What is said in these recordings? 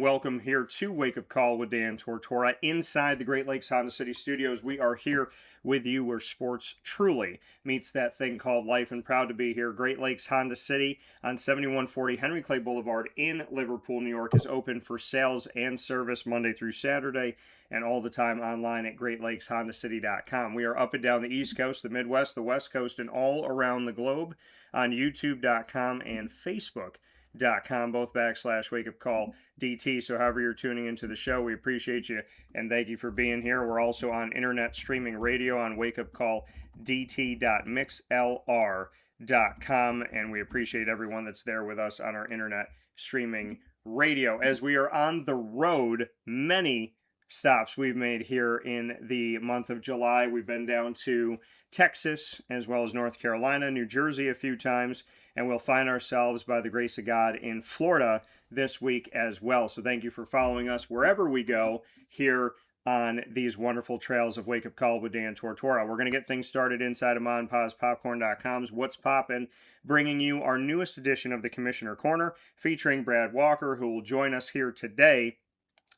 welcome here to Wake Up Call with Dan Tortora inside the Great Lakes Honda City Studios. We are here with you where sports truly meets that thing called life, and proud to be here. Great Lakes Honda City on 7140 Henry Clay Boulevard in Liverpool, New York is open for sales and service Monday through Saturday and all the time online at greatlakeshondacity.com. We are up and down the East Coast, the Midwest, the West Coast, and all around the globe on youtube.com and facebook.com, both /Wake Up Call DT. So however you're tuning into the show, we appreciate you and thank you for being here. We're also on internet streaming radio on wakeupcalldt.mixlr.com, and we appreciate everyone that's there with us on our internet streaming radio. As we are on the road, many stops we've made here in the month of July. We've been down to Texas as well as North Carolina, New Jersey a few times, and we'll find ourselves, by the grace of God, in Florida this week as well. So thank you for following us wherever we go here on these wonderful trails of Wake Up Call with Dan Tortora. We're going to get things started inside of MonPazPopcorn.com's What's Poppin', bringing you our newest edition of the Commissioner Corner, featuring Brad Walker, who will join us here today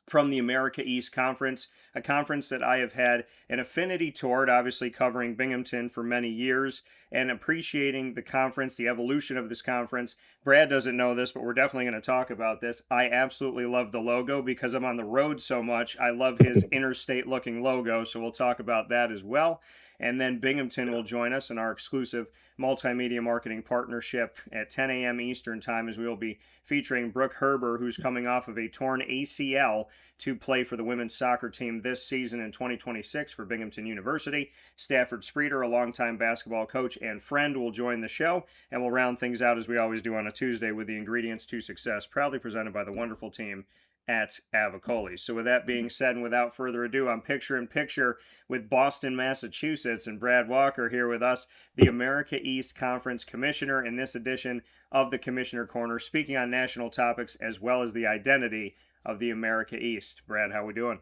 from the America East Conference, a conference that I have had an affinity toward, obviously covering Binghamton for many years and appreciating the conference, the evolution of this conference. Brad doesn't know this, but we're definitely going to talk about this. I absolutely love the logo because I'm on the road so much. I love his interstate looking logo, so we'll talk about that as well. And then Binghamton will join us in our exclusive multimedia marketing partnership at 10 a.m. Eastern Time, as we will be featuring Brooke Herber, who's coming off of a torn ACL to play for the women's soccer team this season in 2026 for Binghamton University. Stafford Spreter, a longtime basketball coach and friend, will join the show, and we'll round things out as we always do on a Tuesday with the ingredients to success, proudly presented by the wonderful team at Avicolli. So with that being said, and without further ado, I'm picture in picture with Boston, Massachusetts, and Brad Walker here with us, the America East Conference Commissioner, in this edition of the Commissioner Corner, speaking on national topics as well as the identity of the America East. Brad, how we doing?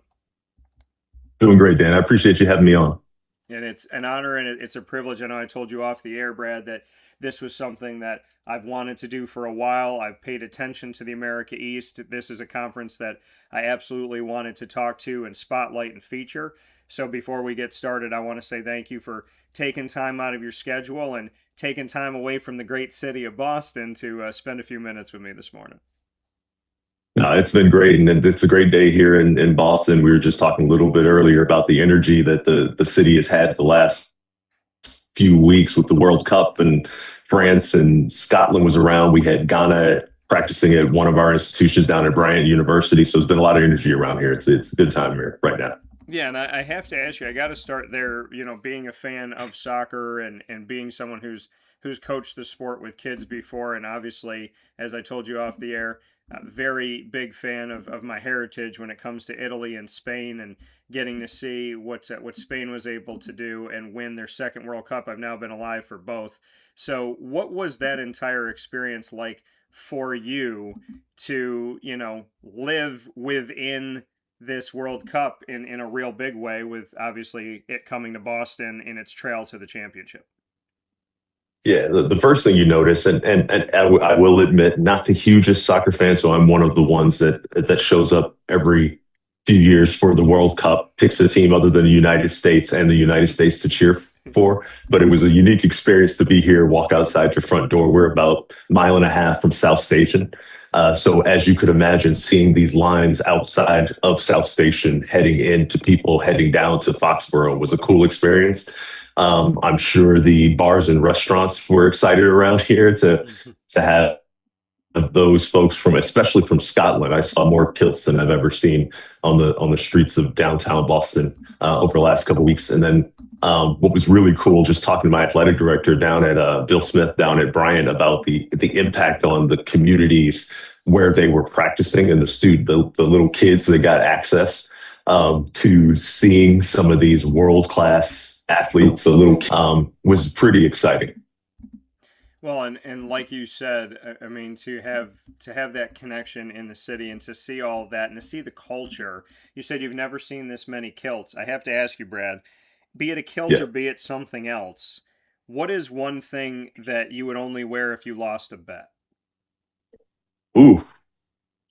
Doing great, Dan. I appreciate you having me on. And it's an honor and it's a privilege. I know I told you off the air, Brad, that this was something that I've wanted to do for a while. I've paid attention to the America East. This is a conference that I absolutely wanted to talk to and spotlight and feature. So before we get started, I want to say thank you for taking time out of your schedule and taking time away from the great city of Boston to spend a few minutes with me this morning. No, it's been great, and it's a great day here in Boston. We were just talking a little bit earlier about the energy that the city has had the last few weeks with the World Cup, and France and Scotland was around. We had Ghana practicing at one of our institutions down at Bryant University, so there's been a lot of energy around here. It's a good time here right now. Yeah, and I have to ask you, I got to start there, being a fan of soccer and being someone who's coached the sport with kids before, and obviously, as I told you off the air, a very big fan of my heritage when it comes to Italy and Spain, and getting to see what Spain was able to do and win their second World Cup. I've now been alive for both. So what was that entire experience like for you to, live within this World Cup in a real big way, with obviously it coming to Boston in its trail to the championship? Yeah, the first thing you notice, and I will admit, not the hugest soccer fan, so I'm one of the ones that shows up every few years for the World Cup, picks a team other than the United States and the United States to cheer for. But it was a unique experience to be here, walk outside your front door. We're about a mile and a half from South Station. So as you could imagine, seeing these lines outside of South Station heading into people heading down to Foxborough was a cool experience. I'm sure the bars and restaurants were excited around here to have those folks especially from Scotland. I saw more kilts than I've ever seen on the streets of downtown Boston over the last couple of weeks. And then what was really cool, just talking to my athletic director down at Bill Smith down at Bryant about the impact on the communities where they were practicing, and the little kids that got access to seeing some of these world-class athletes was pretty exciting. Well, and like you said, I mean, to have that connection in the city and to see all of that and to see the culture. You said you've never seen this many kilts. I have to ask you, Brad, be it a kilt or be it something else, what is one thing that you would only wear if you lost a bet? Ooh,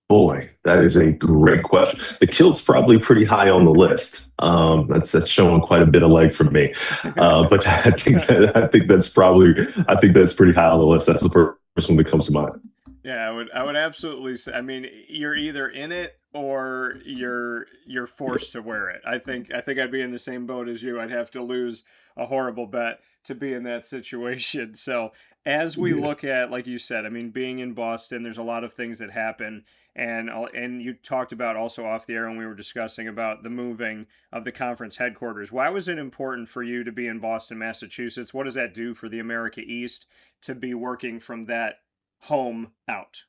boy. That is a great question. The kilt's probably pretty high on the list. That's showing quite a bit of leg from me, but I think that's pretty high on the list. That's the first one that comes to mind. Yeah, I would absolutely say. I mean, you're either in it or you're forced to wear it. I think I'd be in the same boat as you. I'd have to lose a horrible bet to be in that situation. So as we Yeah. look at, like you said, I mean, being in Boston, there's a lot of things that happen, and you talked about also off the air when we were discussing about the moving of the conference headquarters. Why was it important for you to be in Boston, Massachusetts? What does that do for the America East to be working from that home out?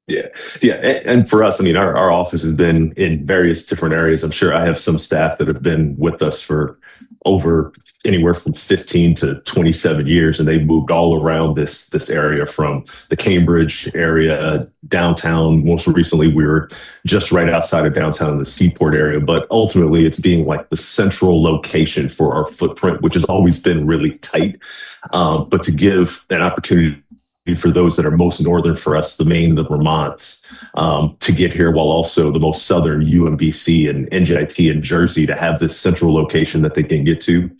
Yeah, yeah, and for us, I mean, our office has been in various different areas. I'm sure I have some staff that have been with us for over anywhere from 15 to 27 years, and they moved all around this area from the Cambridge area, downtown. Most recently, we were just right outside of downtown in the Seaport area, but ultimately, it's being like the central location for our footprint, which has always been really tight. But to give an opportunity for those that are most northern for us, the Maine, the Vermonts, to get here, while also the most southern UMBC and NJIT and Jersey to have this central location that they can get to.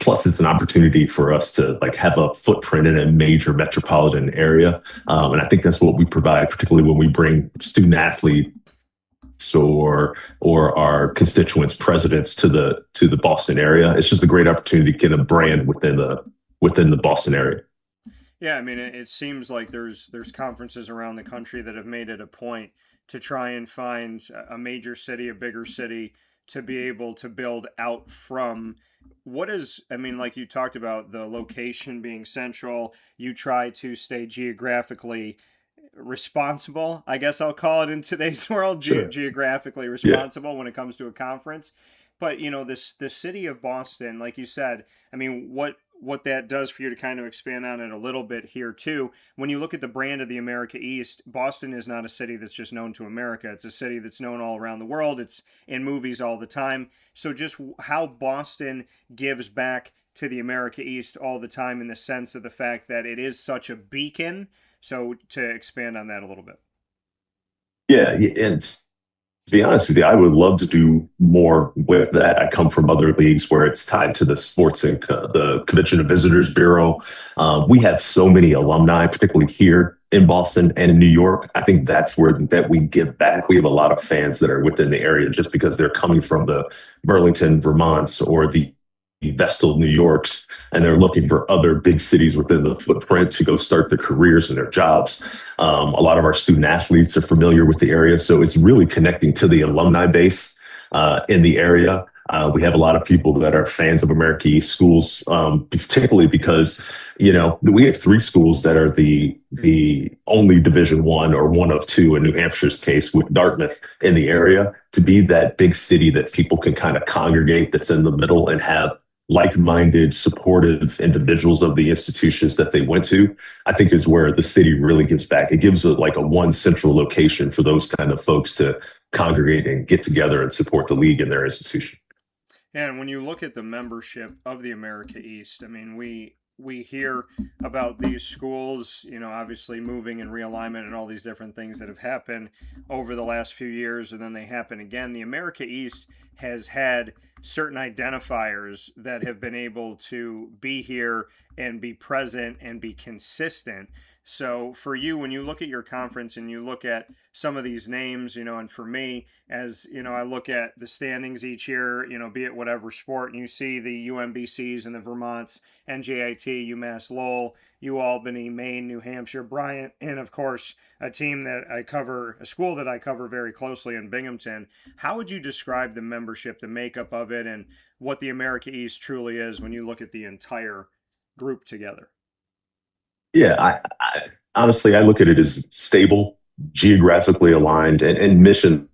Plus, it's an opportunity for us to like have a footprint in a major metropolitan area, and I think that's what we provide, particularly when we bring student athletes or our constituents, presidents to the Boston area. It's just a great opportunity to get a brand within the Boston area. Yeah, I mean, it seems like there's conferences around the country that have made it a point to try and find a major city, a bigger city, to be able to build out from. What is, I mean, like you talked about the location being central, you try to stay geographically responsible, I guess I'll call it in today's world, Sure. geographically Yeah. responsible when it comes to a conference. But this the city of Boston, like you said, I mean, what that does for you to kind of expand on it a little bit here too. When you look at the brand of the America East, Boston is not a city that's just known to America. It's a city that's known all around the world. It's in movies all the time. So just how Boston gives back to the America East all the time in the sense of the fact that it is such a beacon. So to expand on that a little bit. Yeah, and to be honest with you, I would love to do more with that. I come from other leagues where it's tied to the sports and the Convention and Visitors Bureau. We have so many alumni, particularly here in Boston and in New York. I think that's where that we give back. We have a lot of fans that are within the area just because they're coming from the Burlington, Vermonts, or the Vestal, New Yorks, and they're looking for other big cities within the footprint to go start their careers and their jobs. A lot of our student athletes are familiar with the area, so it's really connecting to the alumni base in the area. We have a lot of people that are fans of America East schools, particularly because we have three schools that are the only Division One or one of two in New Hampshire's case, with Dartmouth in the area. To be that big city that people can kind of congregate, that's in the middle, and have like-minded, supportive individuals of the institutions that they went to, I think is where the city really gives back. It gives like a one central location for those kind of folks to congregate and get together and support the league and their institution. And when you look at the membership of the America East, I mean, we hear about these schools, obviously moving and realignment and all these different things that have happened over the last few years, and then they happen again. The America East has had certain identifiers that have been able to be here and be present and be consistent. So for you, when you look at your conference and you look at some of these names, and for me, as I look at the standings each year, be it whatever sport, and you see the UMBCs and the Vermonts, NJIT, UMass Lowell, UAlbany, Maine, New Hampshire, Bryant, and of course, a team that I cover, a school that I cover very closely in Binghamton. How would you describe the membership, the makeup of it, and what the America East truly is when you look at the entire group together? Yeah, I honestly I look at it as stable, geographically aligned, and mission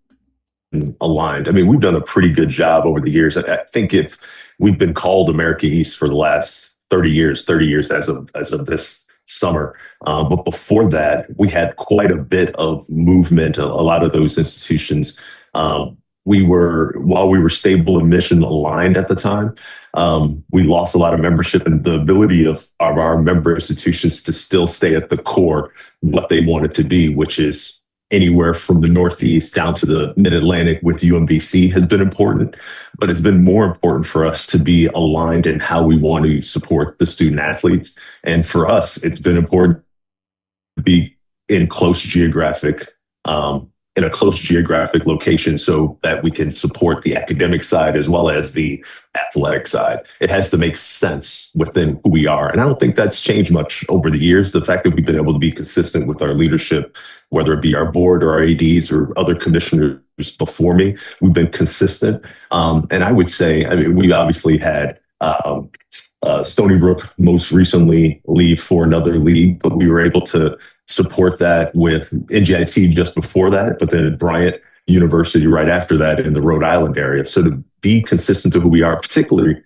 aligned. I mean, we've done a pretty good job over the years. I think if we've been called America East for the last 30 years as of this summer. But before that, we had quite a bit of movement. A lot of those institutions, while we were stable and mission aligned at the time, we lost a lot of membership, and the ability of our member institutions to still stay at the core what they wanted to be, which is anywhere from the Northeast down to the Mid-Atlantic with UMBC has been important, but it's been more important for us to be aligned in how we want to support the student athletes. And for us, it's been important to be in in a close geographic location so that we can support the academic side as well as the athletic side. It has to make sense within who we are. And I don't think that's changed much over the years. The fact that we've been able to be consistent with our leadership, whether it be our board or our ADs or other commissioners before me, we've been consistent. And I would say, I mean, we obviously had Stony Brook most recently leave for another league, but we were able to support that with NJIT just before that, but then at Bryant University right after that in the Rhode Island area. So to be consistent to who we are, particularly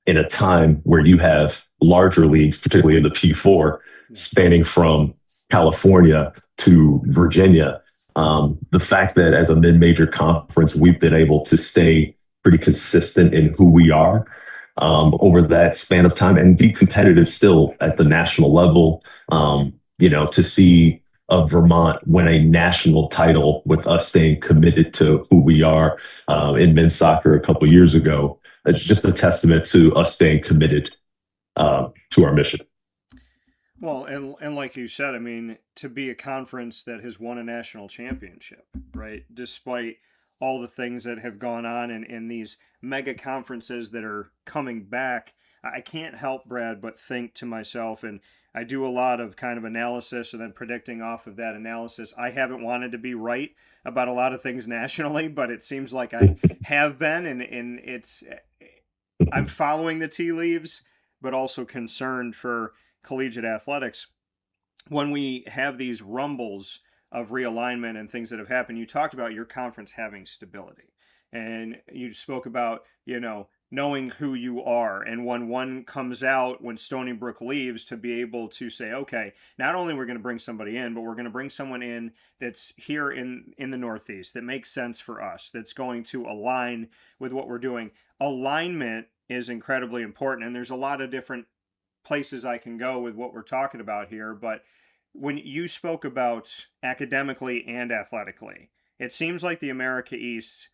in a time where you have larger leagues, particularly in the P4, spanning from California to Virginia. The fact that as a mid-major conference, we've been able to stay pretty consistent in who we are over that span of time and be competitive still at the national level. To see Vermont win a national title with us staying committed to who we are in men's soccer a couple of years ago, it's just a testament to us staying committed to our mission. Well, and like you said, I mean, to be a conference that has won a national championship, right? Despite all the things that have gone on in these mega conferences that are coming back, I can't help, Brad, but think to myself, and I do a lot of kind of analysis and then predicting off of that analysis. I haven't wanted to be right about a lot of things nationally, but it seems like I have been, and I'm following the tea leaves, but also concerned for collegiate athletics. When we have these rumbles of realignment and things that have happened, you talked about your conference having stability, and you spoke about, knowing who you are, and when one comes out, when Stony Brook leaves, to be able to say, okay, not only we're going to bring somebody in, but we're going to bring someone in that's here in the Northeast that makes sense for us, that's going to align with what we're doing. Alignment is incredibly important, and there's a lot of different places I can go with what we're talking about here, but when you spoke about academically and athletically, it seems like the America East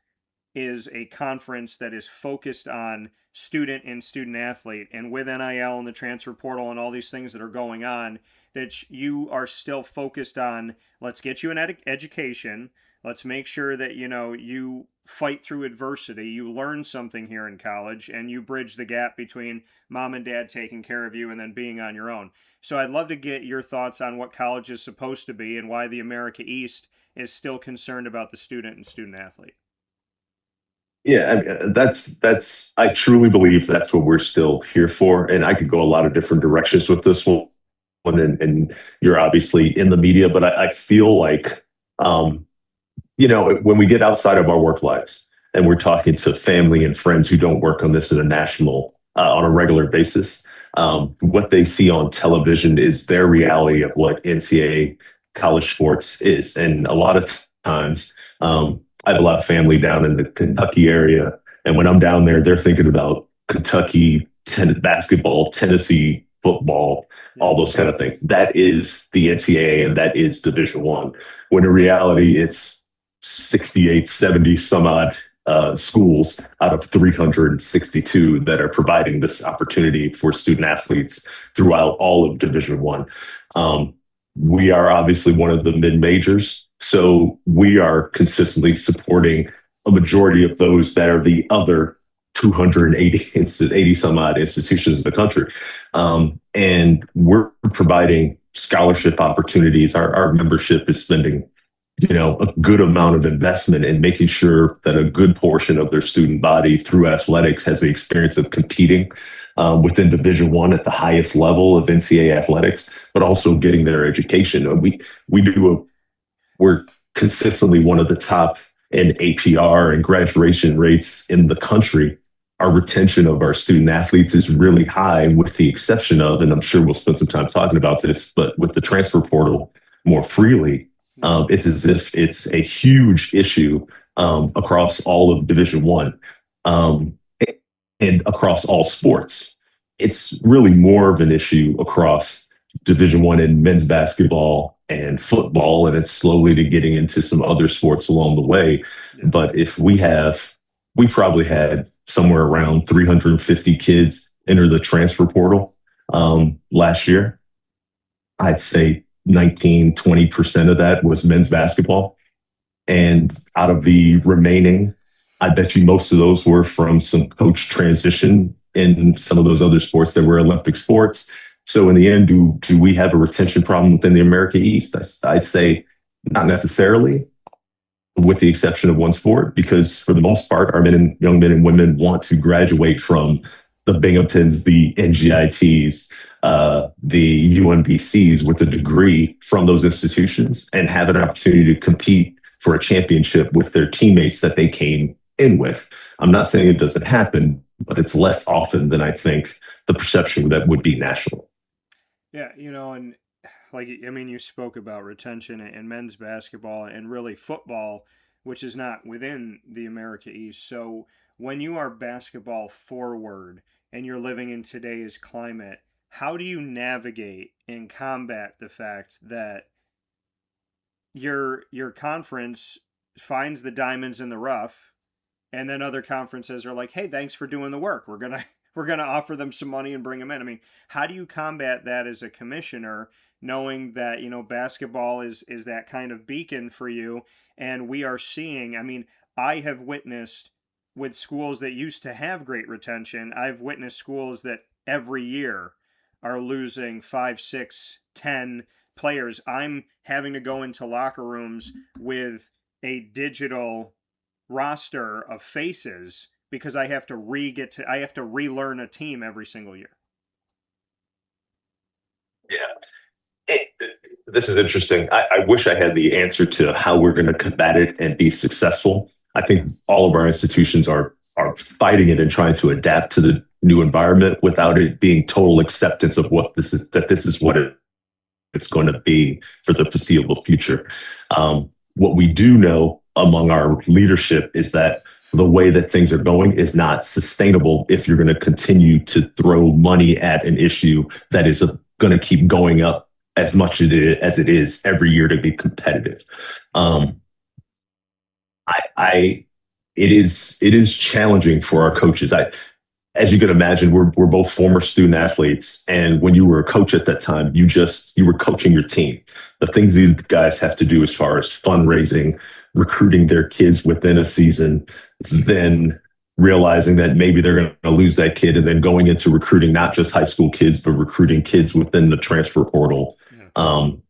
is a conference that is focused on student and student athlete, and with NIL and the transfer portal and all these things that are going on, that you are still focused on, let's get you an education, let's make sure that, you fight through adversity, you learn something here in college, and you bridge the gap between mom and dad taking care of you and then being on your own. So I'd love to get your thoughts on what college is supposed to be and why the America East is still concerned about the student and student athlete. Yeah, I mean, I truly believe that's what we're still here for. And I could go a lot of different directions with this one. And you're obviously in the media, but I feel like, when we get outside of our work lives and we're talking to family and friends who don't work on this on a regular basis, what they see on television is their reality of what NCAA college sports is. And a lot of times, I have a lot of family down in the Kentucky area. And when I'm down there, they're thinking about Kentucky basketball, Tennessee football, all those kind of things. That is the NCAA and that is Division I. When in reality, it's 68, 70 some odd schools out of 362 that are providing this opportunity for student athletes throughout all of Division I. We are obviously one of the mid-majors, so we are consistently supporting a majority of those that are the other 280 some odd institutions in the country. And we're providing scholarship opportunities. Our membership is spending a good amount of investment in making sure that a good portion of their student body through athletics has the experience of competing within Division I at the highest level of NCAA athletics, but also getting their education. We're consistently one of the top in APR and graduation rates in the country. Our retention of our student athletes is really high, with the exception of, and I'm sure we'll spend some time talking about this, but with the transfer portal more freely, it's as if it's a huge issue across all of Division I and across all sports. It's really more of an issue across Division I in men's basketball and football, and it's slowly to getting into some other sports along the way. Yeah. But if we probably had somewhere around 350 kids enter the transfer portal last year. I'd say 19, 20% of that was men's basketball. And out of the remaining, I bet you most of those were from some coach transition in some of those other sports that were Olympic sports. So in the end, do we have a retention problem within the America East? I'd say not necessarily, with the exception of one sport, because for the most part, our young men and women want to graduate from the Binghamtons, the NGITs, the UMBCs with a degree from those institutions and have an opportunity to compete for a championship with their teammates that they came in with. I'm not saying it doesn't happen, but it's less often than I think the perception that would be national. Yeah, and you spoke about retention and men's basketball and really football, which is not within the America East. So when you are basketball forward and you're living in today's climate, how do you navigate and combat the fact that your conference finds the diamonds in the rough, and then other conferences are like, "Hey, thanks for doing the work. We're gonna offer them some money and bring them in." I mean, how do you combat that as a commissioner, knowing that basketball is that kind of beacon for you? And we are seeing. I mean, I have witnessed with schools that used to have great retention. I've witnessed schools that every year are losing 5, 6, 10 players. I'm having to go into locker rooms with a digital roster of faces because I have to relearn a team every single year. Yeah. This is interesting. I wish I had the answer to how we're going to combat it and be successful. I think all of our institutions are fighting it and trying to adapt to the new environment without it being total acceptance of what this is what it's going to be for the foreseeable future. What we do know among our leadership is that the way that things are going is not sustainable if you're going to continue to throw money at an issue that is going to keep going up as much as it is every year to be competitive. It is challenging for our coaches. As you can imagine, we're both former student athletes, and when you were a coach at that time, you were coaching your team. The things these guys have to do as far as fundraising, recruiting their kids within a season, then realizing that maybe they're going to lose that kid, and then going into recruiting not just high school kids, but recruiting kids within the transfer portal.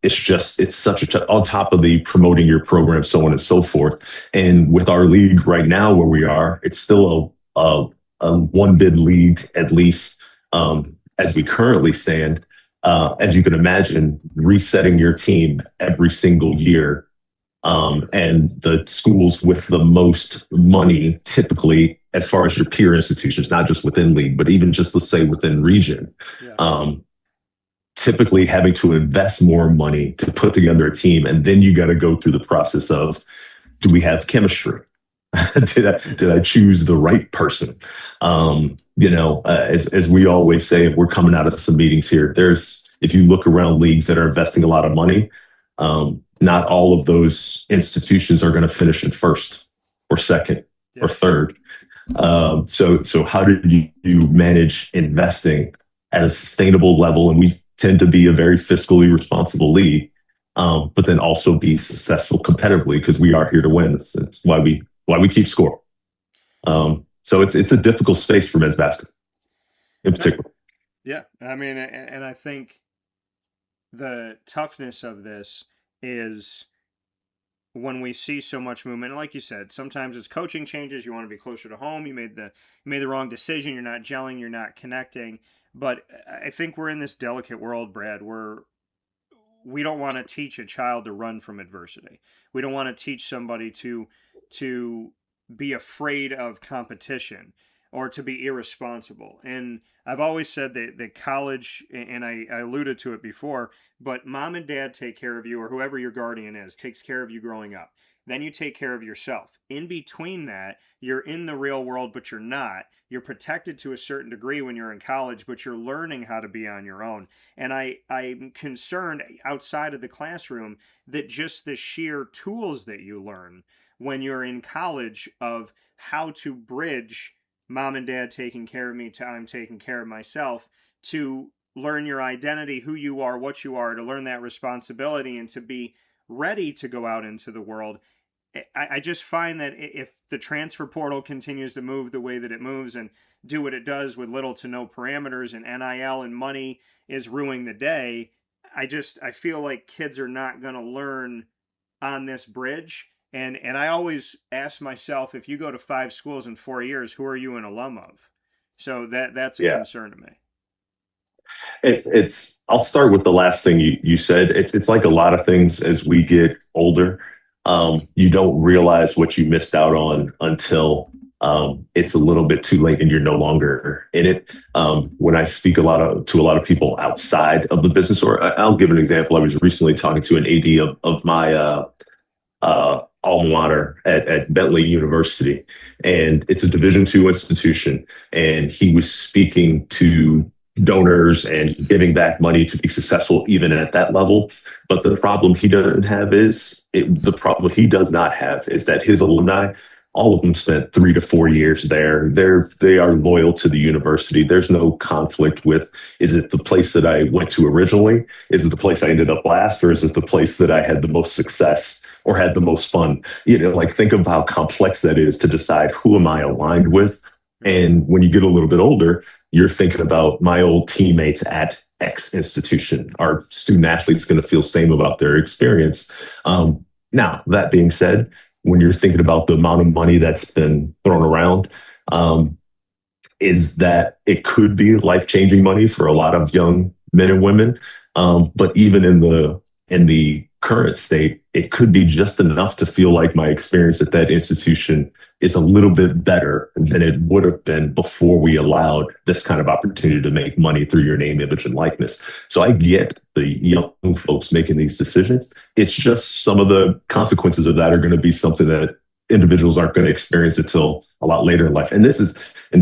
It's such on top of the promoting your program, so on and so forth. And with our league right now where we are, it's still a one bid league, at least as we currently stand. As you can imagine, resetting your team every single year, and the schools with the most money, typically, as far as your peer institutions, not just within league, but even just, let's say, within region, typically having to invest more money to put together a team. And then you got to go through the process of, do we have chemistry? Did I choose the right person? As we always say, we're coming out of some meetings here. If you look around leagues that are investing a lot of money, not all of those institutions are going to finish in first or second or third. So how do you manage investing at a sustainable level? And we tend to be a very fiscally responsible league, but then also be successful competitively, because we are here to win. It's why we keep score. So it's a difficult space for men's basketball in particular. Yeah, I mean, and I think the toughness of this is when we see so much movement. Like you said, sometimes it's coaching changes. You want to be closer to home. You made the wrong decision. You're not gelling. You're not connecting. But I think we're in this delicate world, Brad, where we don't want to teach a child to run from adversity. We don't want to teach somebody to be afraid of competition or to be irresponsible. And I've always said that college, and I alluded to it before, but mom and dad take care of you, or whoever your guardian is takes care of you growing up. Then you take care of yourself. In between that, you're in the real world, but you're not. You're protected to a certain degree when you're in college, but you're learning how to be on your own. And I'm concerned outside of the classroom that just the sheer tools that you learn when you're in college of how to bridge mom and dad taking care of me to I'm taking care of myself, to learn your identity, who you are, what you are, to learn that responsibility and to be ready to go out into the world. I just find that if the transfer portal continues to move the way that it moves and do what it does with little to no parameters, and NIL and money is ruining the day, I feel like kids are not going to learn on this bridge. And I always ask myself, if you go to 5 schools in 4 years, who are you an alum of? So that's a Yeah. concern to me. I'll start with the last thing you said. It's like a lot of things as we get older. You don't realize what you missed out on until it's a little bit too late and you're no longer in it. When I speak to a lot of people outside of the business, or I'll give an example. I was recently talking to an AD of my alma mater at Bentley University, and it's a Division II institution. And he was speaking to donors and giving back money to be successful even at that level. But the problem he doesn't have is the problem he does not have is that his alumni, all of them spent 3 to 4 years there. They are loyal to the university. There's no conflict with, is it the place that I went to originally? Is it the place I ended up last? Or is it the place that I had the most success or had the most fun? Like, think of how complex that is to decide, who am I aligned with? And when you get a little bit older, you're thinking about my old teammates at X institution. Are student athletes going to feel same about their experience? Now, that being said, when you're thinking about the amount of money that's been thrown around, is that it could be life-changing money for a lot of young men and women. But even in the current state, it could be just enough to feel like my experience at that institution is a little bit better than it would have been before we allowed this kind of opportunity to make money through your name, image, and likeness. So I get the young folks making these decisions. It's just some of the consequences of that are going to be something that individuals aren't going to experience until a lot later in life. And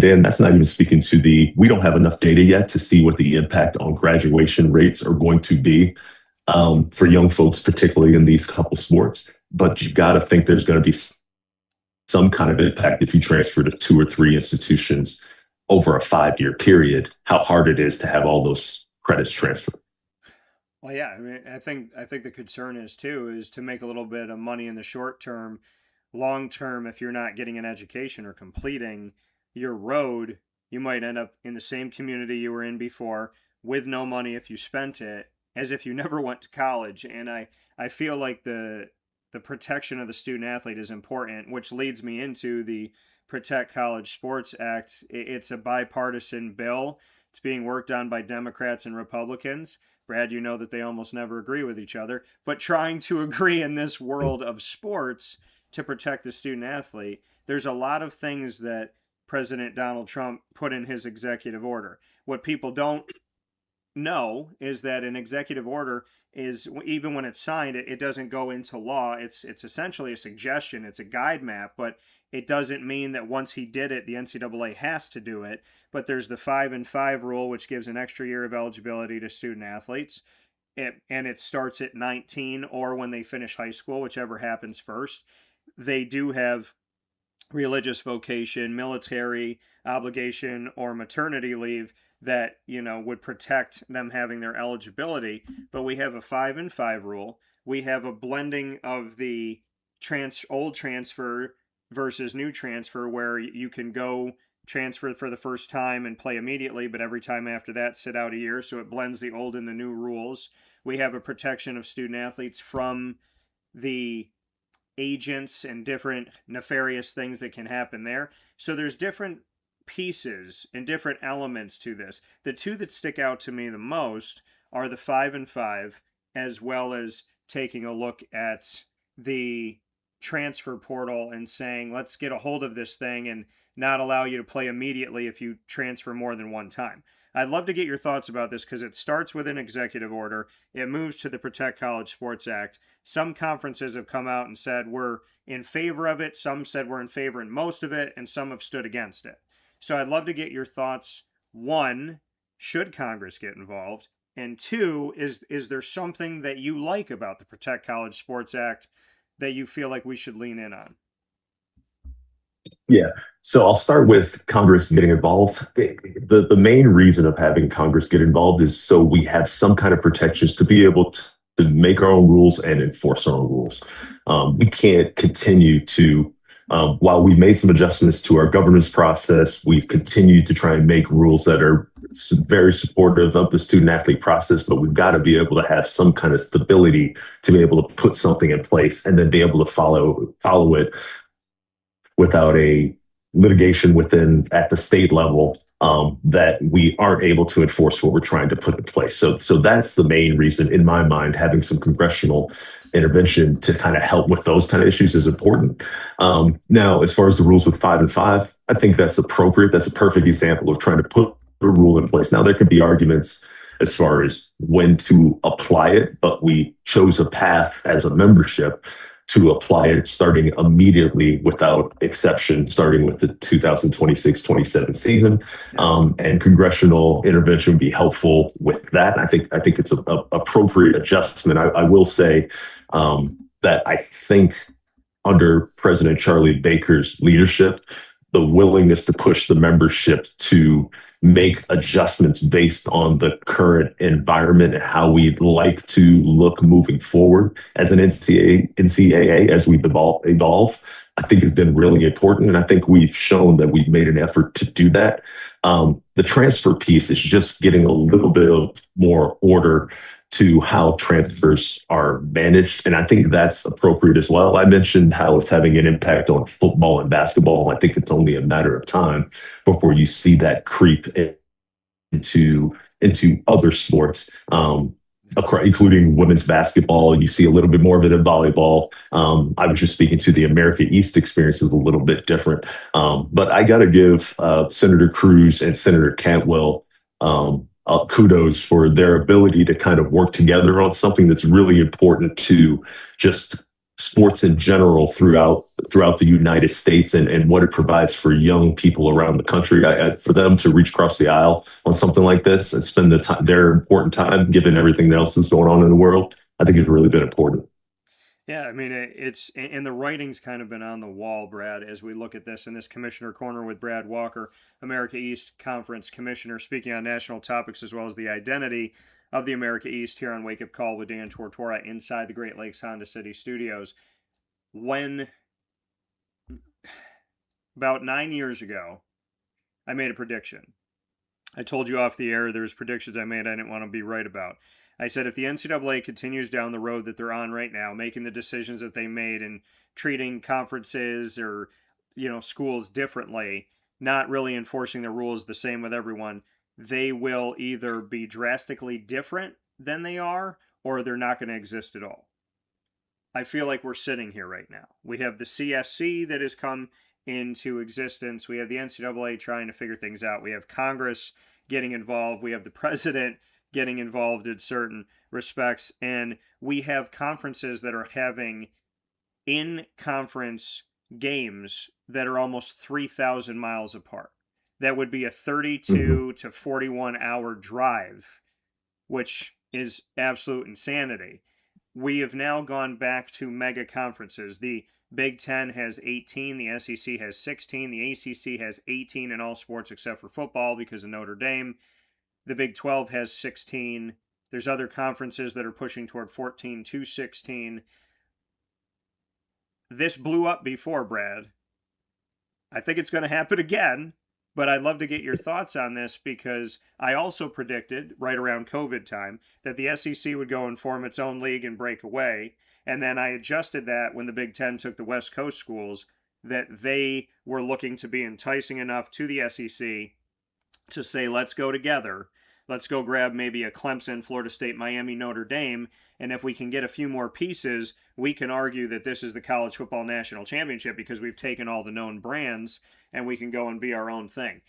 Dan, that's not even speaking to we don't have enough data yet to see what the impact on graduation rates are going to be for young folks, particularly in these couple sports. But you've got to think there's going to be some kind of impact if you transfer to 2 or 3 institutions over a 5-year period, how hard it is to have all those credits transferred. Well, yeah, I mean, I think the concern is to make a little bit of money in the short term. Long term, if you're not getting an education or completing your road, you might end up in the same community you were in before with no money if you spent it, as if you never went to college. And I feel like the protection of the student athlete is important, which leads me into the Protect College Sports Act. It's a bipartisan bill. It's being worked on by Democrats and Republicans. Brad, you know that they almost never agree with each other, but trying to agree in this world of sports to protect the student athlete, there's a lot of things that President Donald Trump put in his executive order. What people don't know is that an executive order is, even when it's signed, it doesn't go into law. It's essentially a suggestion. It's a guide map, but it doesn't mean that once he did it, the NCAA has to do it. But there's the 5 and 5 rule, which gives an extra year of eligibility to student athletes. And it starts at 19 or when they finish high school, whichever happens first. They do have religious vocation, military obligation, or maternity leave that, would protect them having their eligibility. But we have a 5 and 5 rule. We have a blending of the old transfer versus new transfer, where you can go transfer for the first time and play immediately, but every time after that sit out a year. So it blends the old and the new rules. We have a protection of student athletes from the agents and different nefarious things that can happen there. So there's different pieces and different elements to this. The two that stick out to me the most are the 5 and 5, as well as taking a look at the transfer portal and saying, let's get a hold of this thing and not allow you to play immediately if you transfer more than one time. I'd love to get your thoughts about this because it starts with an executive order. It moves to the Protect College Sports Act. Some conferences have come out and said we're in favor of it. Some said we're in favor in most of it, and some have stood against it. So I'd love to get your thoughts. One, should Congress get involved? And two, is there something that you like about the Protect College Sports Act that you feel like we should lean in on? Yeah. So I'll start with Congress getting involved. The main reason of having Congress get involved is so we have some kind of protections to be able to make our own rules and enforce our own rules. We can't continue to, while we've made some adjustments to our governance process, we've continued to try and make rules that are very supportive of the student athlete process, but we've got to be able to have some kind of stability to be able to put something in place and then be able to follow it without a litigation within at the state level that we aren't able to enforce what we're trying to put in place. So that's the main reason, in my mind, having some congressional intervention to kind of help with those kind of issues is important. Now, as far as the rules with 5 and 5, I think that's appropriate. That's a perfect example of trying to put a rule in place. Now, there could be arguments as far as when to apply it, but we chose a path as a membership to apply it starting immediately without exception, starting with the 2026-27 season. And congressional intervention would be helpful with that. I think it's an appropriate adjustment. I will say that I think under President Charlie Baker's leadership, the willingness to push the membership to make adjustments based on the current environment and how we'd like to look moving forward as an NCAA as we evolve, I think has been really important. And I think we've shown that we've made an effort to do that. The transfer piece is just getting a little bit of more order to how transfers are managed. And I think that's appropriate as well. I mentioned how it's having an impact on football and basketball. I think it's only a matter of time before you see that creep into other sports, including women's basketball. You see a little bit more of it in volleyball. I was just speaking to the America East experience is a little bit different. But I got to give Senator Cruz and Senator Cantwell kudos for their ability to kind of work together on something that's really important to just sports in general throughout the United States and what it provides for young people around the country. For them to reach across the aisle on something like this and spend their important time, given everything else that's going on in the world, I think it's really been important. Yeah, I mean, it's and the writing's kind of been on the wall, Brad, as we look at this in this Commissioner Corner with Brad Walker, America East Conference Commissioner, speaking on national topics as well as the identity of the America East here on Wake Up Call with Dan Tortora inside the Great Lakes Honda City Studios. When about 9 years ago, I made a prediction. I told you off the air there's predictions I made I didn't want to be right about. I said if the NCAA continues down the road that they're on right now, making the decisions that they made and treating conferences or schools differently, not really enforcing the rules the same with everyone, they will either be drastically different than they are or they're not going to exist at all. I feel like we're sitting here right now. We have the CSC that has come into existence. We have the NCAA trying to figure things out. We have Congress getting involved. We have the president getting involved in certain respects. And we have conferences that are having in-conference games that are almost 3,000 miles apart. That would be a 32 to 41 hour drive, which is absolute insanity. We have now gone back to mega conferences. The Big Ten has 18, the SEC has 16, the ACC has 18 in all sports except for football because of Notre Dame. The Big 12 has 16. There's other conferences that are pushing toward 14 to 16. This blew up before, Brad. I think it's going to happen again, but I'd love to get your thoughts on this because I also predicted right around COVID time that the SEC would go and form its own league and break away. And then I adjusted that when the Big Ten took the West Coast schools, that they were looking to be enticing enough to the SEC to say, let's go together. Let's go grab maybe a Clemson, Florida State, Miami, Notre Dame. And if we can get a few more pieces, we can argue that this is the college football national championship because we've taken all the known brands and we can go and be our own thing.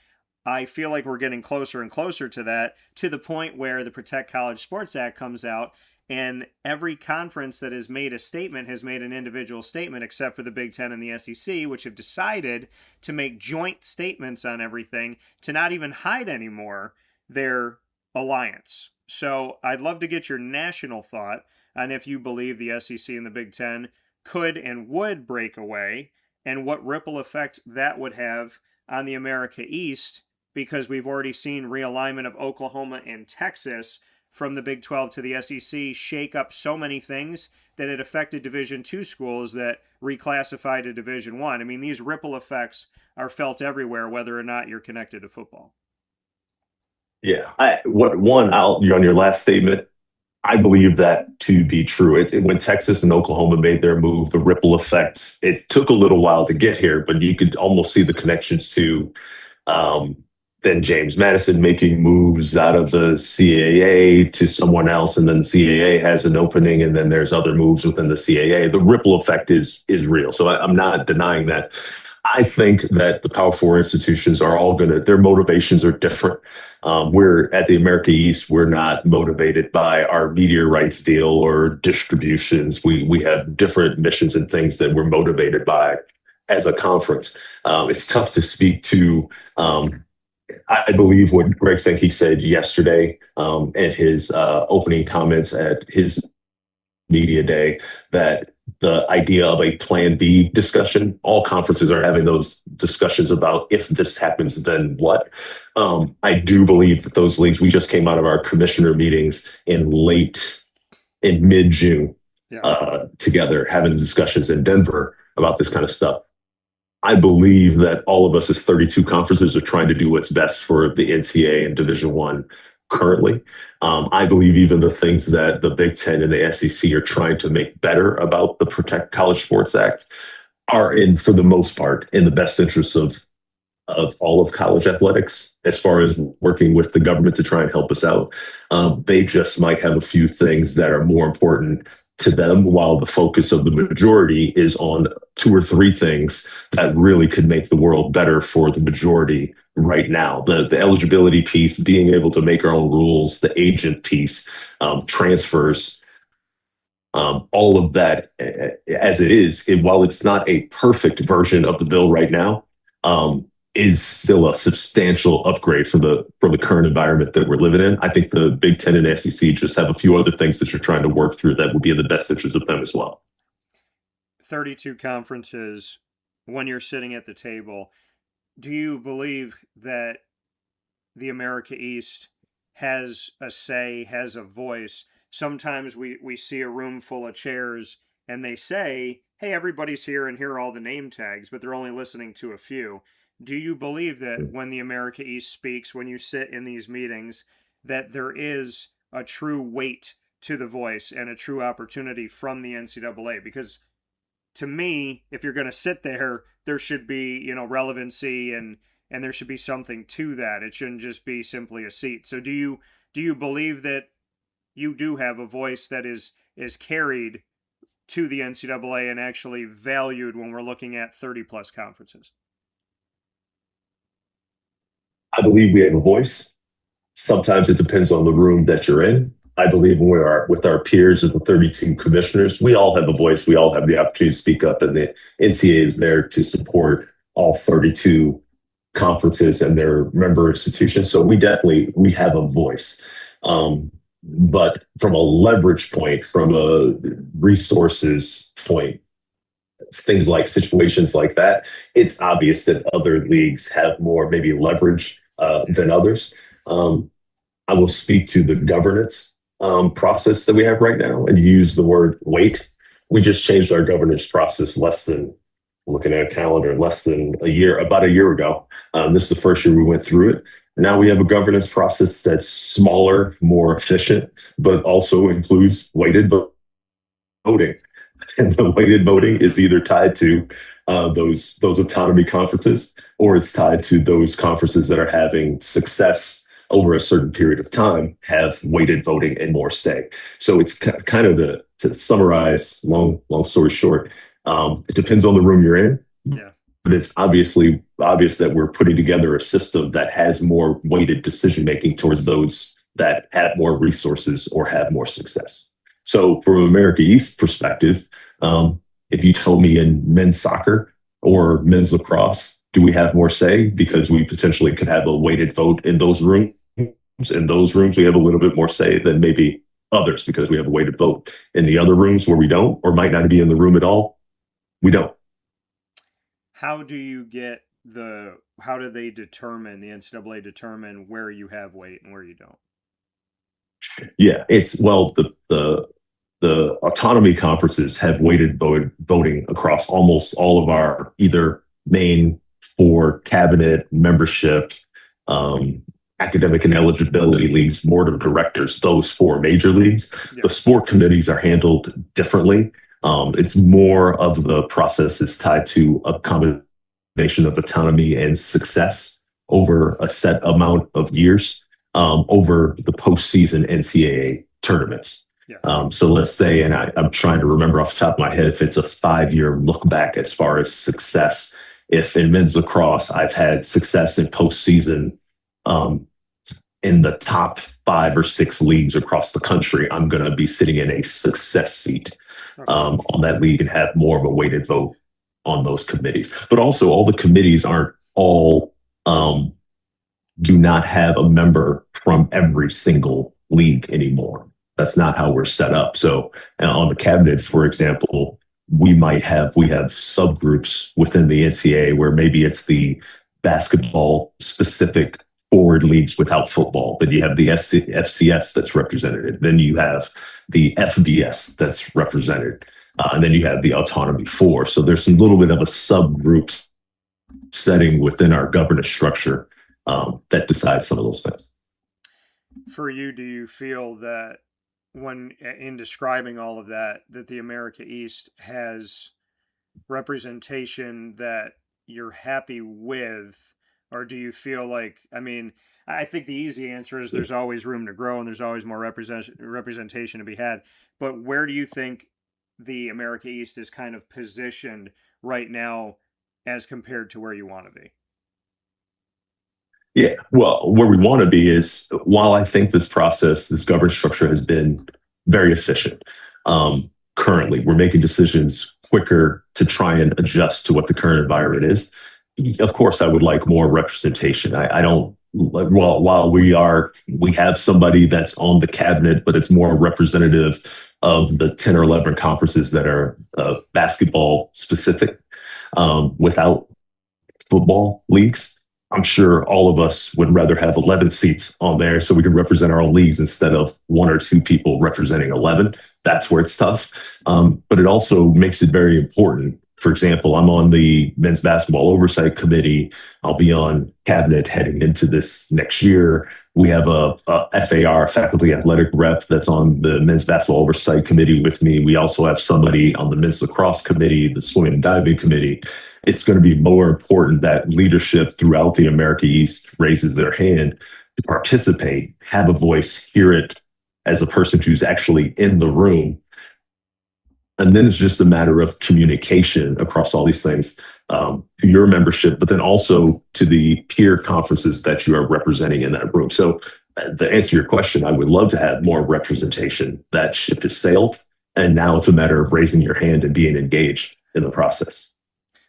I feel like we're getting closer and closer to that, to the point where the Protect College Sports Act comes out, and every conference that has made a statement has made an individual statement, except for the Big Ten and the SEC, which have decided to make joint statements on everything, to not even hide anymore their alliance. So I'd love to get your national thought on if you believe the SEC and the Big Ten could and would break away, and what ripple effect that would have on the America East, because we've already seen realignment of Oklahoma and Texas from the Big 12 to the SEC shake up so many things that it affected Division II schools that reclassified to Division I. I mean, these ripple effects are felt everywhere, whether or not you're connected to football. Yeah. On your last statement, I believe that to be true. When Texas and Oklahoma made their move, the ripple effect, it took a little while to get here, but you could almost see the connections to then James Madison making moves out of the CAA to someone else, and then the CAA has an opening, and then there's other moves within the CAA. The ripple effect is real. So I'm not denying that. I think that the Power Four institutions are all their motivations are different. We're at the America East, we're not motivated by our media rights deal or distributions. We have different missions and things that we're motivated by as a conference. It's tough to speak to. I believe what Greg Sankey said yesterday in his opening comments at his media day, that the idea of a plan B discussion, all conferences are having those discussions about, if this happens, then what? I do believe that those leagues, we just came out of our commissioner meetings in mid-June together, having discussions in Denver about this kind of stuff. I believe that all of us as 32 conferences are trying to do what's best for the NCAA and Division I currently. I believe even the things that the Big Ten and the SEC are trying to make better about the Protect College Sports Act are, for the most part, in the best interests of all of college athletics, as far as working with the government to try and help us out. They just might have a few things that are more important to them, while the focus of the majority is on 2 or 3 things that really could make the world better for the majority right now. The eligibility piece, being able to make our own rules, the agent piece, transfers, all of that as it is, while it's not a perfect version of the bill right now, is still a substantial upgrade for the current environment that we're living in. I think the Big Ten and SEC just have a few other things that you're trying to work through that would be in the best interest of them as well. 32 conferences, when you're sitting at the table, do you believe that the America East has a say, has a voice? Sometimes we see a room full of chairs and they say, hey, everybody's here and here are all the name tags, but they're only listening to a few. Do you believe that when the America East speaks, when you sit in these meetings, that there is a true weight to the voice and a true opportunity from the NCAA? Because to me, if you're going to sit there, there should be, relevancy and there should be something to that. It shouldn't just be simply a seat. So do you believe that you do have a voice that is carried to the NCAA and actually valued when we're looking at 30 plus conferences? I believe we have a voice. Sometimes it depends on the room that you're in. I believe when we're with our peers of the 32 commissioners, we all have a voice. We all have the opportunity to speak up, and the NCAA is there to support all 32 conferences and their member institutions. So we have a voice. But from a leverage point, from a resources point, things like situations like that, it's obvious that other leagues have more maybe leverage than others. I will speak to the governance process that we have right now and use the word wait. We just changed our governance process looking at a calendar, about a year ago. This is the first year we went through it. Now we have a governance process that's smaller, more efficient, but also includes weighted voting. And the weighted voting is either tied to those autonomy conferences, or it's tied to those conferences that are having success over a certain period of time, have weighted voting and more say. So it's kind of to summarize, long story short, it depends on the room you're in. Yeah. but it's obvious that we're putting together a system that has more weighted decision making towards those that have more resources or have more success. So, from America East perspective, if you told me in men's soccer or men's lacrosse, do we have more say because we potentially could have a weighted vote in those rooms? In those rooms, we have a little bit more say than maybe others because we have a weighted vote. In the other rooms where we don't, or might not be in the room at all, we don't. How do they determine, the NCAA determine where you have weight and where you don't? Yeah, it's well the autonomy conferences have weighted voting across almost all of our either main four cabinet membership, academic and eligibility leagues, board of directors, those four major leagues. Yeah. The sport committees are handled differently. It's more of the process is tied to a combination of autonomy and success over a set amount of years over the postseason NCAA tournaments. Yeah. So let's say, and I'm trying to remember off the top of my head, if it's a 5-year look back as far as success, if in men's lacrosse, I've had success in postseason in the top 5 or 6 leagues across the country, I'm going to be sitting in a success seat on that league and have more of a weighted vote on those committees. But also, all the committees aren't all do not have a member from every single league anymore. That's not how we're set up. So on the cabinet, for example, we have subgroups within the NCAA where maybe it's the basketball specific forward leagues without football. Then you have the FCS that's represented. Then you have the FBS that's represented. And then you have the Autonomy 4. So there's a little bit of a subgroup setting within our governance structure that decides some of those things. For you, do you feel that when in describing all of that, that the America East has representation that you're happy with, or do you feel like, I mean, I think the easy answer is there's always room to grow and there's always more representation to be had. But where do you think the America East is kind of positioned right now as compared to where you want to be? Yeah, well, where we want to be is while I think this governance structure has been very efficient, currently we're making decisions quicker to try and adjust to what the current environment is. Of course, I would like more representation. I don't, while we have somebody that's on the cabinet, but it's more representative of the 10 or 11 conferences that are basketball specific without football leagues. I'm sure all of us would rather have 11 seats on there so we can represent our own leagues instead of 1 or 2 people representing 11. That's where it's tough. But it also makes it very important. For example, I'm on the Men's Basketball Oversight Committee. I'll be on cabinet heading into this next year. We have a FAR, Faculty Athletic Rep, that's on the Men's Basketball Oversight Committee with me. We also have somebody on the Men's Lacrosse Committee, the Swimming and Diving Committee. It's going to be more important that leadership throughout the America East raises their hand to participate, have a voice, hear it as a person who's actually in the room. And then it's just a matter of communication across all these things to your membership, but then also to the peer conferences that you are representing in that room. So to answer your question, I would love to have more representation. That ship has sailed, and now it's a matter of raising your hand and being engaged in the process.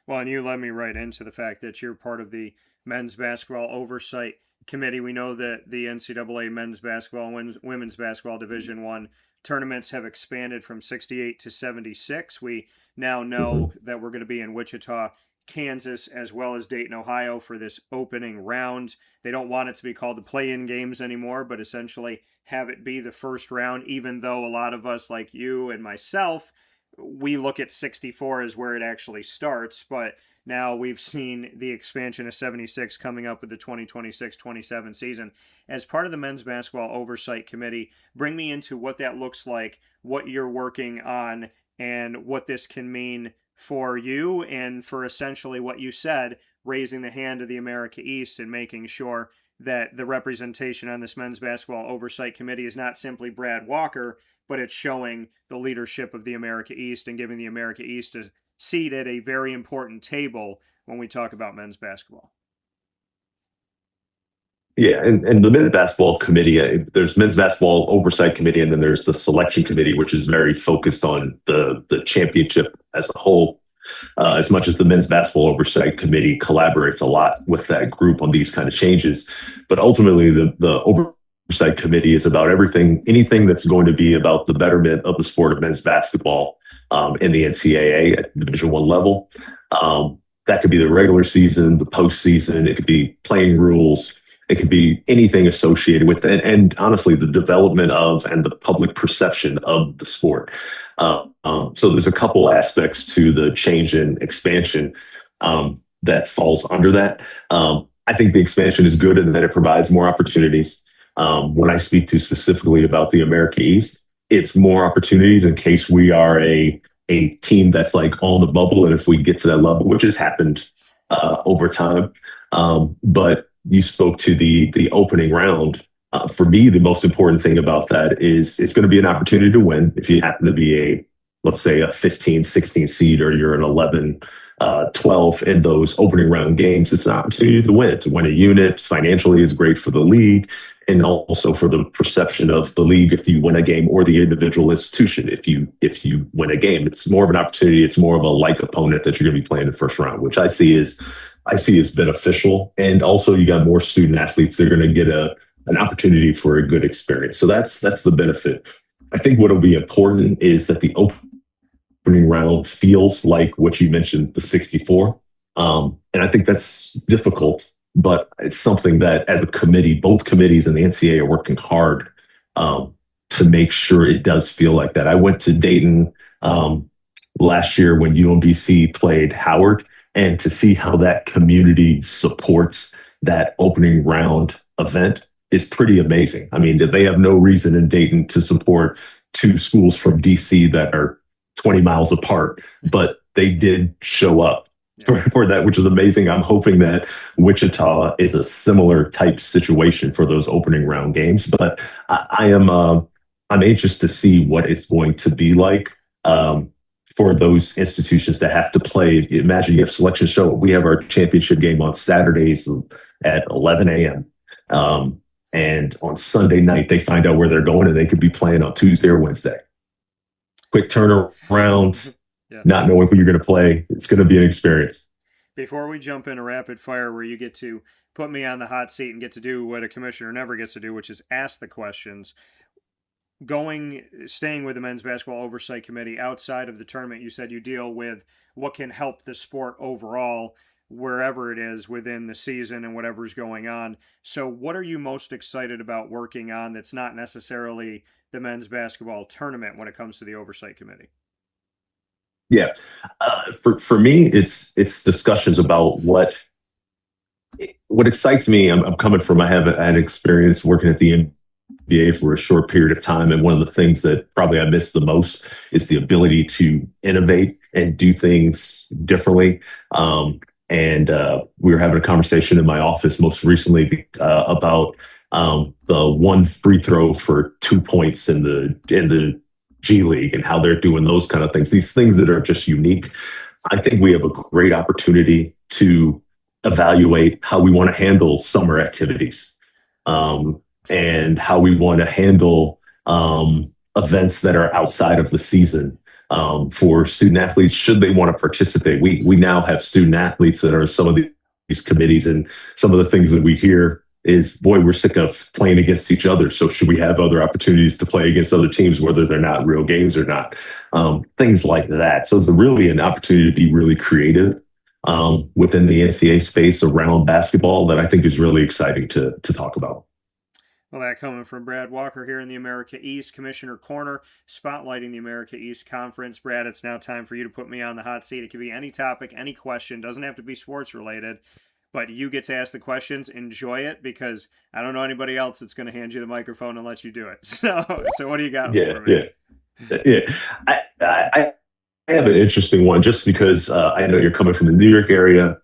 Well, and you led me right into the fact that you're part of the Men's Basketball Oversight Committee. We know that the NCAA Men's Basketball and Women's Basketball Division I tournaments have expanded from 68 to 76. We now know that we're going to be in Wichita, Kansas, as well as Dayton, Ohio for this opening round. They don't want it to be called the play-in games anymore, but essentially have it be the first round, even though a lot of us like you and myself, we look at 64 as where it actually starts, but now we've seen the expansion of 76 coming up with the 2026-27 season. As part of the Men's Basketball Oversight Committee, bring me into what that looks like, what you're working on, and what this can mean for you and for essentially what you said, raising the hand of the America East and making sure that the representation on this Men's Basketball Oversight Committee is not simply Brad Walker, but it's showing the leadership of the America East and giving the America East a seat at a very important table when we talk about men's basketball? Yeah, and the men's basketball committee, there's men's basketball oversight committee, and then there's the selection committee, which is very focused on the championship as a whole. As much as the men's basketball oversight committee collaborates a lot with that group on these kind of changes, but ultimately the oversight committee is about anything that's going to be about the betterment of the sport of men's basketball in the NCAA at Division I level. That could be the regular season, the postseason, it could be playing rules. It could be anything associated with it, and honestly, the development of and the public perception of the sport. So there's a couple aspects to the change in expansion that falls under that. I think the expansion is good in that it provides more opportunities. When I speak to specifically about the America East, it's more opportunities in case we are a team that's like on the bubble, and if we get to that level, which has happened over time. But you spoke to the opening round. For me, the most important thing about that is it's going to be an opportunity to win. If you happen to be let's say a 15, 16 seed, or you're an 11, 12 in those opening round games, it's an opportunity to win a unit. Financially is great for the league, and also for the perception of the league if you win a game, or the individual institution if you win a game. It's more of an opportunity. It's more of a like opponent that you're going to be playing in the first round, which I see as beneficial. And also you got more student athletes that are going to get an opportunity for a good experience. So that's the benefit. I think what will be important is that the opening round feels like what you mentioned, the 64. And I think that's difficult, but it's something that as a committee, both committees and the NCAA are working hard to make sure it does feel like that. I went to Dayton last year when UMBC played Howard, and to see how that community supports that opening round event is pretty amazing. I mean, they have no reason in Dayton to support two schools from DC that are 20 miles apart, but they did show up for that, which is amazing. I'm hoping that Wichita is a similar type situation for those opening round games, but I'm anxious to see what it's going to be like. For those institutions that have to play. Imagine you have selection show. We have our championship game on Saturdays at 11 a.m. And on Sunday night, they find out where they're going, and they could be playing on Tuesday or Wednesday. Quick turnaround, not knowing who you're going to play. It's going to be an experience. Before we jump into rapid fire, where you get to put me on the hot seat and get to do what a commissioner never gets to do, which is ask the questions. Staying with the men's basketball oversight committee, outside of the tournament, you said you deal with what can help the sport overall, wherever it is within the season and whatever's going on. So what are you most excited about working on that's not necessarily the men's basketball tournament when it comes to the oversight committee? Yeah. For me, it's discussions about what excites me. I'm coming from, I had experience working at the NBA for a short period of time. And one of the things that probably I miss the most is the ability to innovate and do things differently. And we were having a conversation in my office most recently about the one free throw for 2 points in the G League and how they're doing those kind of things. These things that are just unique. I think we have a great opportunity to evaluate how we want to handle summer activities. And how we want to handle events that are outside of the season for student athletes, should they want to participate. We now have student athletes that are some of these committees, and some of the things that we hear is, boy, we're sick of playing against each other. So should we have other opportunities to play against other teams, whether they're not real games or not? Things like that. So it's really an opportunity to be really creative within the NCAA space around basketball that I think is really exciting to talk about. Well, that coming from Brad Walker here in the America East Commissioner Corner, spotlighting the America East Conference. Brad, it's now time for you to put me on the hot seat. It could be any topic, any question. Doesn't have to be sports related, but you get to ask the questions. Enjoy it, because I don't know anybody else that's going to hand you the microphone and let you do it. So what do you got for me? Yeah. I have an interesting one, just because I know you're coming from the New York area.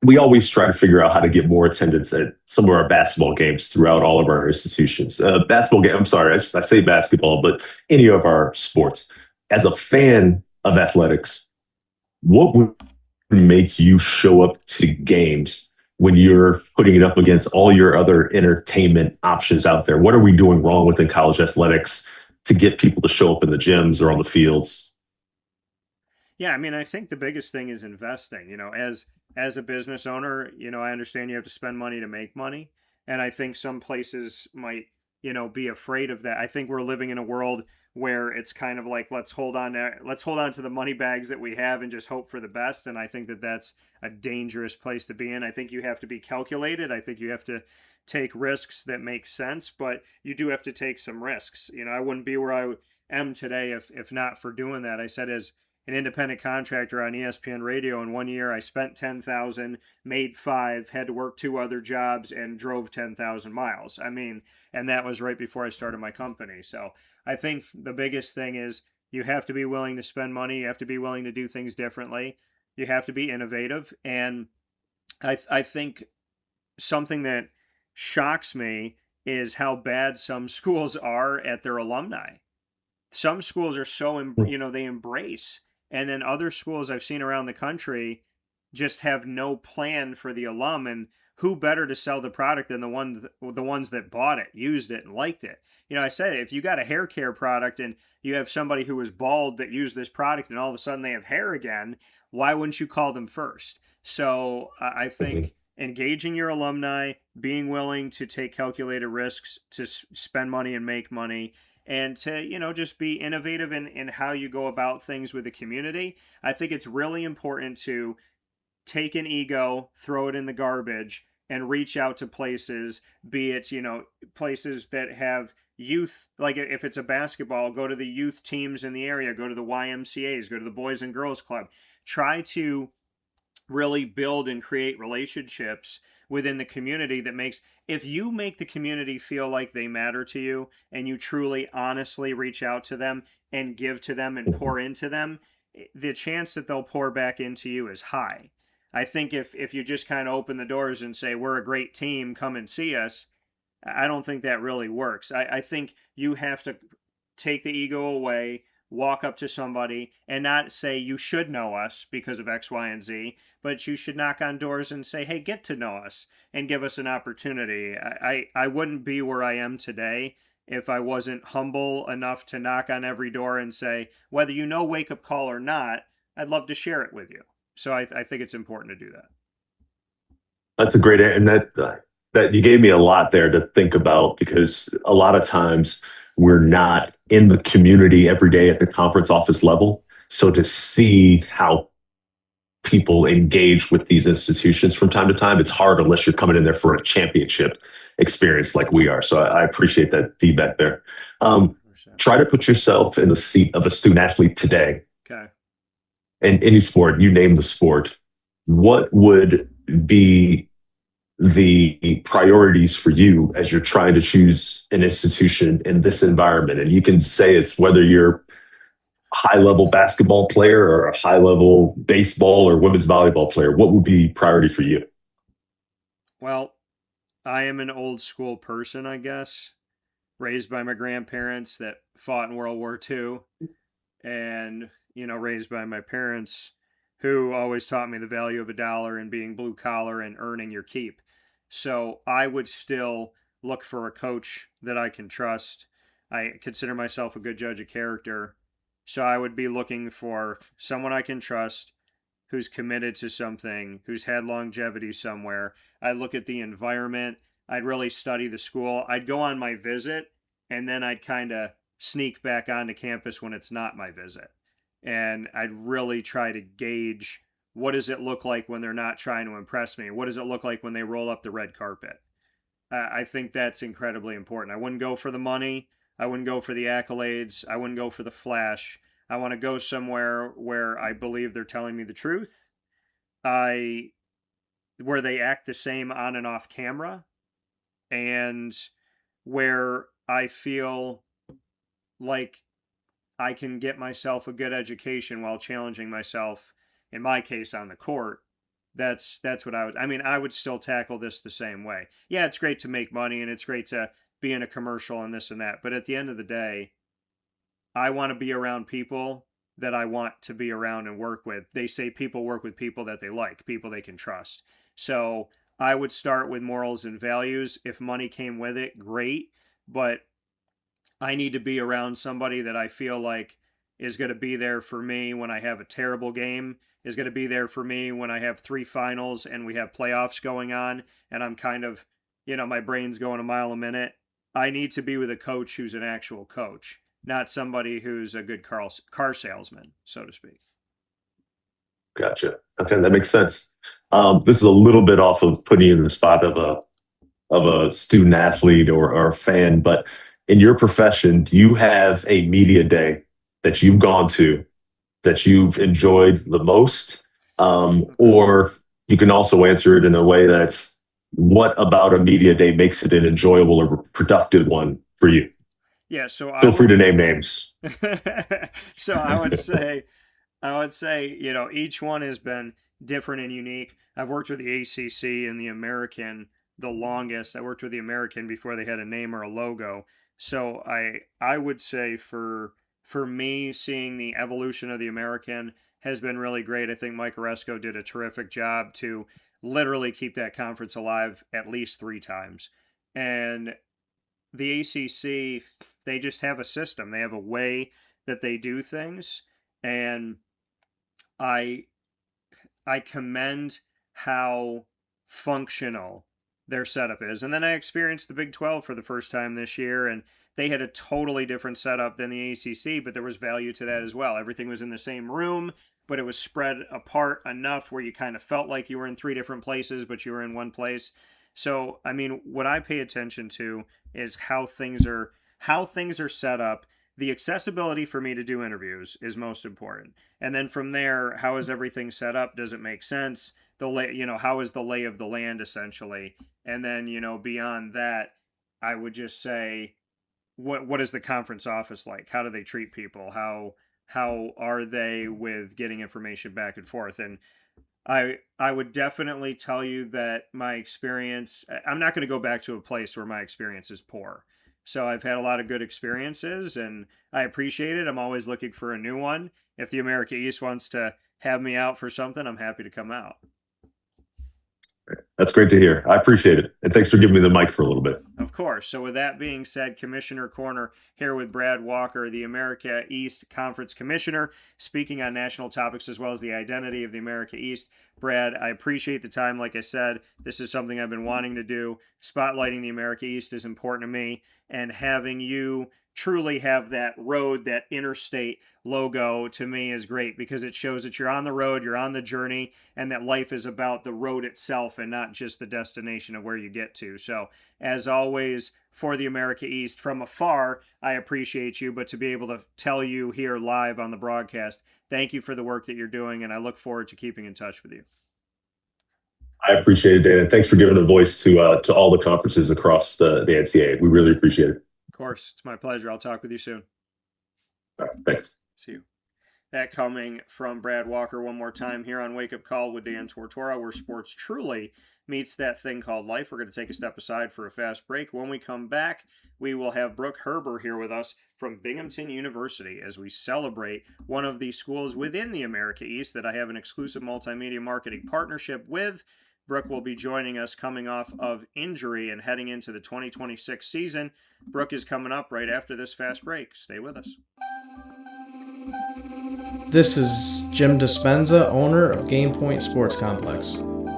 We always try to figure out how to get more attendance at some of our basketball games throughout all of our institutions. I'm sorry, I say basketball, but any of our sports. As a fan of athletics, what would make you show up to games when you're putting it up against all your other entertainment options out there? What are we doing wrong within college athletics to get people to show up in the gyms or on the fields? Yeah, I mean, I think the biggest thing is investing. As a business owner, I understand you have to spend money to make money, and I think some places might, be afraid of that. I think we're living in a world where it's kind of like let's hold on to the money bags that we have and just hope for the best. And I think that that's a dangerous place to be in. I think you have to be calculated. I think you have to take risks that make sense, but you do have to take some risks. I wouldn't be where I am today if not for doing that. I said as an independent contractor on ESPN radio. In one year, I spent 10,000, made five, had to work two other jobs, and drove 10,000 miles. I mean, and that was right before I started my company. So I think the biggest thing is you have to be willing to spend money. You have to be willing to do things differently. You have to be innovative. And I think something that shocks me is how bad some schools are at their alumni. Some schools are so they embrace, and then other schools I've seen around the country just have no plan for the alum. And who better to sell the product than the ones that bought it, used it, and liked it? I said, if you got a hair care product and you have somebody who was bald that used this product and all of a sudden they have hair again, why wouldn't you call them first? So I think engaging your alumni, being willing to take calculated risks to spend money and make money, and to just be innovative in how you go about things with the community. I think it's really important to take an ego, throw it in the garbage, and reach out to places, be it places that have youth. Like if it's a basketball, go to the youth teams in the area, go to the YMCA's, go to the Boys and Girls Club. Try to really build and create relationships within the community that makes, if you make the community feel like they matter to you and you truly honestly reach out to them and give to them and pour into them, the chance that they'll pour back into you is high. I think if you just kind of open the doors and say, we're a great team, come and see us, I don't think that really works. I think you have to take the ego away, walk up to somebody and not say you should know us because of X, Y, and Z, but you should knock on doors and say, hey, get to know us and give us an opportunity. I wouldn't be where I am today if I wasn't humble enough to knock on every door and say, whether Wake Up Call or not, I'd love to share it with you. So I think it's important to do that. That's a great, and that you gave me a lot there to think about, because a lot of times we're not in the community every day at the conference office level. So to see how people engage with these institutions from time to time, it's hard unless you're coming in there for a championship experience like we are. So I appreciate that feedback there. Try to put yourself in the seat of a student athlete today. Okay. In any sport, you name the sport. What would be the priorities for you as you're trying to choose an institution in this environment? And you can say it's whether you're a high level basketball player or a high level baseball or women's volleyball player. What would be priority for you? Well, I am an old school person, I guess, raised by my grandparents that fought in World War II, and raised by my parents who always taught me the value of a dollar and being blue collar and earning your keep. So I would still look for a coach that I can trust. I consider myself a good judge of character. So I would be looking for someone I can trust, who's committed to something, who's had longevity somewhere. I'd look at the environment. I'd really study the school. I'd go on my visit, and then I'd kind of sneak back onto campus when it's not my visit. And I'd really try to gauge, what does it look like when they're not trying to impress me? What does it look like when they roll up the red carpet? I think that's incredibly important. I wouldn't go for the money. I wouldn't go for the accolades. I wouldn't go for the flash. I want to go somewhere where I believe they're telling me the truth. Where they act the same on and off camera, and where I feel like I can get myself a good education while challenging myself, in my case, on the court. That's what I would still tackle this the same way. Yeah, it's great to make money and it's great to be in a commercial and this and that. But at the end of the day, I want to be around people that I want to be around and work with. They say people work with people that they like, people they can trust. So I would start with morals and values. If money came with it, great. But I need to be around somebody that I feel like is going to be there for me when I have a terrible game, is going to be there for me when I have 3 finals and we have playoffs going on and I'm kind of, my brain's going a mile a minute. I need to be with a coach who's an actual coach, not somebody who's a good car salesman, so to speak. Gotcha. Okay, that makes sense. This is a little bit off of putting you in the spot of a student athlete or a fan, but in your profession, do you have a media day that you've gone to that you've enjoyed the most? Or you can also answer it in a way that's, what about a media day makes it an enjoyable or productive one for you? Yeah, so feel free to name names. So I would say, each one has been different and unique. I've worked with the ACC and the American the longest. I worked with the American before they had a name or a logo. So I would say for me, seeing the evolution of the American has been really great. I think Mike Oresco did a terrific job to literally keep that conference alive at least 3 times. And the ACC, they just have a system. They have a way that they do things. And I commend how functional their setup is. And then I experienced the Big 12 for the first time this year, and they had a totally different setup than the ACC, but there was value to that as well. Everything was in the same room, but it was spread apart enough where you kind of felt like you were in 3 different places, but you were in one place. So, I mean, what I pay attention to is how things are set up. The accessibility for me to do interviews is most important. And then from there, how is everything set up? Does it make sense? How is the lay of the land essentially? And then, beyond that, I would just say, what is the conference office like? How do they treat people? How are they with getting information back and forth? And I would definitely tell you that my experience, I'm not going to go back to a place where my experience is poor. So I've had a lot of good experiences and I appreciate it. I'm always looking for a new one. If the America East wants to have me out for something, I'm happy to come out. That's great to hear. I appreciate it. And thanks for giving me the mic for a little bit. Of course. So with that being said, Commissioner Corner here with Brad Walker, the America East Conference Commissioner, speaking on national topics as well as the identity of the America East. Brad, I appreciate the time. Like I said, this is something I've been wanting to do. Spotlighting the America East is important to me, and having you truly have that road, that interstate logo to me is great because it shows that you're on the road, you're on the journey, and that life is about the road itself and not just the destination of where you get to. So as always, for the America East from afar, I appreciate you, but to be able to tell you here live on the broadcast, thank you for the work that you're doing, and I look forward to keeping in touch with you. I appreciate it, Dan, and thanks for giving a voice to all the conferences across the NCAA. We really appreciate it. Of course. It's my pleasure. I'll talk with you soon. All right. Thanks. See you. That coming from Brad Walker one more time here on Wake Up Call with Dan Tortora, where sports truly meets that thing called life. We're going to take a step aside for a fast break. When we come back, we will have Brooke Herber here with us from Binghamton University as we celebrate one of the schools within the America East that I have an exclusive multimedia marketing partnership with. Brooke will be joining us coming off of injury and heading into the 2026 season. Brooke is coming up right after this fast break. Stay with us. This is Jim Dispenza, owner of Game Point Sports Complex.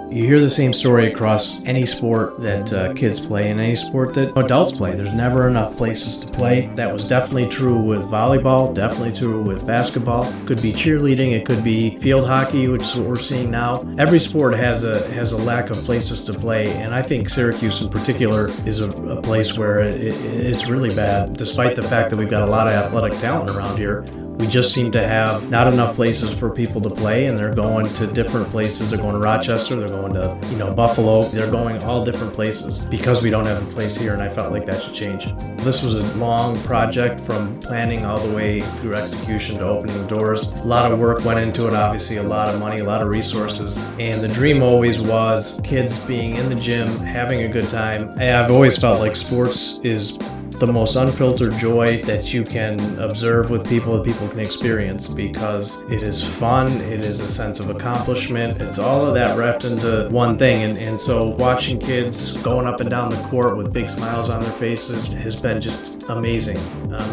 You hear the same story across any sport that kids play and any sport that adults play. There's never enough places to play. That was definitely true with volleyball, definitely true with basketball. Could be cheerleading, it could be field hockey, which is what we're seeing now. Every sport has a lack of places to play, and I think Syracuse in particular is a place where it's really bad. Despite the fact that we've got a lot of athletic talent around here, we just seem to have not enough places for people to play, and they're going to different places. They're going to Rochester, they're going to Buffalo, they're going all different places because we don't have a place here, and I felt like that should change. This was a long project from planning all the way through execution to opening the doors. A lot of work went into it, obviously, a lot of money, a lot of resources, and the dream always was kids being in the gym, having a good time. And I've always felt like sports is the most unfiltered joy that you can observe with people that people can experience, because it is fun, it is a sense of accomplishment, it's all of that wrapped into one thing. And so watching kids going up and down the court with big smiles on their faces has been just amazing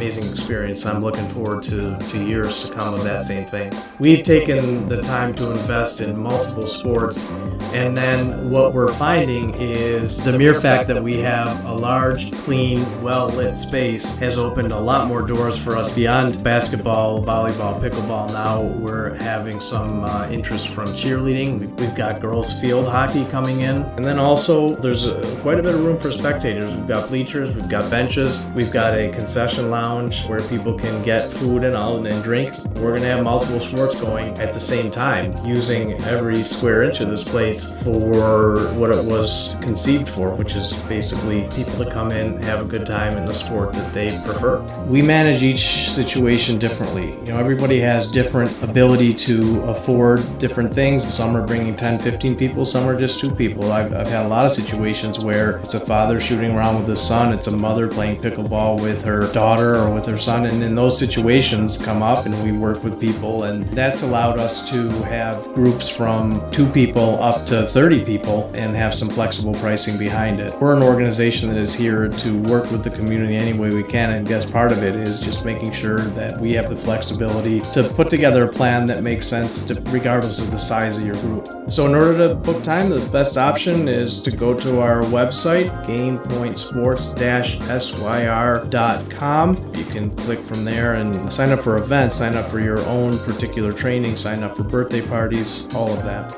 experience. I'm looking forward to years to come of that same thing. We've taken the time to invest in multiple sports, and then what we're finding is the mere fact that we have a large, clean, well-lit space has opened a lot more doors for us beyond basketball, volleyball, pickleball. Now we're having some interest from cheerleading. We've got girls field hockey coming in, and then also there's quite a bit of room for spectators. We've got bleachers, we've got benches, we've got a concession lounge where people can get food and drinks. We're going to have multiple sports going at the same time, using every square inch of this place for what it was conceived for, which is basically people to come in, have a good time in the sport that they prefer. We manage each situation differently. Everybody has different ability to afford different things. Some are bringing 10, 15 people, some are just 2 people. I've had a lot of situations where it's a father shooting around with his son, it's a mother playing pickleball with her daughter or with her son, and in those situations come up and we work with people, and that's allowed us to have groups from 2 people up to 30 people and have some flexible pricing behind it. We're an organization that is here to work with the community any way we can, and I guess part of it is just making sure that we have the flexibility to put together a plan that makes sense regardless of the size of your group. So in order to book time, the best option is to go to our website, gamepointsports-syr.com. You can click from there and sign up for events, sign up for your own particular training, sign up for birthday parties, all of that.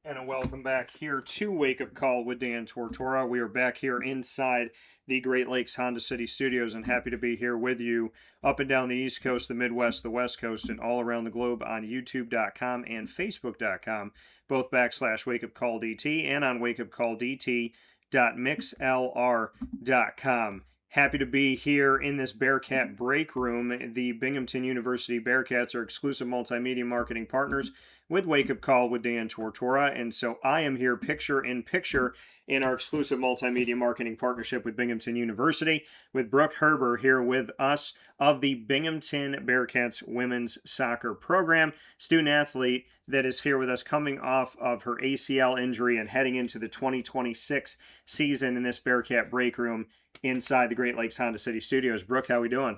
And welcome back here to Wake Up Call with Dan Tortora. We are back here inside the Great Lakes Honda City Studios, and happy to be here with you up and down the East Coast, the Midwest, the West Coast, and all around the globe on YouTube.com and Facebook.com, both /WakeUpCallDT, and on WakeUpCallDT.mixlr.com. Happy to be here in this Bearcat Breakroom. The Binghamton University Bearcats are exclusive multimedia marketing partners with Wake Up Call with Dan Tortora, and so I am here picture-in-picture in our exclusive multimedia marketing partnership with Binghamton University, with Brooke Herber here with us of the Binghamton Bearcats women's soccer program, student athlete that is here with us coming off of her ACL injury and heading into the 2026 season in this Bearcat Breakroom inside the Great Lakes Honda City Studios. Brooke, how are we doing?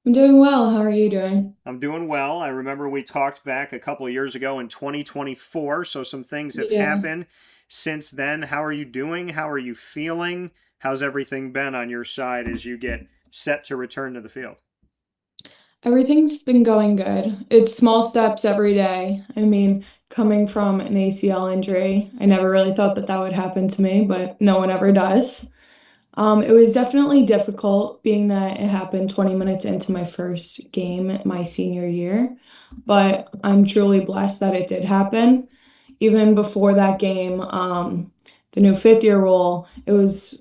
I'm doing well. How are you doing? I'm doing well. I remember we talked back a couple of years ago in 2024, so some things have happened since then. How are you doing? How are you feeling? How's everything been on your side as you get set to return to the field? Everything's been going good. It's small steps every day. I mean, coming from an ACL injury, I never really thought that would happen to me, but no one ever does. It was definitely difficult, being that it happened 20 minutes into my first game my senior year, but I'm truly blessed that it did happen. Even before that game, the new 5th-year rule, it was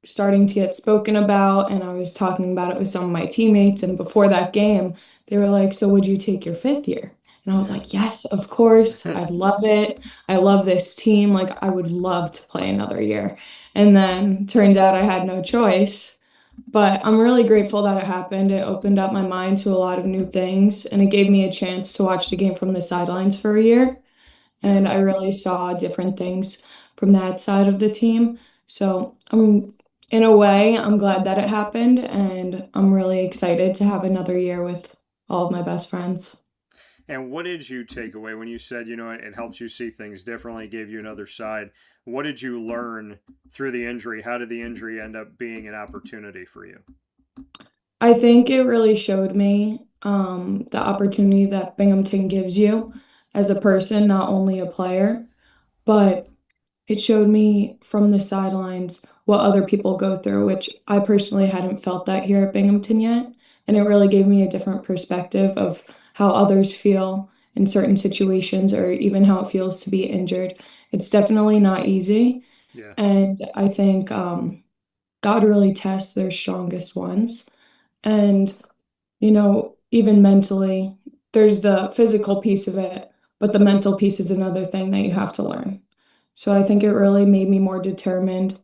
starting to get spoken about, and I was talking about it with some of my teammates, and before that game, they were like, "So would you take your 5th year?" And I was like, "Yes, of course. I'd love it. I love this team. Like, I would love to play another year." And then turns out I had no choice. But I'm really grateful that it happened. It opened up my mind to a lot of new things, and it gave me a chance to watch the game from the sidelines for a year. And I really saw different things from that side of the team. So in a way, I'm glad that it happened, and I'm really excited to have another year with all of my best friends. And what did you take away when you said, it helps you see things differently, gave you another side? What did you learn through the injury? How did the injury end up being an opportunity for you? I think it really showed me the opportunity that Binghamton gives you as a person, not only a player, but it showed me from the sidelines what other people go through, which I personally hadn't felt that here at Binghamton yet. And it really gave me a different perspective of how others feel in certain situations, or even how it feels to be injured. It's definitely not easy. Yeah. And I think God really tests their strongest ones. And, even mentally, there's the physical piece of it, but the mental piece is another thing that you have to learn. So I think it really made me more determined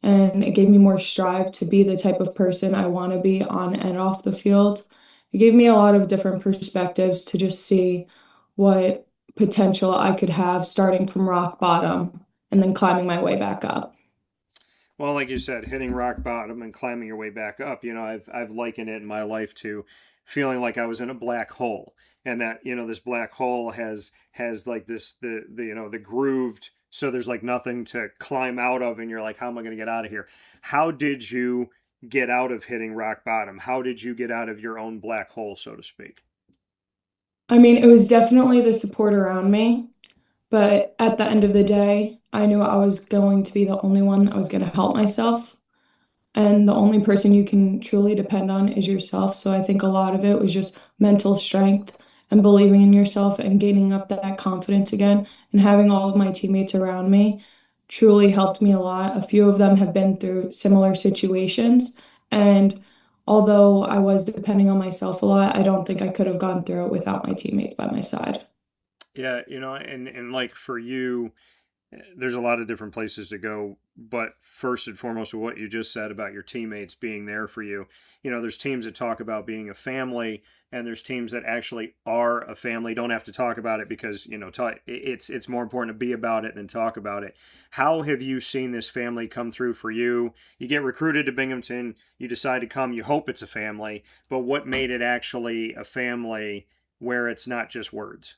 and it gave me more strive to be the type of person I want to be on and off the field. It gave me a lot of different perspectives to just see what potential I could have starting from rock bottom and then climbing my way back up. Well, like you said, hitting rock bottom and climbing your way back up. I've likened it in my life to feeling like I was in a black hole, and that this black hole has like the grooved. So there's like nothing to climb out of, and you're like, how am I going to get out of here? How did you get out of hitting rock bottom? How did you get out of your own black hole, so to speak? I mean, it was definitely the support around me, but at the end of the day, I knew I was going to be the only one that was going to help myself. And the only person you can truly depend on is yourself. So I think a lot of it was just mental strength and believing in yourself and gaining up that confidence again. And having all of my teammates around me truly helped me a lot. A few of them have been through similar situations. And although I was depending on myself a lot, I don't think I could have gone through it without my teammates by my side. Yeah, and like for you, there's a lot of different places to go, but first and foremost, with what you just said about your teammates being there for you, there's teams that talk about being a family, and there's teams that actually are a family. Don't have to talk about it because it's more important to be about it than talk about it. How have you seen this family come through for you? You get recruited to Binghamton, you decide to come, you hope it's a family, but what made it actually a family where it's not just words?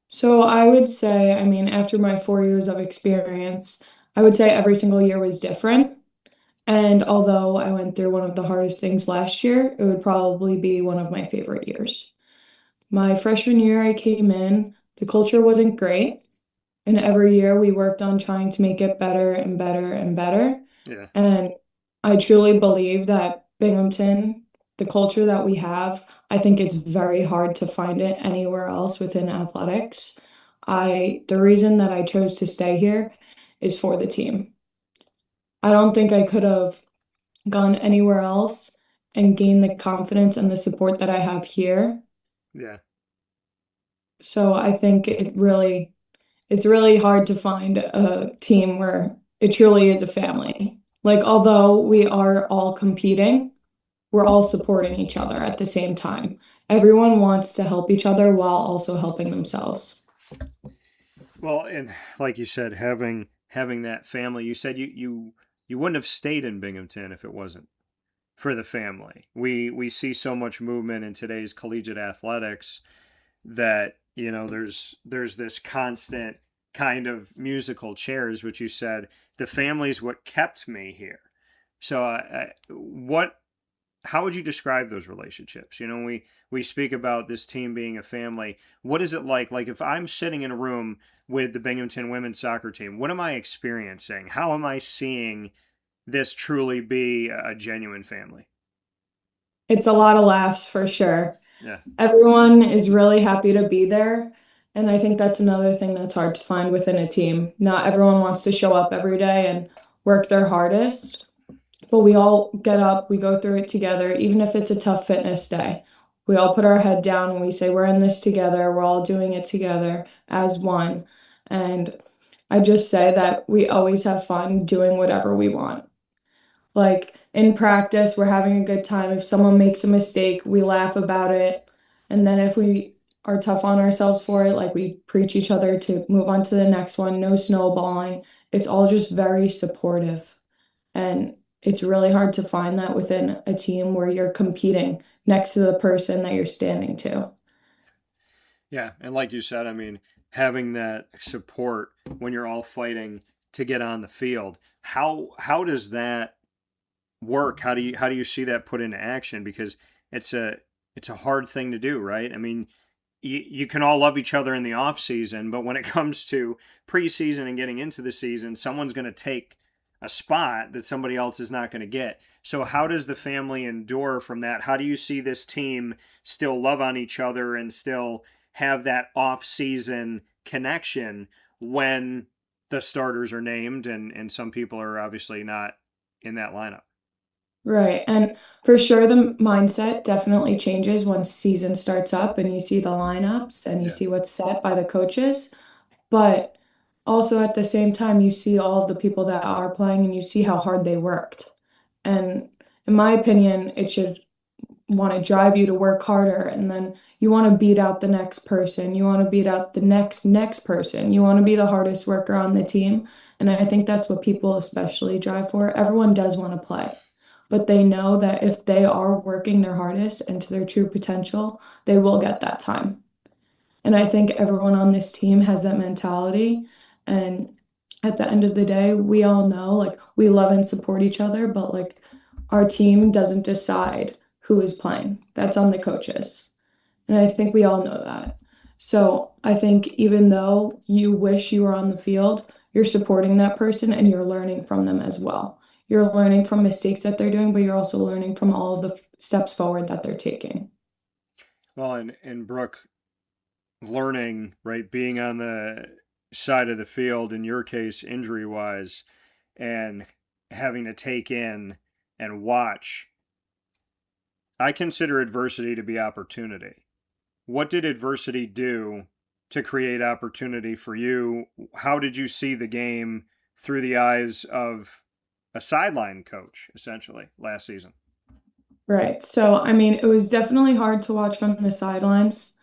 So I would say, I mean, after my 4 years of experience, I would say every single year was different. And although I went through one of the hardest things last year, it would probably be one of my favorite years. My freshman year, I came in, the culture wasn't great. And every year we worked on trying to make it better and better and better. Yeah. And I truly believe that Binghamton, the culture that we have, I think it's very hard to find it anywhere else within athletics. The reason that I chose to stay here is for the team. I don't think I could have gone anywhere else and gained the confidence and the support that I have here. Yeah. So I think it's really hard to find a team where it truly is a family. Like, although we are all competing, we're all supporting each other at the same time. Everyone wants to help each other while also helping themselves. Well, and like you said, having that family, you said you wouldn't have stayed in Binghamton if it wasn't for the family. We see so much movement in today's collegiate athletics that there's this constant kind of musical chairs, which you said the family's what kept me here. So what how would you describe those relationships? We speak about this team being a family. What is it like? Like if I'm sitting in a room with the Binghamton women's soccer team, what am I experiencing? How am I seeing this truly be a genuine family? It's a lot of laughs for sure. Yeah. Everyone is really happy to be there. And I think that's another thing that's hard to find within a team. Not everyone wants to show up every day and work their hardest, but we all get up, we go through it together, even if it's a tough fitness day. We all put our head down and we say, we're in this together, we're all doing it together as one. And I just say that we always have fun doing whatever we want. Like in practice, we're having a good time. If someone makes a mistake, we laugh about it. And then if we are tough on ourselves for it, like we preach each other to move on to the next one, no snowballing. It's all just very supportive. And it's really hard to find that within a team where you're competing next to the person that you're standing to. Yeah, and like you said, I mean, having that support when you're all fighting to get on the field, how does that work? How do you see that put into action? Because it's a hard thing to do, right? I mean, you can all love each other in the off season, but when it comes to preseason and getting into the season, someone's going to take a spot that somebody else is not going to get. So how does the family endure from that? How do you see this team still love on each other and still have that off-season connection when the starters are named and some people are obviously not in that lineup? Right. And for sure, the mindset definitely changes once season starts up and you see the lineups and you Yeah. see what's set by the coaches. But also at the same time, you see all of the people that are playing and you see how hard they worked. And in my opinion, it should want to drive you to work harder, and then you want to beat out the next person. You want to beat out the next person. You want to be the hardest worker on the team. And I think that's what people especially drive for. Everyone does want to play, but they know that if they are working their hardest and to their true potential, they will get that time. And I think everyone on this team has that mentality. And at the end of the day, we all know like we love and support each other, but like our team doesn't decide who is playing. That's on the coaches. And I think we all know that. So I think even though you wish you were on the field, you're supporting that person and you're learning from them as well. You're learning from mistakes that they're doing, but you're also learning from all of the steps forward that they're taking. Well, and Brooke, learning, right, being on the side of the field, in your case, injury wise, and having to take in and watch, I consider adversity to be opportunity. What did adversity do to create opportunity for you? How did you see the game through the eyes of a sideline coach, essentially, last season? Right. So, I mean, it was definitely hard to watch from the sidelines,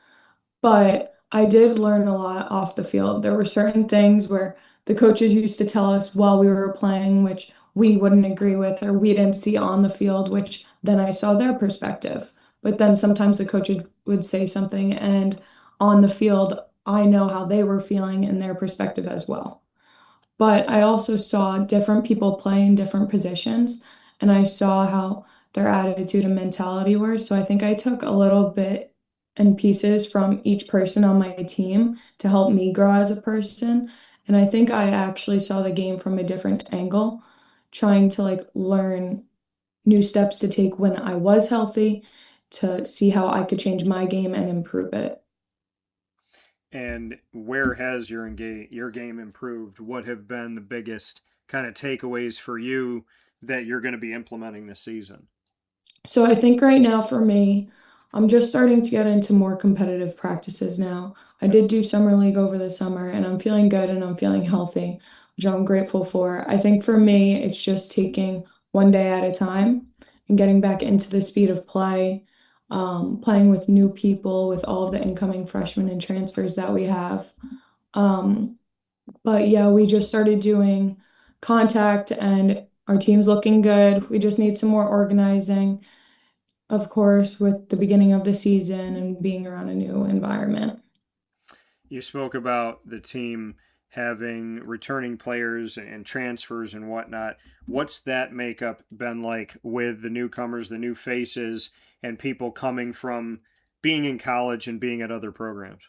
but I did learn a lot off the field. There were certain things where the coaches used to tell us while we were playing, which we wouldn't agree with or we didn't see on the field, which then I saw their perspective. But then sometimes the coaches would say something, and on the field, I know how they were feeling and their perspective as well. But I also saw different people play in different positions, and I saw how their attitude and mentality were. So I think I took a little bit and pieces from each person on my team to help me grow as a person. And I think I actually saw the game from a different angle, trying to like learn new steps to take when I was healthy to see how I could change my game and improve it. And where has your game improved? What have been the biggest kind of takeaways for you that you're going to be implementing this season? So I think right now for me, I'm just starting to get into more competitive practices now. I did do summer league over the summer and I'm feeling good and I'm feeling healthy, which I'm grateful for. I think for me, it's just taking one day at a time and getting back into the speed of play, playing with new people, with all of the incoming freshmen and transfers that we have. Um, but yeah, we just started doing contact and our team's looking good. We just need some more organizing, of course, with the beginning of the season and being around a new environment. You spoke about the team having returning players and transfers and whatnot. What's that makeup been like with the newcomers, the new faces, and people coming from being in college and being at other programs?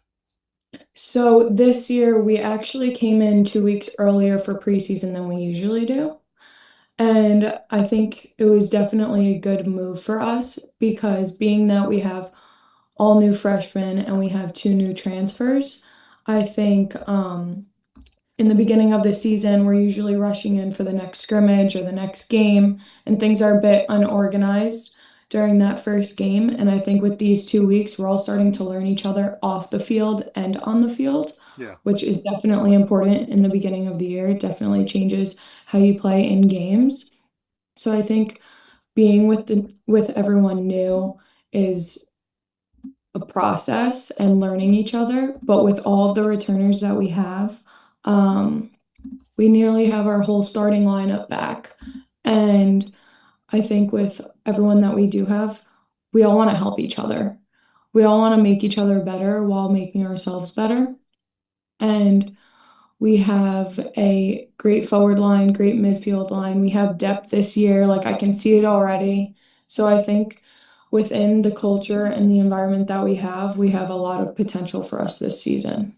So this year we actually came in 2 weeks earlier for preseason than we usually do. And I think it was definitely a good move for us because being that we have all new freshmen and we have two new transfers, I think in the beginning of the season, we're usually rushing in for the next scrimmage or the next game, and things are a bit unorganized during that first game. And I think with these 2 weeks, we're all starting to learn each other off the field and on the field, Yeah. which is definitely important in the beginning of the year. It definitely changes how you play in games. So I think being with everyone new is a process and learning each other. But with all of the returners that we have, um, we nearly have our whole starting lineup back. And I think with everyone that we do have, we all want to help each other. We all want to make each other better while making ourselves better. And we have a great forward line, great midfield line. We have depth this year. Like I can see it already. So I think within the culture and the environment that we have a lot of potential for us this season.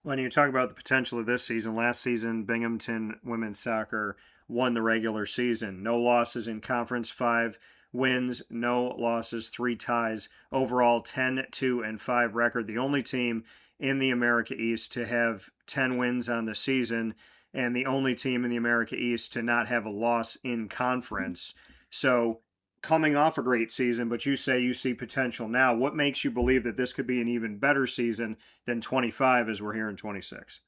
When you talk about the potential of this season, last season, Binghamton women's soccer won the regular season. No losses in conference, 5 wins, no losses, 3 ties. Overall, 10-2-5 record. The only team in the America East to have 10 wins on the season, and the only team in the America East to not have a loss in conference. So coming off a great season, but you say you see potential now. What makes you believe that this could be an even better season than 25 as we're here in 26?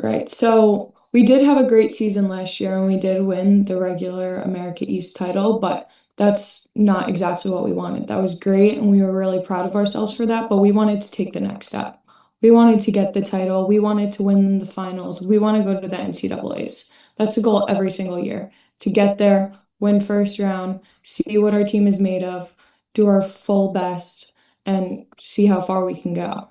Right. So we did have a great season last year and we did win the regular America East title, but that's not exactly what we wanted. That was great and we were really proud of ourselves for that, but we wanted to take the next step. We wanted to get the title. We wanted to win the finals. We want to go to the NCAAs. That's a goal every single year, to get there, win first round, see what our team is made of, do our full best, and see how far we can go.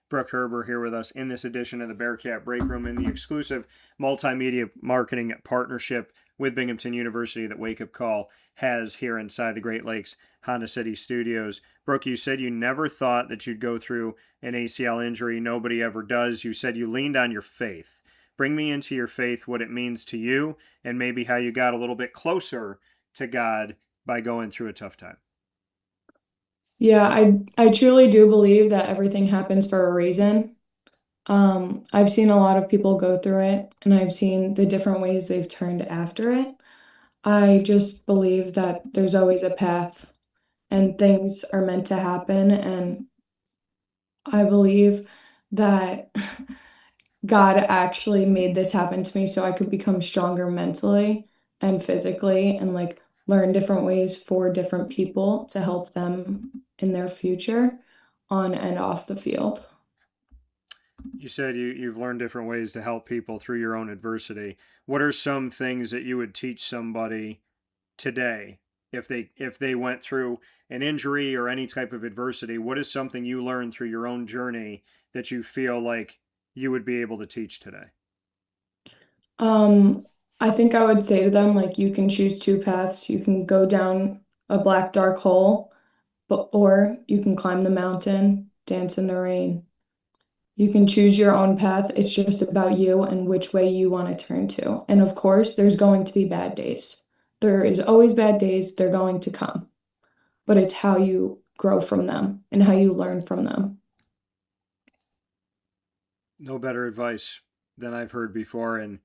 Brooke Herber here with us in this edition of the Bearcat Breakroom in the exclusive multimedia marketing partnership with Binghamton University that Wake Up Call has here inside the Great Lakes Honda City Studios. Brooke, you said you never thought that you'd go through an ACL injury. Nobody ever does. You said you leaned on your faith. Bring me into your faith, what it means to you, and maybe how you got a little bit closer to God by going through a tough time. Yeah, I truly do believe that everything happens for a reason. I've seen a lot of people go through it, and I've seen the different ways they've turned after it. I just believe that there's always a path and things are meant to happen, and I believe that God actually made this happen to me so I could become stronger mentally and physically and like learn different ways for different people to help them in their future on and off the field. You said you've learned different ways to help people through your own adversity. What are some things that you would teach somebody today if they went through an injury or any type of adversity? What is something you learned through your own journey that you feel like you would be able to teach today? I think I would say to them, like, you can choose two paths. You can go down a black, dark hole, or you can climb the mountain, dance in the rain. You can choose your own path. It's just about you and which way you want to turn to. And of course, there's going to be bad days. There is always bad days. They're going to come. But it's how you grow from them and how you learn from them. No better advice than I've heard before. And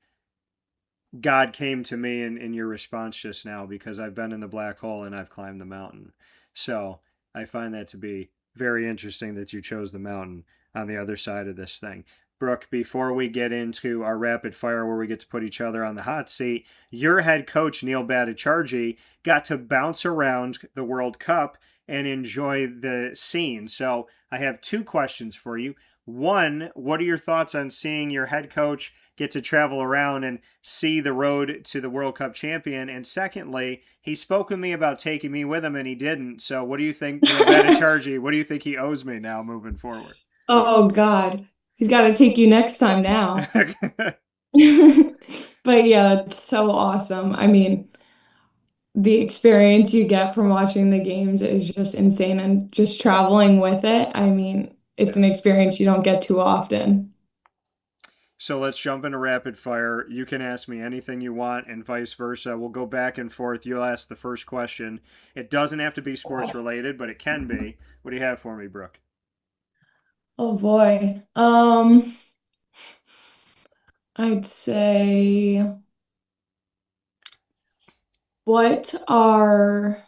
God came to me in your response just now, because I've been in the black hole and I've climbed the mountain. So I find that to be very interesting that you chose the mountain on the other side of this thing. Brooke, before we get into our rapid fire where we get to put each other on the hot seat, your head coach, Neil Bhattacharjee, got to bounce around the World Cup and enjoy the scene. So I have two questions for you. One, what are your thoughts on seeing your head coach get to travel around and see the road to the World Cup champion? And secondly, he spoke with me about taking me with him and he didn't. So what do you think, Neil Bhattacharjee, what do you think he owes me now moving forward? Oh, God. He's got to take you next time now. But yeah, it's so awesome. I mean, the experience you get from watching the games is just insane. And just traveling with it, I mean, it's an experience you don't get too often. So let's jump into rapid fire. You can ask me anything you want and vice versa. We'll go back and forth. You'll ask the first question. It doesn't have to be sports related, but it can be. What do you have for me, Brooke? Oh boy. I'd say, what are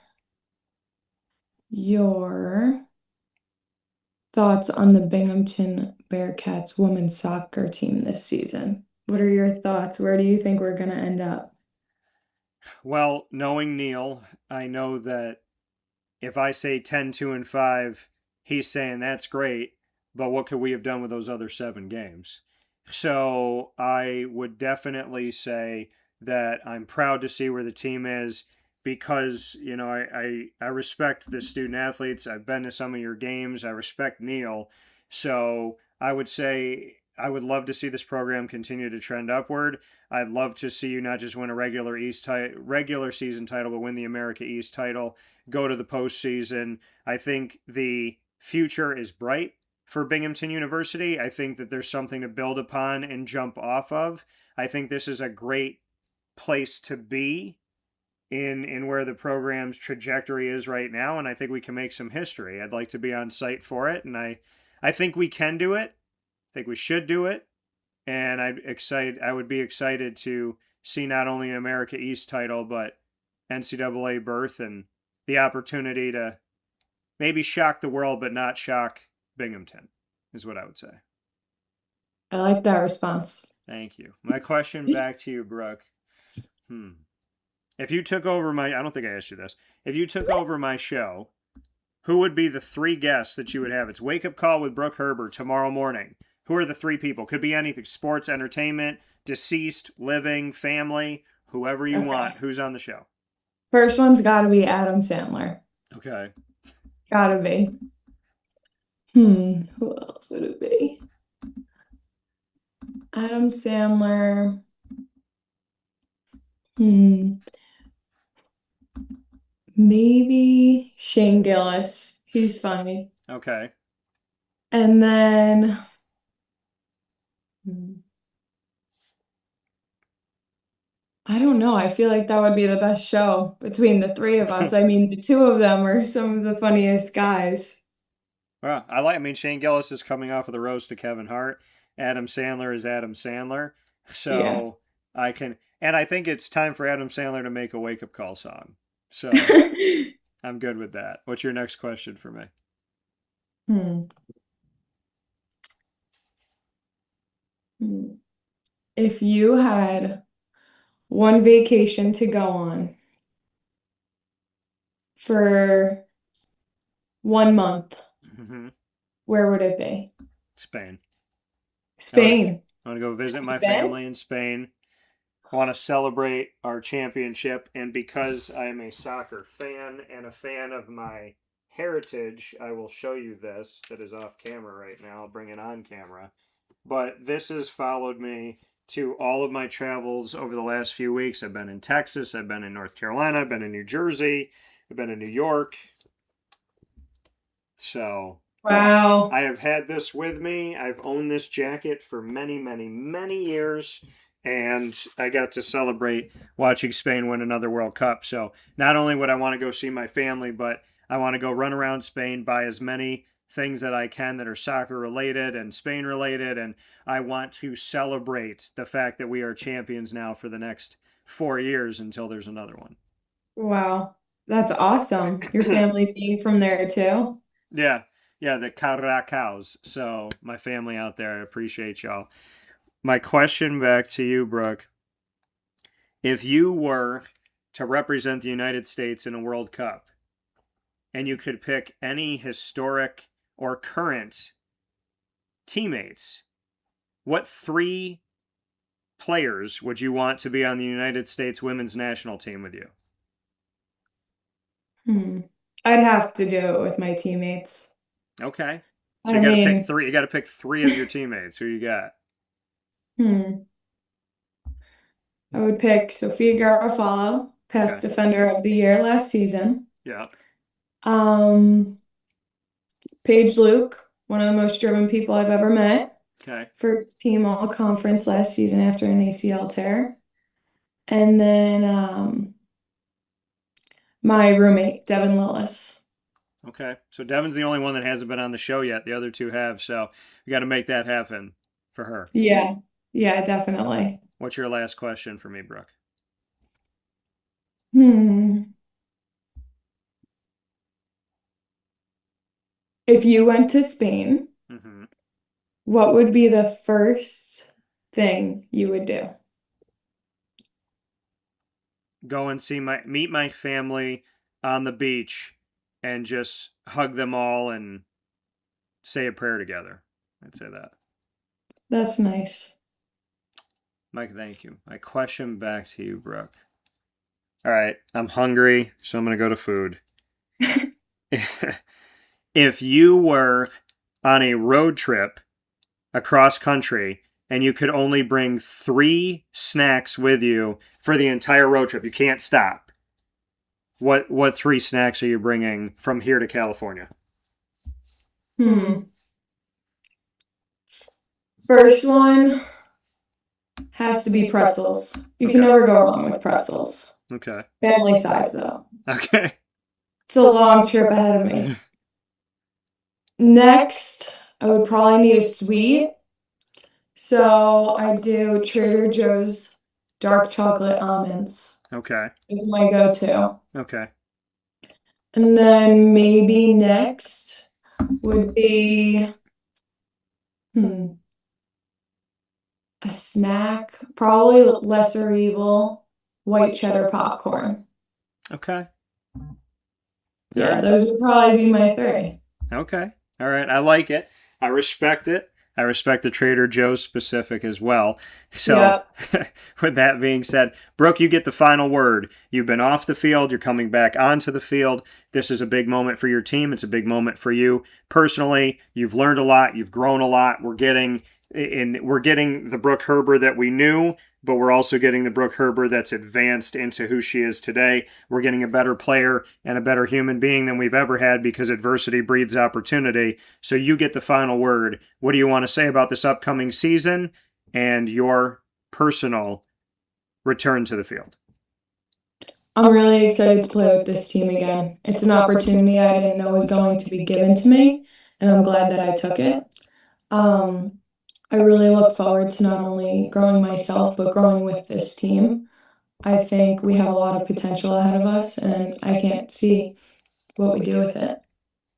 your thoughts on the Binghamton Bearcats women's soccer team this season? What are your thoughts? Where do you think we're going to end up? Well, knowing Neil, I know that if I say 10-2-5, he's saying that's great, but what could we have done with those other 7 games? So I would definitely say that I'm proud to see where the team is, because, you know, I respect the student athletes. I've been to some of your games. I respect Neil. So I would say I would love to see this program continue to trend upward. I'd love to see you not just win a regular season title, but win the America East title, go to the postseason. I think the future is bright for Binghamton University. I think that there's something to build upon and jump off of. I think this is a great place to be in where the program's trajectory is right now, and I think we can make some history. I'd like to be on site for it, and I think we can do it. I think we should do it, and I would be excited to see not only an America East title, but NCAA berth and the opportunity to maybe shock the world, but not shock Binghamton, is what I would say. I like that response. Thank you. My question back to you, Brooke. If you took over I don't think I asked you this. If you took over my show, who would be the 3 guests that you would have? It's Wake Up Call with Brooke Herber tomorrow morning. Who are the 3 people? Could be anything. Sports, entertainment, deceased, living, family, whoever you want. Who's on the show? First one's got to be Adam Sandler. Okay. Gotta be. Who else would it be? Adam Sandler. Maybe Shane Gillis. He's funny. Okay. And then I don't know. I feel like that would be the best show between the 3 of us. I mean, the 2 of them are some of the funniest guys. Well, Shane Gillis is coming off of the roast to Kevin Hart. Adam Sandler is Adam Sandler. So I think it's time for Adam Sandler to make a wake-up call song. So I'm good with that. What's your next question for me? If you had one vacation to go on for 1 month, where would it be? Spain. Spain. I want to go visit my family in Spain. I want to celebrate our championship, and because I am a soccer fan and a fan of my heritage, I will show you this that is off camera right now. I'll bring it on camera. But this has followed me to all of my travels over the last few weeks. I've been in Texas, I've been in North Carolina, I've been in New Jersey, I've been in New York. So wow. I have had this with me. I've owned this jacket for many, many, many years. And I got to celebrate watching Spain win another World Cup. So not only would I want to go see my family, but I want to go run around Spain, buy as many things that I can that are soccer related and Spain related. And I want to celebrate the fact that we are champions now for the next 4 years until there's another one. Wow. That's awesome. Your family being from there too? Yeah, the Caracaos. So my family out there, I appreciate y'all. My question back to you, Brooke. If you were to represent the United States in a World Cup, and you could pick any historic or current teammates, what 3 players would you want to be on the United States women's national team with you? I'd have to do it with my teammates. Okay. So you got to pick 3. You got to pick 3 of your teammates. Who you got? I would pick Sofia Garofalo, past defender of the year last season. Yeah. Paige Luke, one of the most driven people I've ever met. Okay. First team all conference last season after an ACL tear. And then my roommate, Devin Lillis. Okay. So Devin's the only one that hasn't been on the show yet. The other 2 have. So we got to make that happen for her. Yeah. Yeah, definitely. What's your last question for me, Brooke? If you went to Spain, what would be the first thing you would do? Go and meet my family on the beach and just hug them all and say a prayer together. I'd say that. That's nice. Mike, thank you. My question back to you, Brooke. All right, I'm hungry, so I'm going to go to food. If you were on a road trip across country and you could only bring 3 snacks with you for the entire road trip, you can't stop. What 3 snacks are you bringing from here to California? First one has to be pretzels. You can never go wrong with pretzels. Okay. Family size, though. Okay. It's a long trip ahead of me. Next, I would probably need a sweet. So I do Trader Joe's dark chocolate almonds. Okay. Is my go-to. Okay. And then maybe next would be a snack, probably lesser evil, white cheddar popcorn. Okay. Yeah, those would probably be my 3. Okay. All right. I like it. I respect it. I respect the Trader Joe's specific as well. So with that being said, Brooke, you get the final word. You've been off the field. You're coming back onto the field. This is a big moment for your team. It's a big moment for you personally. You've learned a lot. You've grown a lot. We're getting the Brooke Herber that we knew, but we're also getting the Brooke Herber that's advanced into who she is today. We're getting a better player and a better human being than we've ever had because adversity breeds opportunity. So you get the final word. What do you want to say about this upcoming season and your personal return to the field? I'm really excited to play with this team again. It's an opportunity I didn't know was going to be given to me, and I'm glad that I took it. I really look forward to not only growing myself, but growing with this team. I think we have a lot of potential ahead of us, and I can't see what we do with it.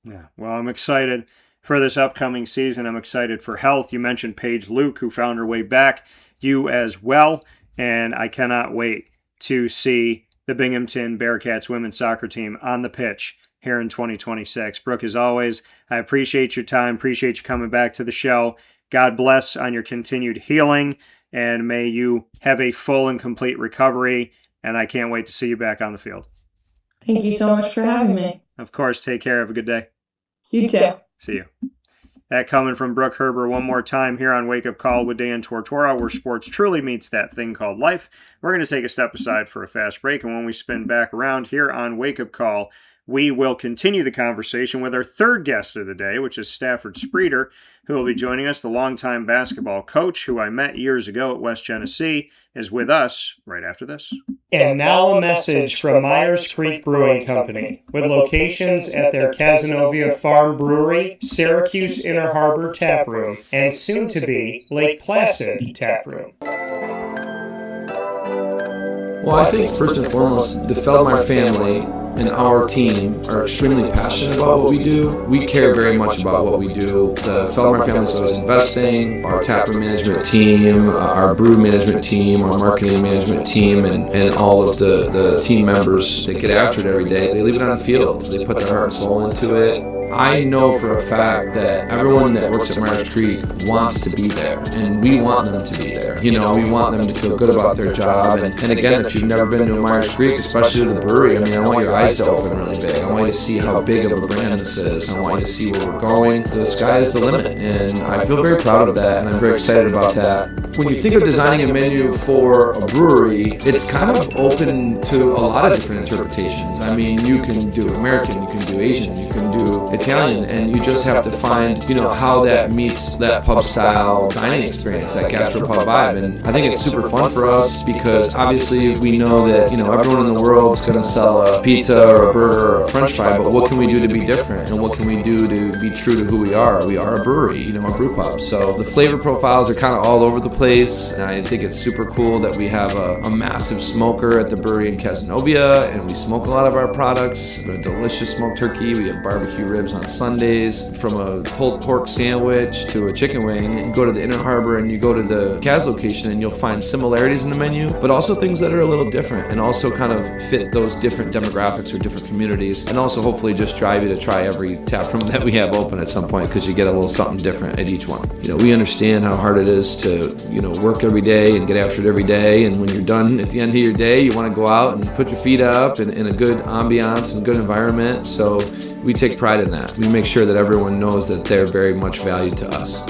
Yeah, well, I'm excited for this upcoming season. I'm excited for health. You mentioned Paige Luke, who found her way back. You as well. And I cannot wait to see the Binghamton Bearcats women's soccer team on the pitch here in 2026. Brooke, as always, I appreciate your time. Appreciate you coming back to the show. God bless on your continued healing, and may you have a full and complete recovery, and I can't wait to see you back on the field. Thank you so much for having me. Of course, take care. Have a good day. You too. See you. That coming from Brooke Herber one more time here on Wake Up Call with Dan Tortora, where sports truly meets that thing called life. We're going to take a step aside for a fast break, and when we spin back around here on Wake Up Call, we will continue the conversation with our third guest of the day, which is Stafford Spreter, who will be joining us. The longtime basketball coach, who I met years ago at West Genesee, is with us right after this. And now a message from Myers Creek Brewing Company, with locations at their Cazenovia Farm Brewery, Syracuse Inner Harbor Tap Room, and soon-to-be Lake Placid Tap Room. Well, I think first and foremost, the Feldmeyer family and our team are extremely passionate about what we do. We care very much about what we do. The Feldmeyer family is always investing. Our taproom management team, our brew management team, our marketing management team, and all of the team members that get after it every day, they leave it on the field. They put their heart and soul into it. I know for a fact that everyone that works at Myers Creek wants to be there, and we want them to be there. You know, we want them to feel good about their job. And again, if you've never been to a Myers Creek, especially to the brewery, I mean, I want your eyes to open really big. I want you to see how big of a brand this is. I want you to see where we're going. The sky is the limit, and I feel very proud of that, and I'm very excited about that. When you think of designing a menu for a brewery, it's kind of open to a lot of different interpretations. I mean, you can do American, you can do Asian, you can do Italian, and you just have to find, you know, how that meets that pub style dining experience, that gastropub vibe. And I think it's super fun for us because obviously we know that, you know, everyone in the world is going to sell a pizza or a burger or a french fry, but what can we do to be different, and what can we do to be true to who we are? We are a brewery, you know, a brew pub. So the flavor profiles are kind of all over the place, and I think it's super cool that we have a massive smoker at the brewery in Cazenovia, and we smoke a lot of our products. We have a delicious smoked turkey. We have barbecue ribs on Sundays. From a pulled pork sandwich to a chicken wing, you go to the Inner Harbor and you go to the Kaz location, and you'll find similarities in the menu, but also things that are a little different and also kind of fit those different demographics or different communities, and also hopefully just drive you to try every tap room that we have open at some point, because you get a little something different at each one. You know, we understand how hard it is to, you know, work every day and get after it every day, and when you're done at the end of your day, you want to go out and put your feet up in a good ambiance and good environment. So we take pride in that. We make sure that everyone knows that they're very much valued to us.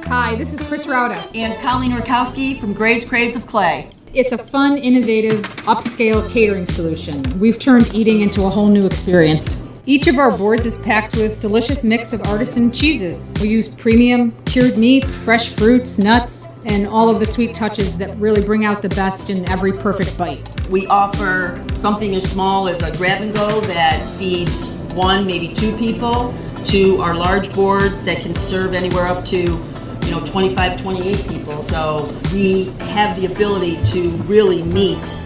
Hi, this is Chris Rauda. And Colleen Rakowski from Gray's Craze of Clay. It's a fun, innovative, upscale catering solution. We've turned eating into a whole new experience. Each of our boards is packed with delicious mix of artisan cheeses. We use premium cured meats, fresh fruits, nuts, and all of the sweet touches that really bring out the best in every perfect bite. We offer something as small as a grab and go that feeds 1, maybe 2 people, to our large board that can serve anywhere up to 25, 28 people. So we have the ability to really meet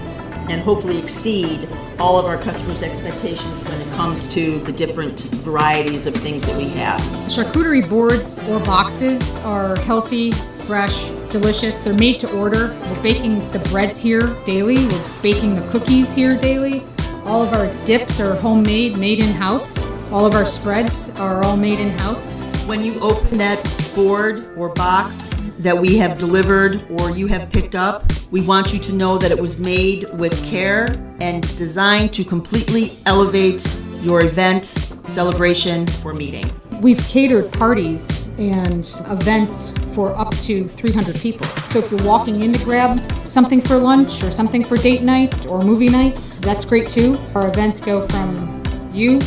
and hopefully exceed all of our customers' expectations when it comes to the different varieties of things that we have. Charcuterie boards or boxes are healthy, fresh, delicious. They're made to order. We're baking the breads here daily. We're baking the cookies here daily. All of our dips are homemade, made in-house. All of our spreads are all made in-house. When you open that board or box that we have delivered or you have picked up, we want you to know that it was made with care and designed to completely elevate your event, celebration, or meeting. We've catered parties and events for up to 300 people. So if you're walking in to grab something for lunch or something for date night or movie night, that's great too. Our events go from you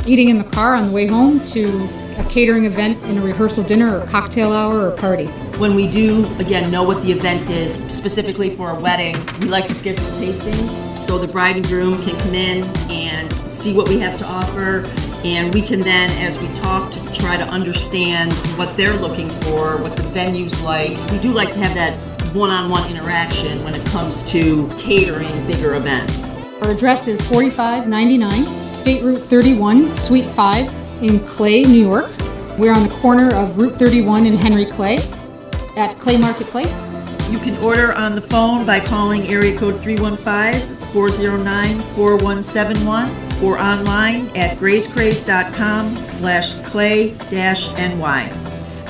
eating in the car on the way home to a catering event in a rehearsal dinner or cocktail hour or party. When we do, again, know what the event is, specifically for a wedding, we like to schedule tastings so the bride and groom can come in and see what we have to offer, and we can then, as we talk, to try to understand what they're looking for, what the venue's like. We do like to have that one-on-one interaction when it comes to catering bigger events. Our address is 4599 State Route 31, Suite 5 in Clay, New York. We're on the corner of Route 31 and Henry Clay at Clay Marketplace. You can order on the phone by calling area code 315-409-4171 or online at grayscraze.com/clay-ny.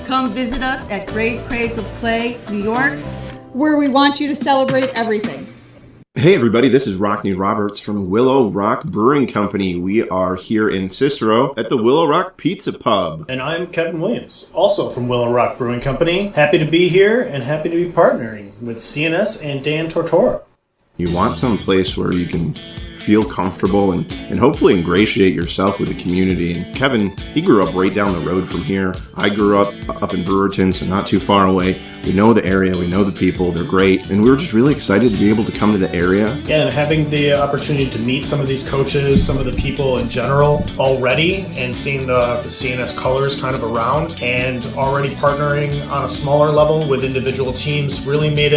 Come visit us at Gray's Craze of Clay, New York, where we want you to celebrate everything. Hey everybody, this is Rockney Roberts from Willow Rock Brewing Company. We are here in Cicero at the Willow Rock Pizza Pub. And I'm Kevin Williams, also from Willow Rock Brewing Company. Happy to be here and happy to be partnering with CNS and Dan Tortora. You want some place where you can feel comfortable and hopefully ingratiate yourself with the community. And Kevin, he grew up right down the road from here. I grew up in Brewerton, so not too far away. We know the area, we know the people, they're great, and we were just really excited to be able to come to the area. Yeah, and having the opportunity to meet some of these coaches, some of the people in general already, and seeing the CNS colors kind of around, and already partnering on a smaller level with individual teams really made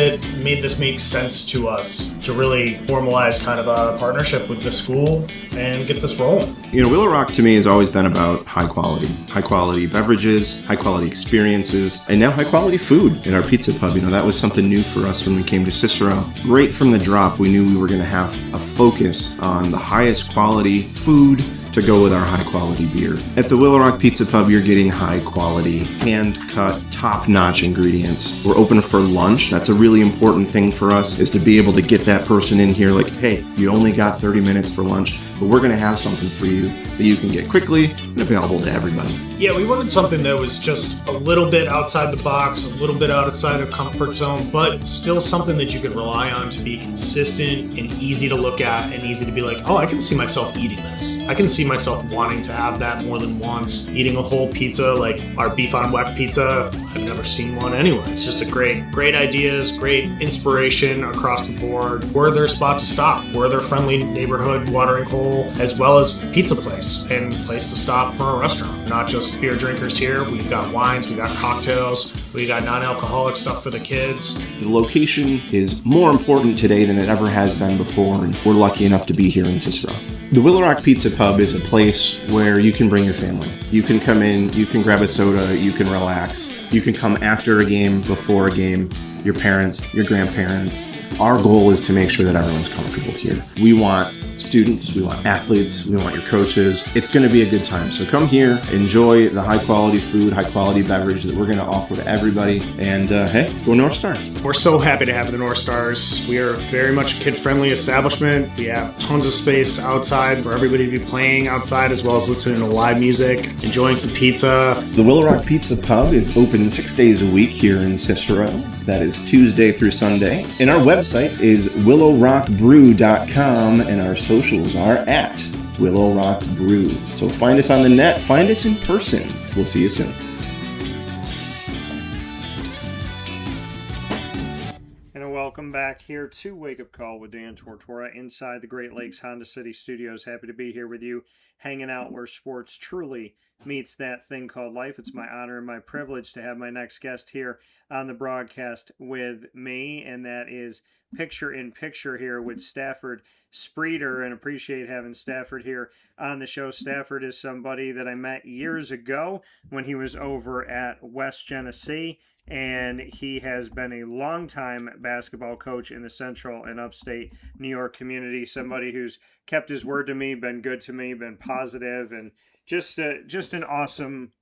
this make sense to us to really formalize kind of a partnership with the school and get this rolling. You know, Willow Rock to me has always been about high quality beverages, high quality experiences, and now high quality food in our pizza pub. You know, that was something new for us when we came to Cicero. Right from the drop, we knew we were going to have a focus on the highest quality food to go with our high quality beer. At the Willow Rock Pizza Pub, you're getting high quality, hand cut, top notch ingredients. We're open for lunch. That's a really important thing for us, is to be able to get that person in here like, hey, you only got 30 minutes for lunch, but we're going to have something for you that you can get quickly and available to everybody. Yeah, we wanted something that was just a little bit outside the box, a little bit outside of comfort zone, but still something that you could rely on to be consistent and easy to look at and easy to be like, oh, I can see myself eating this. I can see myself wanting to have that more than once. Eating a whole pizza like our beef on weck pizza, I've never seen one anywhere. It's just a great ideas, great inspiration across the board. We're their spot to stop. We're their friendly neighborhood watering hole, as well as pizza place and place to stop for a restaurant. Not just beer drinkers here. We've got wines, we got cocktails, we got non-alcoholic stuff for the kids. The location is more important today than it ever has been before, and we're lucky enough to be here in Cicero. The Willow Rock Pizza Pub is a place where you can bring your family. You can come in, you can grab a soda, you can relax. You can come after a game, before a game, your parents, your grandparents. Our goal is to make sure that everyone's comfortable here. We want students, we want athletes, we want your coaches. It's going to be a good time. So come here, enjoy the high quality food, high quality beverage that we're going to offer to everybody. And hey, go North Stars. We're so happy to have the North Stars. We are very much a kid-friendly establishment. We have tons of space outside for everybody to be playing outside, as well as listening to live music, enjoying some pizza. The Willow Rock Pizza Pub is open 6 days a week here in Cicero. That is Tuesday through Sunday. And our website is willowrockbrew.com, and our socials are at Willow Rock Brew. So find us on the net, find us in person. We'll see you soon. Welcome back here to Wake Up Call with Dan Tortora inside the Great Lakes Honda City Studios. Happy to be here with you, hanging out where sports truly meets that thing called life. It's my honor and my privilege to have my next guest here on the broadcast with me, and that is picture in picture here with Stafford Spreter, and appreciate having Stafford here on the show. Stafford is somebody that I met years ago when he was over at West Genesee, and he has been a longtime basketball coach in the Central and Upstate New York community. Somebody who's kept his word to me, been good to me, been positive, and just an awesome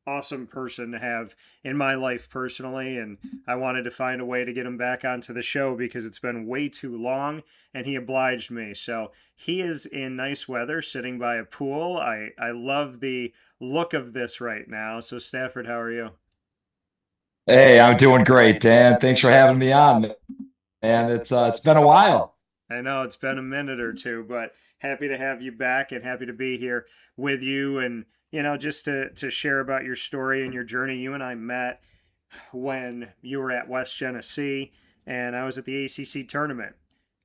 person to have in my life personally. And I wanted to find a way to get him back onto the show because it's been way too long, and he obliged me. So he is in nice weather, sitting by a pool. I love the look of this right now. So Stafford, how are you? Hey, I'm doing great, Dan. Thanks for having me on, man. It's been a while. I know it's been a minute or two, but happy to have you back and happy to be here with you, and just to share about your story and your journey. You and I met when you were at West Genesee, and I was at the ACC tournament,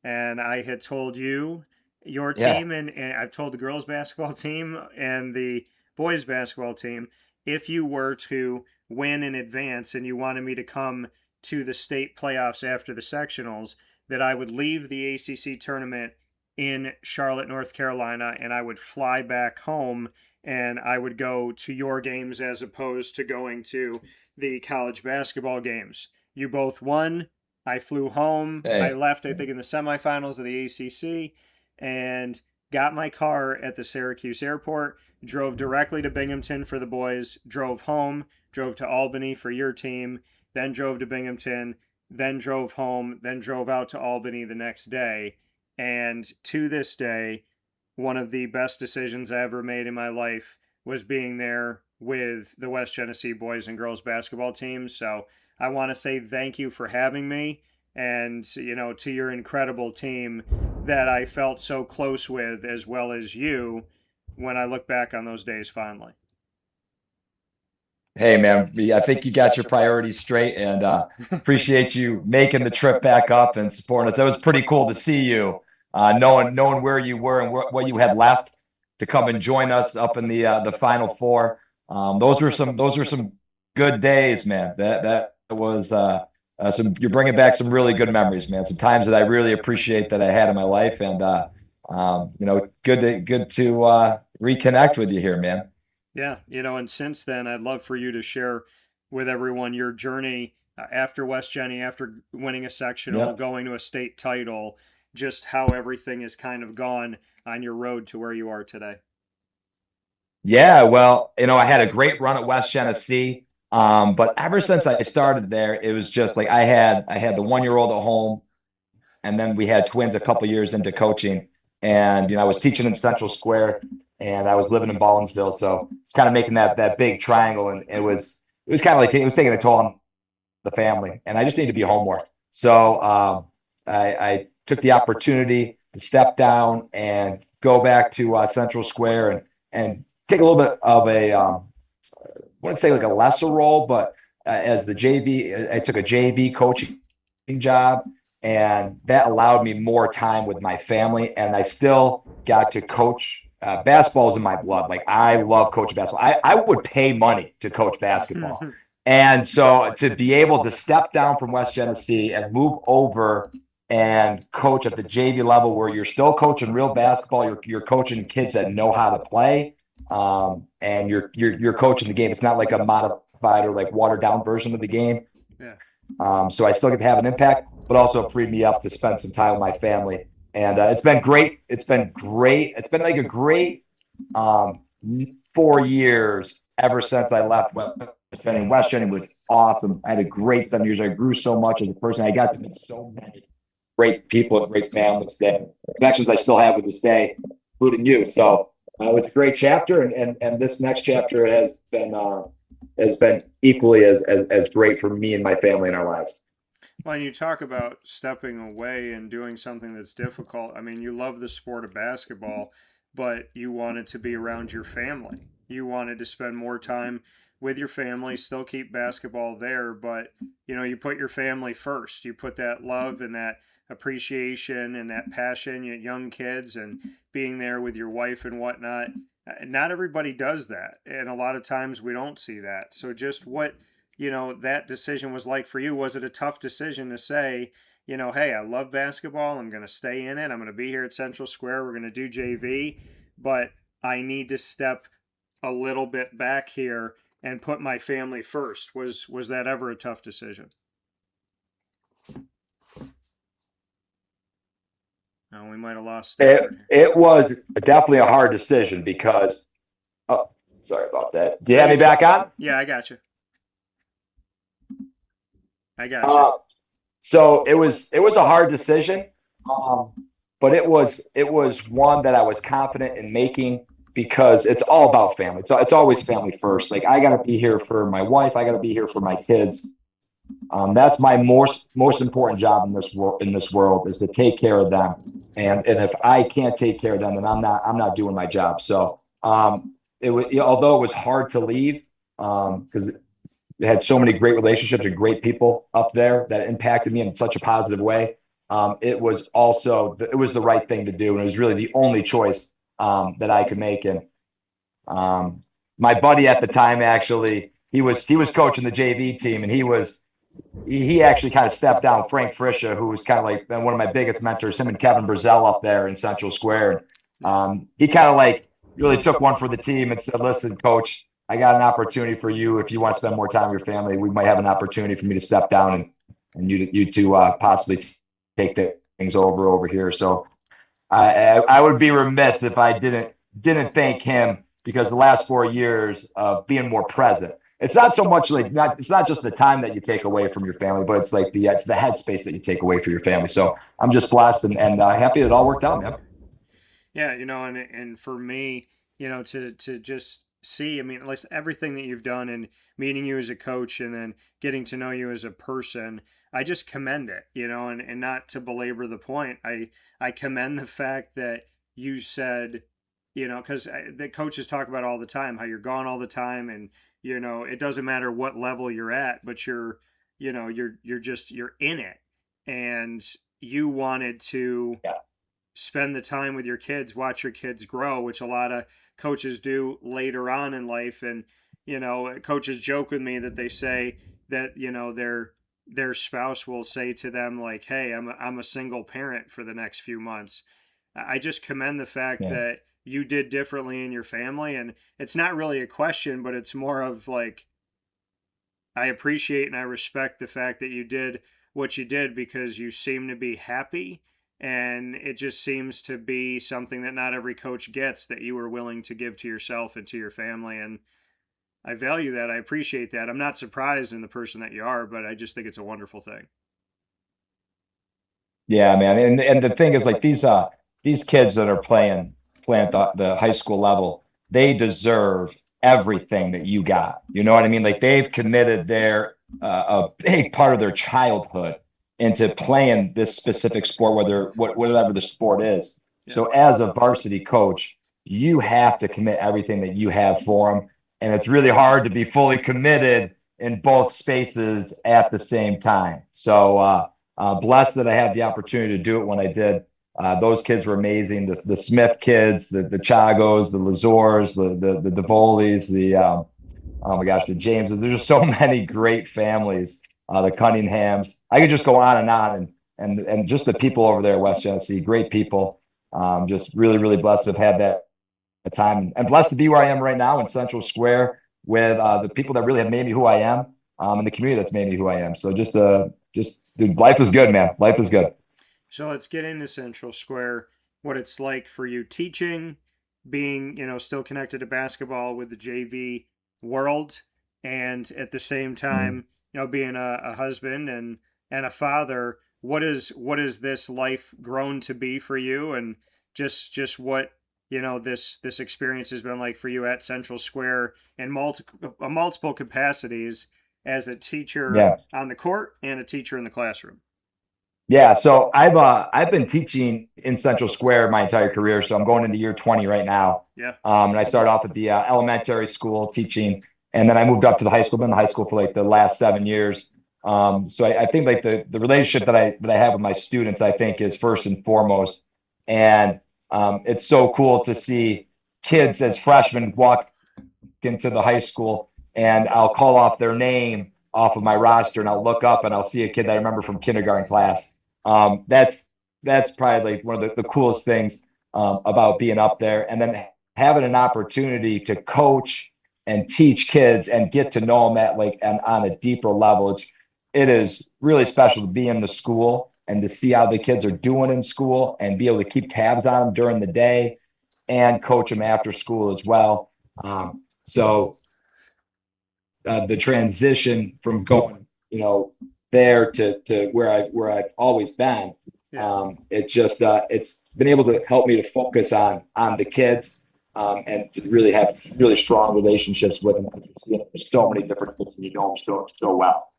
and I had told you your team, and I've told the girls basketball team and the boys basketball team, if you were to win in advance and you wanted me to come to the state playoffs after the sectionals, that I would leave the ACC tournament in Charlotte, North Carolina, and I would fly back home and I would go to your games as opposed to going to the college basketball games. You both won. I flew home. Hey. I left, I think, in the semifinals of the ACC, and got my car at the Syracuse airport, drove directly to Binghamton for the boys, drove home, drove to Albany for your team, then drove to Binghamton, then drove home, then drove out to Albany the next day. And to this day, one of the best decisions I ever made in my life was being there with the West Genesee boys and girls basketball teams. So I want to say thank you for having me, and to your incredible team that I felt so close with, as well as you, when I look back on those days fondly. Hey, man, I think you got your priorities straight, and appreciate you making the trip back up and supporting us. It was pretty cool to see you, knowing where you were and what you had left to come and join us up in the Final Four. Those were some good days, man. That was you're bringing back some really good memories, man. Some times that I really appreciate that I had in my life, and good to reconnect with you here, man. Yeah, and since then, I'd love for you to share with everyone your journey after West Genny, after winning a sectional, going to a state title, just how everything has kind of gone on your road to where you are today. Yeah, well, I had a great run at West Genesee, but ever since I started there, it was just like I had the 1-year-old at home, and then we had twins a couple years into coaching, and I was teaching in Central Square, and I was living in Ballinsville, so it's kind of making that big triangle, and it was kind of like it was taking a toll on the family, and I just needed to be home more. So I took the opportunity to step down and go back to Central Square and take a little bit of I wouldn't say like a lesser role, but as the JV, I took a JV coaching job, and that allowed me more time with my family, and I still got to coach. Basketball is in my blood. Like, I love coaching basketball. I would pay money to coach basketball. And so to be able to step down from West Genesee and move over and coach at the JV level, where you're still coaching real basketball, you're coaching kids that know how to play, and you're coaching the game. It's not like a modified or like watered down version of the game. Yeah. So I still get to have an impact, but also freed me up to spend some time with my family. And it's been great. It's been great. It's been like a great 4 years ever since I left West Genny. West Genny was awesome. I had a great 7 years. I grew so much as a person. I got to meet so many great people and great families that connections I still have with this day, including you. So it was a great chapter, and this next chapter has been equally as great for me and my family in our lives. When you talk about stepping away and doing something that's difficult, I mean, you love the sport of basketball, but you wanted to be around your family. You wanted to spend more time with your family, still keep basketball there, but you put your family first. You put that love and that appreciation and that passion, young kids, and being there with your wife and whatnot. Not everybody does that, and a lot of times we don't see that. So just what that decision was like for you. Was it a tough decision to say, hey, I love basketball, I'm going to stay in it, I'm going to be here at Central Square, we're going to do JV, but I need to step a little bit back here and put my family first? Was that ever a tough decision? Oh, we might have lost Stafford. It was definitely a hard decision because, oh, sorry about that. Do you have me back on? Yeah, I got you. So it was a hard decision, but it was one that I was confident in making because it's all about family. It's always family first. Like, I got to be here for my wife. I got to be here for my kids. That's my most important job in this world is to take care of them. And if I can't take care of them, then I'm not doing my job. So although it was hard to leave, because they had so many great relationships and great people up there that impacted me in such a positive way. It was the right thing to do. And it was really the only choice that I could make. And my buddy at the time, actually, he was coaching the JV team, and he actually kind of stepped down. Frank Friscia, who was kind of like one of my biggest mentors, him and Kevin Brazell up there in Central Square. He kind of like really took one for the team and said, listen, coach, I got an opportunity for you. If you want to spend more time with your family, we might have an opportunity for me to step down and you to possibly take things over here. So I would be remiss if I didn't thank him, because the last 4 years of being more present. It's not so much like it's not just the time that you take away from your family, but it's like it's the headspace that you take away from your family. So I'm just blessed and happy it all worked out, man. Yeah, and for me, to just see, like everything that you've done and meeting you as a coach and then getting to know you as a person, I just commend it, and not to belabor the point, I commend the fact that you said, because the coaches talk about all the time how you're gone all the time, and it doesn't matter what level you're at, but you're in it, and you wanted to spend the time with your kids, watch your kids grow, which a lot of coaches do later on in life. And coaches joke with me that they say that their spouse will say to them like, hey, I'm a single parent for the next few months. I just commend the fact that you did differently in your family. And it's not really a question, but it's more of like, I appreciate and I respect the fact that you did what you did because you seem to be happy. And it just seems to be something that not every coach gets, that you were willing to give to yourself and to your family. And I value that. I appreciate that. I'm not surprised in the person that you are, but I just think it's a wonderful thing. Yeah, man. And the thing is, like, these kids that are playing at the high school level, they deserve everything that you got. You know what I mean? Like, they've committed a big part of their childhood into playing this specific sport, whatever the sport is. Yeah. So as a varsity coach, you have to commit everything that you have for them. And it's really hard to be fully committed in both spaces at the same time. So blessed that I had the opportunity to do it when I did. Those kids were amazing. The Smith kids, the Chagos, the Lazors, the DeVolis, oh my gosh, the Jameses. There's just so many great families. The Cunninghams. I could just go on and just the people over there, West Genesee, great people. Just really, really blessed to have had that time, and blessed to be where I am right now in Central Square with the people that really have made me who I am, and the community that's made me who I am. So dude, life is good, man. Life is good. So let's get into Central Square, what it's like for you teaching, being, still connected to basketball with the JV world, and at the same time, being a husband and a father. What is this life grown to be for you, and just what this experience has been like for you at Central Square in multiple capacities as a teacher on the court and a teacher in the classroom? Yeah, so I've been teaching in Central Square my entire career, so I'm going into year 20 right now. Yeah. And I started off at the elementary school teaching, and then I moved up to the high school. Been in the high school for like the last 7 years. So I think like the relationship that I have with my students, I think, is first and foremost, and it's so cool to see kids as freshmen walk into the high school, and I'll call off their name off of my roster, and I'll look up and I'll see a kid that I remember from kindergarten class. That's probably like one of the coolest things about being up there, and then having an opportunity to coach and teach kids and get to know them at like and on a deeper level. It is really special to be in the school and to see how the kids are doing in school and be able to keep tabs on them during the day and coach them after school as well. So the transition from going, there to where I've always been, it's been able to help me to focus on the kids and to really have really strong relationships with them. There's so many different things, and you know them so well.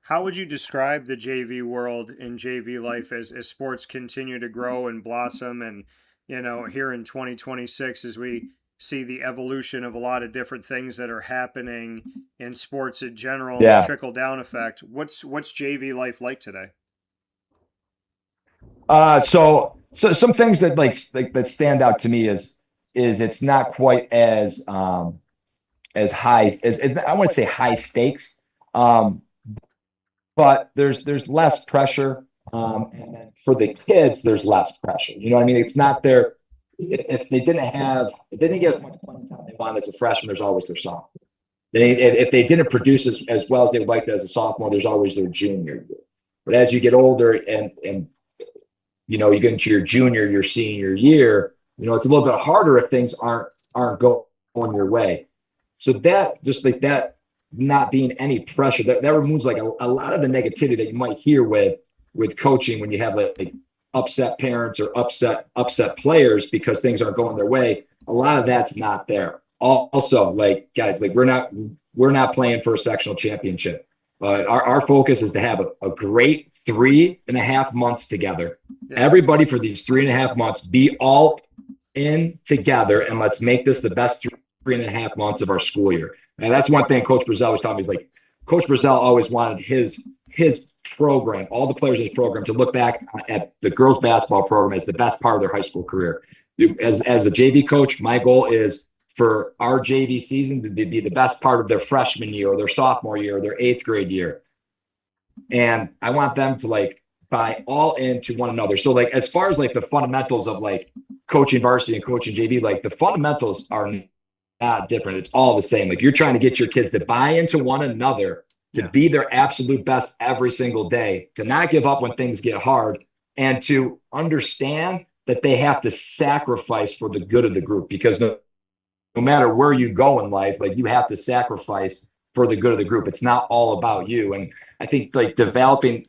How would you describe the JV world and JV life as sports continue to grow and blossom? And, here in 2026, as we see the evolution of a lot of different things that are happening in sports in general, the trickle down effect, what's JV life like today? So some things that like that stand out to me is it's not quite as high as I wouldn't say high stakes, but there's less pressure, and then for the kids there's less pressure. You know what I mean? It's not their if they didn't get as much playing time they want as a freshman, there's always their sophomore. If they didn't produce as well as they would like to as a sophomore, there's always their junior year. But as you get older and you get into your junior, your senior year, it's a little bit harder if things aren't going your way. So that just like that not being any pressure, that removes like a lot of the negativity that you might hear with coaching when you have like upset parents or upset players because things aren't going their way. A lot of that's not there. Also, like guys, like we're not playing for a sectional championship. Our focus is to have a great 3.5 months together. Yeah. Everybody for these 3.5 months, be all in together, and let's make this the best 3.5 months of our school year. And that's one thing Coach Brazel was telling me is like, Coach Brazel always wanted his program, all the players in his program, to look back at the girls basketball program as the best part of their high school career. As a JV coach, my goal is for our JV season to be the best part of their freshman year or their sophomore year or their 8th grade year. And I want them to like buy all into one another. So like, as far as like the fundamentals of like coaching varsity and coaching JV, like the fundamentals are not different. It's all the same. Like you're trying to get your kids to buy into one another, to be their absolute best every single day, to not give up when things get hard, and to understand that they have to sacrifice for the good of the group, because no matter where you go in life, like you have to sacrifice for the good of the group. It's not all about you. And I think like developing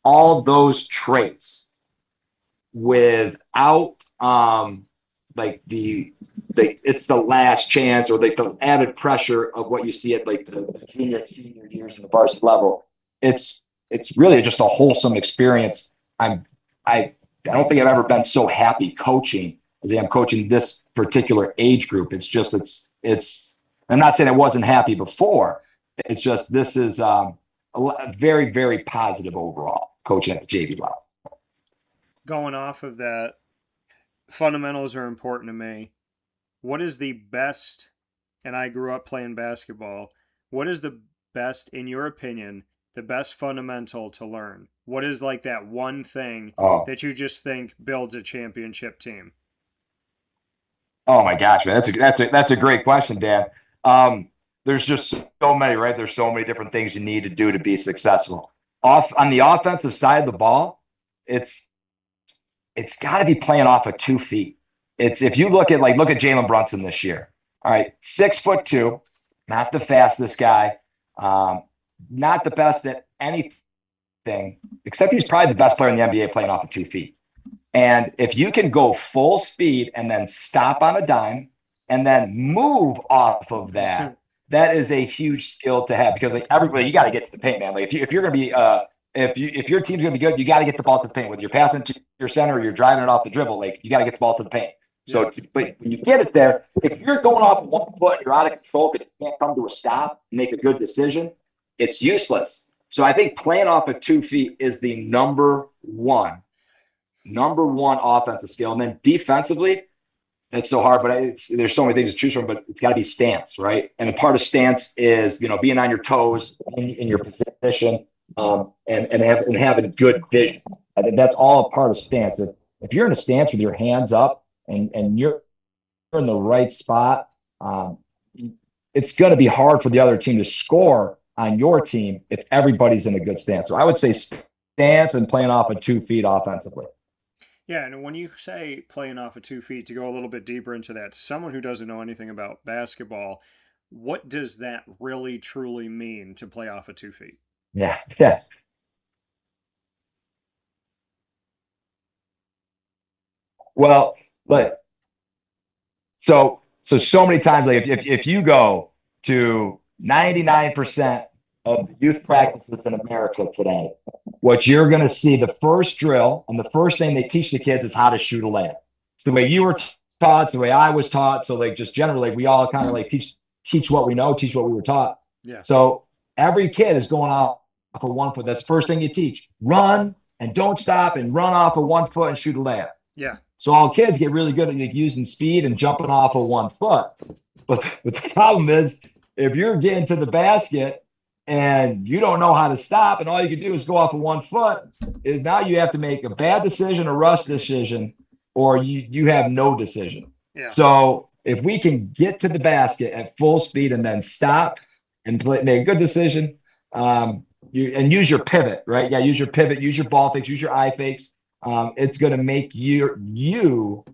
all those traits without it's the last chance or like the added pressure of what you see at like the junior years in the varsity level. It's really just a wholesome experience. I don't think I've ever been so happy coaching as I am coaching this particular age group. It's I'm not saying I wasn't happy before. It's just, this is a very, very positive overall coaching at the JV level. Going off of that, fundamentals are important to me. What is the best, and I grew up playing basketball, what is the best, in your opinion, the best fundamental to learn? What is like that one thing that you just think builds a championship team? Oh my gosh, man, that's a great question, Dan. There's just so many, right? There's so many different things you need to do to be successful. On the offensive side of the ball, it's got to be playing off of 2 feet. If you look at Jalen Brunson this year. All right, 6'2", not the fastest guy, not the best at anything, except he's probably the best player in the NBA playing off of 2 feet. And if you can go full speed and then stop on a dime and then move off of that, that is a huge skill to have, because like everybody, you got to get to the paint, man. Like if you're going to be, if your team's going to be good, you got to get the ball to the paint. Whether you're passing to your center or you're driving it off the dribble, like you got to get the ball to the paint. So, but when you get it there, if you're going off 1 foot, and you're out of control because you can't come to a stop, and make a good decision, it's useless. So I think playing off of 2 feet is the number one offensive skill. And then defensively, it's so hard, but there's so many things to choose from, but it's got to be stance, right? And a part of stance is, being on your toes in your position, and having good vision. I think that's all a part of stance. If you're in a stance with your hands up and you're in the right spot, it's going to be hard for the other team to score on your team if everybody's in a good stance. So I would say stance and playing off of 2 feet offensively. Yeah, and when you say playing off of 2 feet, to go a little bit deeper into that, someone who doesn't know anything about basketball, what does that really truly mean to play off of 2 feet? Yeah. Well, but so many times, like if you go to 99% of the youth practices in America today, what you're going to see, the first drill and the first thing they teach the kids is how to shoot a layup. It's the way you were taught, it's the way I was taught. So like just generally, we all kind of like teach what we know, teach what we were taught. Yeah. So every kid is going off of 1 foot. That's the first thing you teach. Run and don't stop and run off of 1 foot and shoot a layup. Yeah. So all kids get really good at like using speed and jumping off of 1 foot. But the problem is, if you're getting to the basket and you don't know how to stop and all you can do is go off of 1 foot, is now you have to make a bad decision, a rush decision, or you have no decision. Yeah. So if we can get to the basket at full speed and then stop and make a good decision, and use your pivot, right? Yeah, use your pivot, use your ball fakes, use your eye fakes. It's going to make you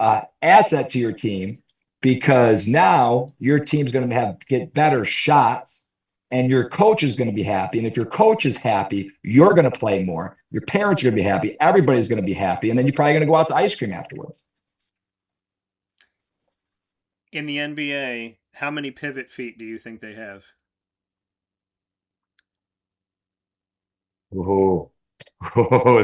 asset to your team, because now your team's going to get better shots, and your coach is going to be happy. And if your coach is happy, you're going to play more. Your parents are going to be happy. Everybody's going to be happy. And then you're probably going to go out to ice cream afterwards. In the NBA, how many pivot feet do you think they have? Oh,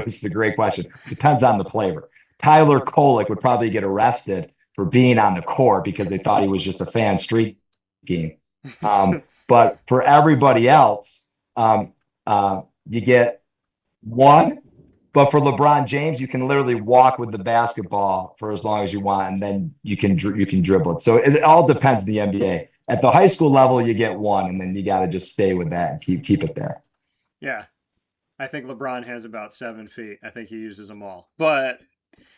this is a great question. Depends on the flavor. Tyler Kolek would probably get arrested for being on the court because they thought he was just a fan streaking. But for everybody else, you get one. But for LeBron James, you can literally walk with the basketball for as long as you want, and then you can dribble it. So it all depends on the NBA. At the high school level, you get one, and then you got to just stay with that and keep it there. Yeah. I think LeBron has about 7 feet. I think he uses them all. But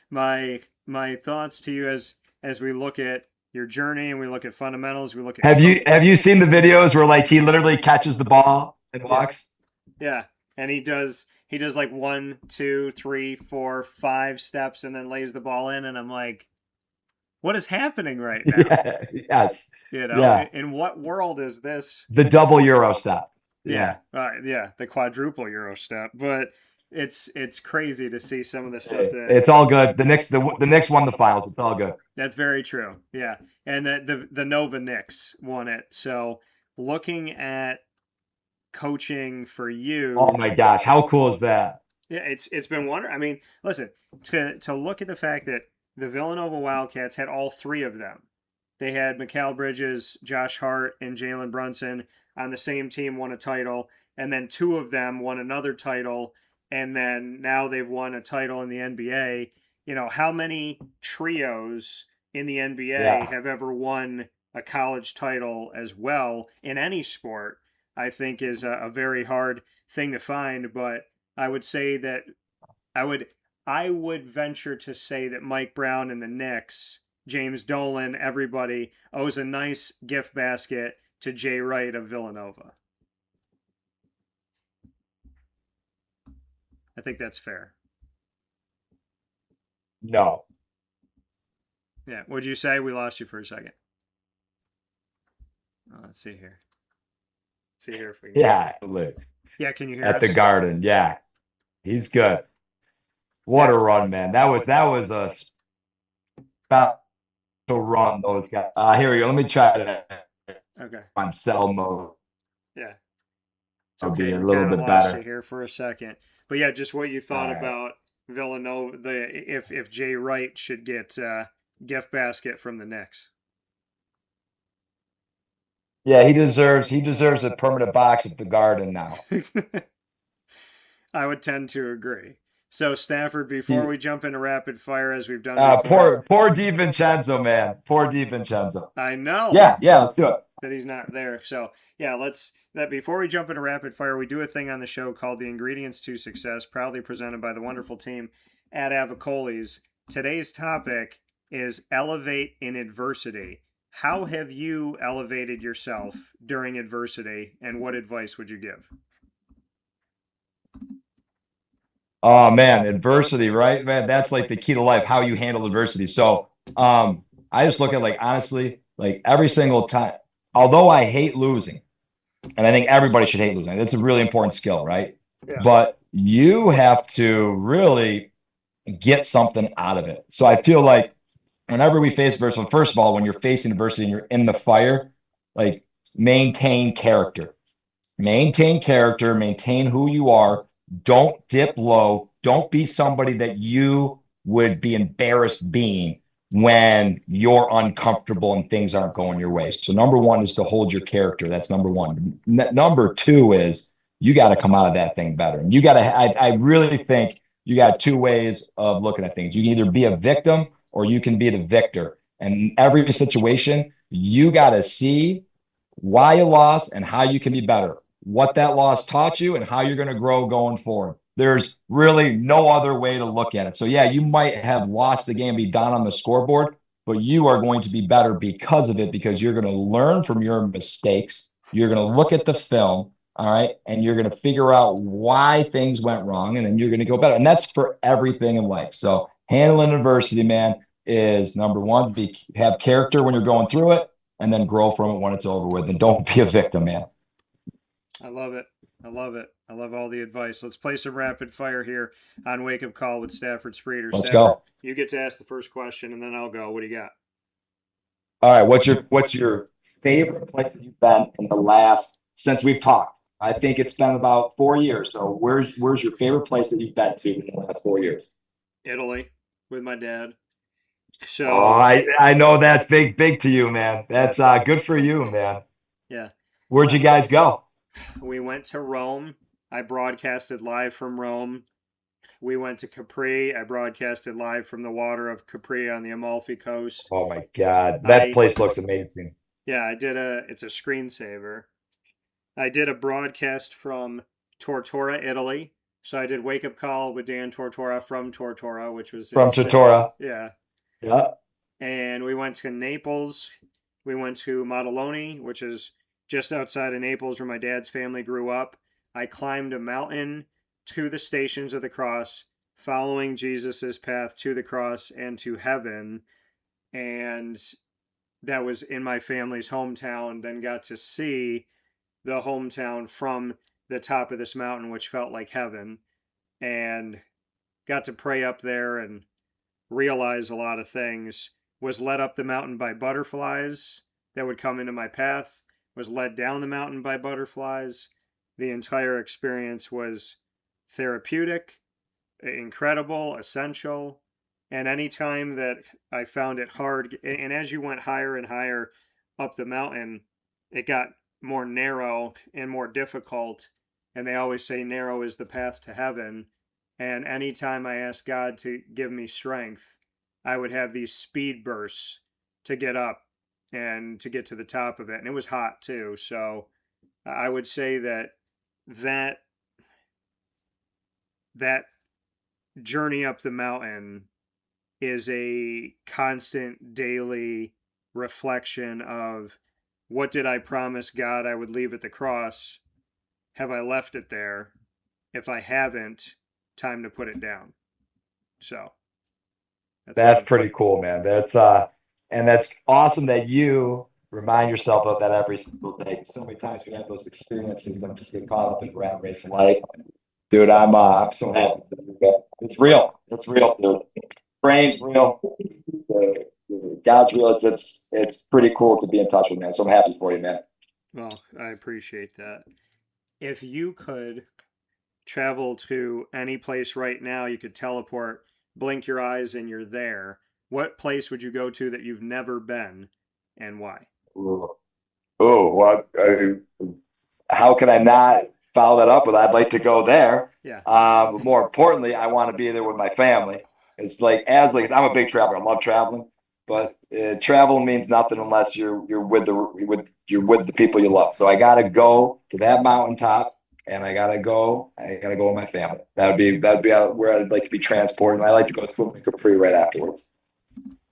my thoughts to you as we look at your journey and we look at fundamentals, we look at have you seen the videos where like he literally catches the ball and walks? Yeah. And he does like 1, 2, 3, 4, 5 steps and then lays the ball in, and I'm like, what is happening right now? Yeah, yes. In what world is this? The double Euro step. Yeah. The quadruple Euro step. But it's crazy to see some of the stuff that it's all good. The Knicks won the finals. It's all good. That's very true. Yeah. And the Nova Knicks won it. So looking at coaching for you. Oh my gosh, how cool is that? Yeah, it's been wonderful. I mean, listen, to look at the fact that the Villanova Wildcats had all 3 of them. They had Mikal Bridges, Josh Hart, and Jalen Brunson on the same team, won a title, and then 2 of them won another title, and then now they've won a title in the NBA. You know, how many trios in the NBA have ever won a college title as well in any sport? I think is a very hard thing to find, but I would say that I would venture to say that Mike Brown and the Knicks, James Dolan, everybody owes a nice gift basket to Jay Wright of Villanova. I think that's fair. No. Yeah. What'd you say? We lost you for a second. Let's see here. See here if we can. Yeah. Yeah, can you hear at us? the Garden? Yeah, he's good. What a run, man! That was a special run. Those guys. Here we go. Let me try that. Okay. on cell mode. Yeah. It's I'll be okay. a We little kind of bit lost better. you here for a second. But yeah, just what you thought All right. about Villanova, if Jay Wright should get gift basket from the Knicks. Yeah, he deserves a permanent box at the Garden now. I would tend to agree. So Stafford, before we jump into rapid fire as we've done Poor before, DiVincenzo, man. Poor DiVincenzo. I know. Yeah, let's do it. That he's not there. So yeah, before we jump into rapid fire, we do a thing on the show called the Ingredients to Success, proudly presented by the wonderful team at Avicolli's. Today's topic is elevate in adversity. How have you elevated yourself during adversity, and what advice would you give? Oh man, adversity, right? Man, that's like the key to life, how you handle adversity. So I just look at honestly, every single time, although I hate losing, and I think everybody should hate losing. It's a really important skill, right? Yeah. But you have to really get something out of it. So I feel like whenever we face adversity, first of all, when you're facing adversity and you're in the fire, maintain character. Maintain character, maintain who you are. Don't dip low. Don't be somebody that you would be embarrassed being when you're uncomfortable and things aren't going your way. So number one is to hold your character. That's number one. Number two is you got to come out of that thing better. And you got to, I really think you got two ways of looking at things. You can either be a victim or you can be the victor. And in every situation, you got to see why you lost and how you can be better, what that loss taught you and how you're going to grow going forward. There's really no other way to look at it. So yeah, you might have lost the game, be down on the scoreboard, but you are going to be better because of it, because you're going to learn from your mistakes. You're going to look at the film, all right, and you're going to figure out why things went wrong, and then you're going to go better. And that's for everything in life. So handling adversity, man, is number one, have character when you're going through it, and then grow from it when it's over with. And don't be a victim, man. I love it. I love it. I love all the advice. Let's play some rapid fire here on Wake Up Call with Stafford Spreter. Let's Stafford, go. you get to ask the first question, and then I'll go. What do you got? All right. What's your favorite place that you've been in the last, since we've talked? I think it's been about 4 years. So where's your favorite place that you've been to in the last 4 years? Italy with my dad. So I know that's big to you, man. That's good for you, man. Yeah. Where'd you guys go? We went to Rome. I broadcasted live from Rome. We went to Capri. I broadcasted live from the water of Capri on the Amalfi Coast. Oh my God, that place looks amazing. Yeah, it's a screensaver. I did a broadcast from Tortora, Italy. So I did Wake Up Call with Dan Tortora from Tortora, which was from Tortora. Yeah. Yeah. And we went to Naples. We went to Maddaloni, which is just outside of Naples where my dad's family grew up. I climbed a mountain to the Stations of the Cross, following Jesus's path to the cross and to heaven. And that was in my family's hometown. Then got to see the hometown from the top of this mountain, which felt like heaven. And got to pray up there and realize a lot of things. Was led up the mountain by butterflies that would come into my path. Was led down the mountain by butterflies. The entire experience was therapeutic, incredible, essential. And any time that I found it hard, and as you went higher and higher up the mountain, it got more narrow and more difficult. And they always say narrow is the path to heaven. And anytime I asked God to give me strength, I would have these speed bursts to get up and to get to the top of it. And it was hot too. So I would say that journey up the mountain is a constant daily reflection of, what did I promise God I would leave at the cross? Have I left it there? If I haven't, time to put it down. So that's pretty cool, man. That's and that's awesome that you remind yourself of that every single day. So many times we have those experiences and just get caught up in rat race life. Dude, I'm so happy for you. It's real. It's real, dude. Praying's real. God's real. It's pretty cool to be in touch with, man. So I'm happy for you, man. Well, I appreciate that. If you could travel to any place right now, you could teleport, blink your eyes, and you're there. What place would you go to that you've never been, and why? Oh, well, how can I not follow that up with I'd like to go there? Yeah. But more importantly, I want to be there with my family. It's like I'm a big traveler. I love traveling, but travel means nothing unless you're with the people you love. So I got to go to that mountaintop, and I gotta go with my family. That'd be where I'd like to be transported. And I like to go swimming Capri right afterwards.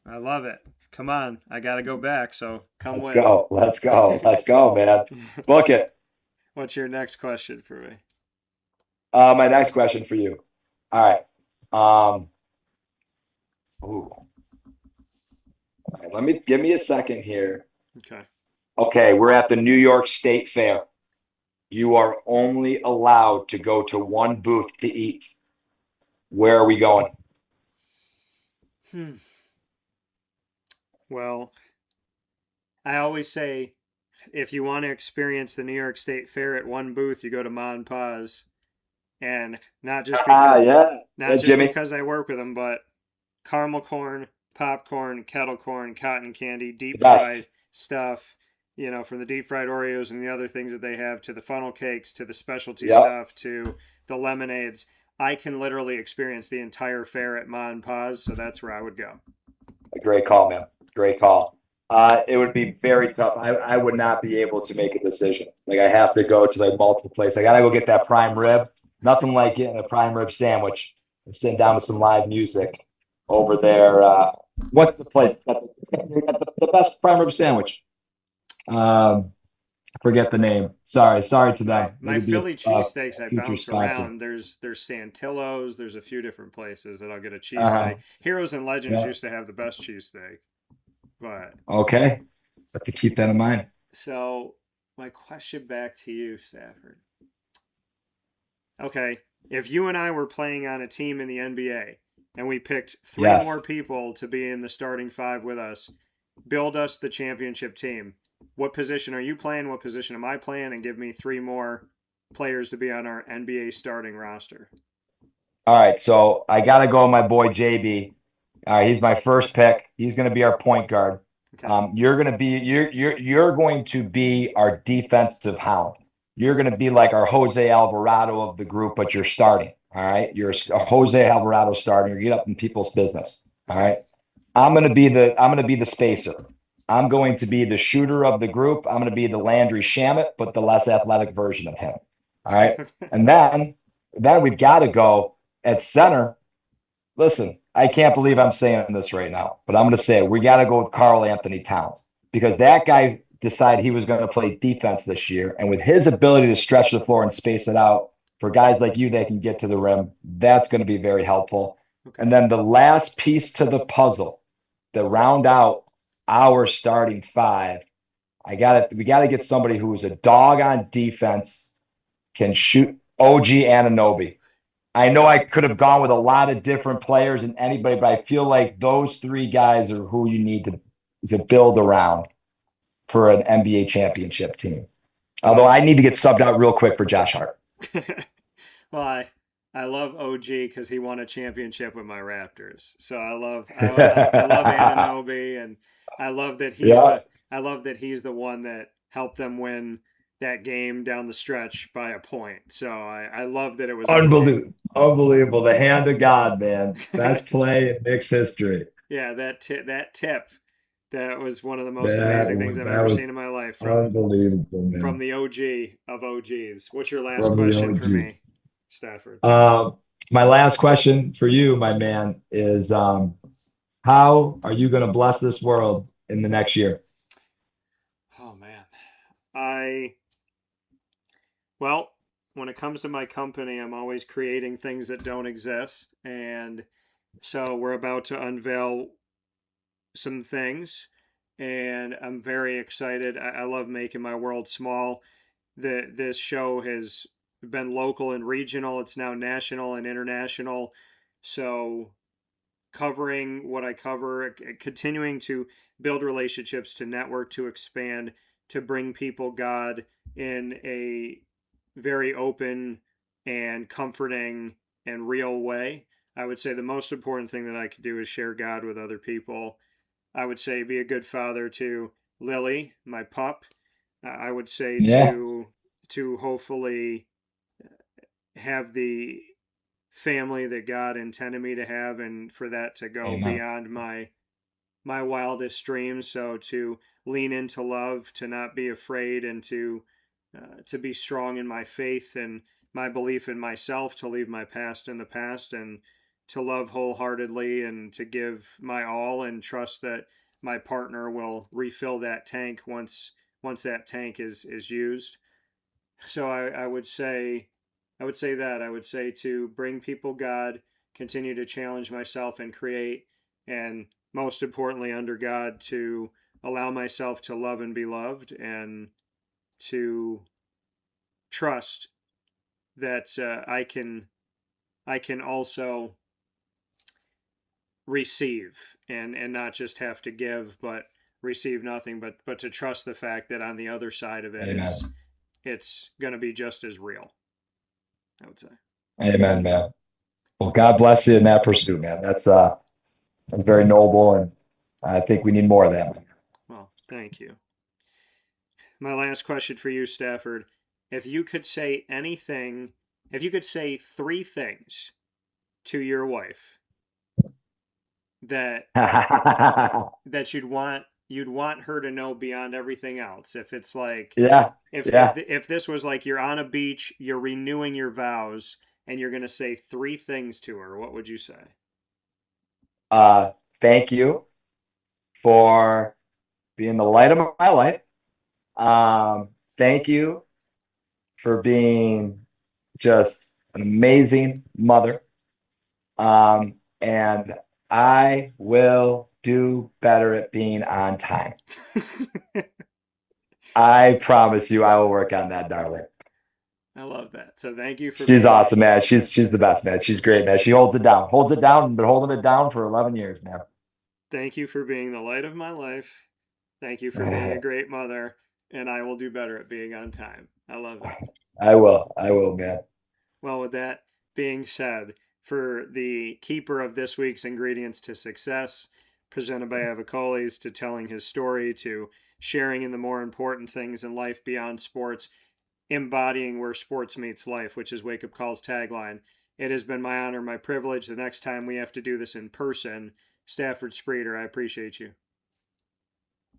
I love it. Come on, I gotta go back, so come Let's with. go. Let's go. Let's go, man. Book it. What's your next question for me? My next question for you. All right. Ooh. All right, give me a second here. Okay. Okay, we're at the New York State Fair. You are only allowed to go to one booth to eat. Where are we going? Well, I always say if you want to experience the New York State Fair at one booth, you go to Ma and Pa's. And not just because, because I work with them, but caramel corn, popcorn, kettle corn, cotton candy, deep fried stuff, from the deep fried Oreos and the other things that they have to the funnel cakes, to the specialty stuff, to the lemonades. I can literally experience the entire fair at Ma and Pa's, so that's where I would go. A great call, man. Great call. It would be very tough. I would not be able to make a decision. Like I have to go to like multiple places. I gotta go get that prime rib. Nothing like getting a prime rib sandwich and sitting down with some live music over there. What's the place that the best prime rib sandwich? Forget the name. Sorry to them. My Philly cheesesteaks, I bounce around. There's Santillo's. There's a few different places that I'll get a cheesesteak. Heroes and Legends used to have the best cheesesteak. But okay, have to keep that in mind. So my question back to you, Stafford. Okay, if you and I were playing on a team in the NBA and we picked three more people to be in the starting five with us, build us the championship team. What position are you playing? What position am I playing? And give me three more players to be on our NBA starting roster. All right, so I got to go with my boy JB. All right, he's my first pick. He's going to be our point guard. Okay. You're going to be our defensive hound. You're going to be like our Jose Alvarado of the group, but you're starting. All right, you're a Jose Alvarado starting. You get up in people's business. All right, I'm going to be the spacer. I'm going to be the shooter of the group. I'm going to be the Landry Shamet, but the less athletic version of him. All right, and then we've got to go at center. Listen, I can't believe I'm saying this right now, but I'm going to say it. We got to go with Karl Anthony Towns because that guy decided he was going to play defense this year. And with his ability to stretch the floor and space it out for guys like you that can get to the rim, that's going to be very helpful. Okay. And then the last piece to the puzzle to round out our starting five, we got to get somebody who is a dog on defense, can shoot. OG Anunoby. I know I could have gone with a lot of different players and anybody, but I feel like those three guys are who you need to build around for an NBA championship team. Although I need to get subbed out real quick for Josh Hart. Well, I love OG because he won a championship with my Raptors. So I love Anunoby, and I love that he's the one that helped them win that game down the stretch by a point. So I love that it was unbelievable. The hand of God, man. Best play in Knicks history. Yeah, that tip. That was one of the most amazing things I've ever seen in my life. Unbelievable, man. From the OG of OGs. What's your last question for me, Stafford? My last question for you, my man, is how are you going to bless this world in the next year? Oh, man. Well, when it comes to my company, I'm always creating things that don't exist. And so we're about to unveil some things, and I'm very excited. I love making my world small. This show has been local and regional. It's now national and international. So covering what I cover, continuing to build relationships, to network, to expand, to bring people God in a very open and comforting and real way. I would say the most important thing that I could do is share God with other people. I would say be a good father to Lily, my pup. I would say to hopefully have the family that God intended me to have, and for that to go beyond my wildest dreams. So to lean into love, to not be afraid, and to be strong in my faith and my belief in myself, to leave my past in the past, and to love wholeheartedly, and to give my all, and trust that my partner will refill that tank once that tank is used. So I would say to bring people God, continue to challenge myself and create, and most importantly under God, to allow myself to love and be loved, and to trust that I can also receive, and not just have to give, but receive nothing, but to trust the fact that on the other side of it, it's going to be just as real, I would say. Amen, man. Well, God bless you in that pursuit, man. That's very noble, and I think we need more of that. Well, thank you. My last question for you, Stafford. If you could say anything, if you could say 3 things to your wife that you'd want her to know beyond everything else, if it's like, if this was like you're on a beach, you're renewing your vows, and you're going to say 3 things to her, what would you say? Thank you for being the light of my life. Thank you for being just an amazing mother. And I will do better at being on time. I promise you I will work on that, darling. I love that. So thank you for She's awesome, man. She's the best, man. She's great, man. She holds it down. Been holding it down for 11 years, man. Thank you for being the light of my life. Thank you for being a great mother. And I will do better at being on time. I love it. I will, man. Well, with that being said, for the keeper of this week's Ingredients to Success, presented by Avicolli's, to telling his story, to sharing in the more important things in life beyond sports, embodying where sports meets life, which is Wake Up Call's tagline. It has been my honor, my privilege. The next time we have to do this in person, Stafford Spreter, I appreciate you.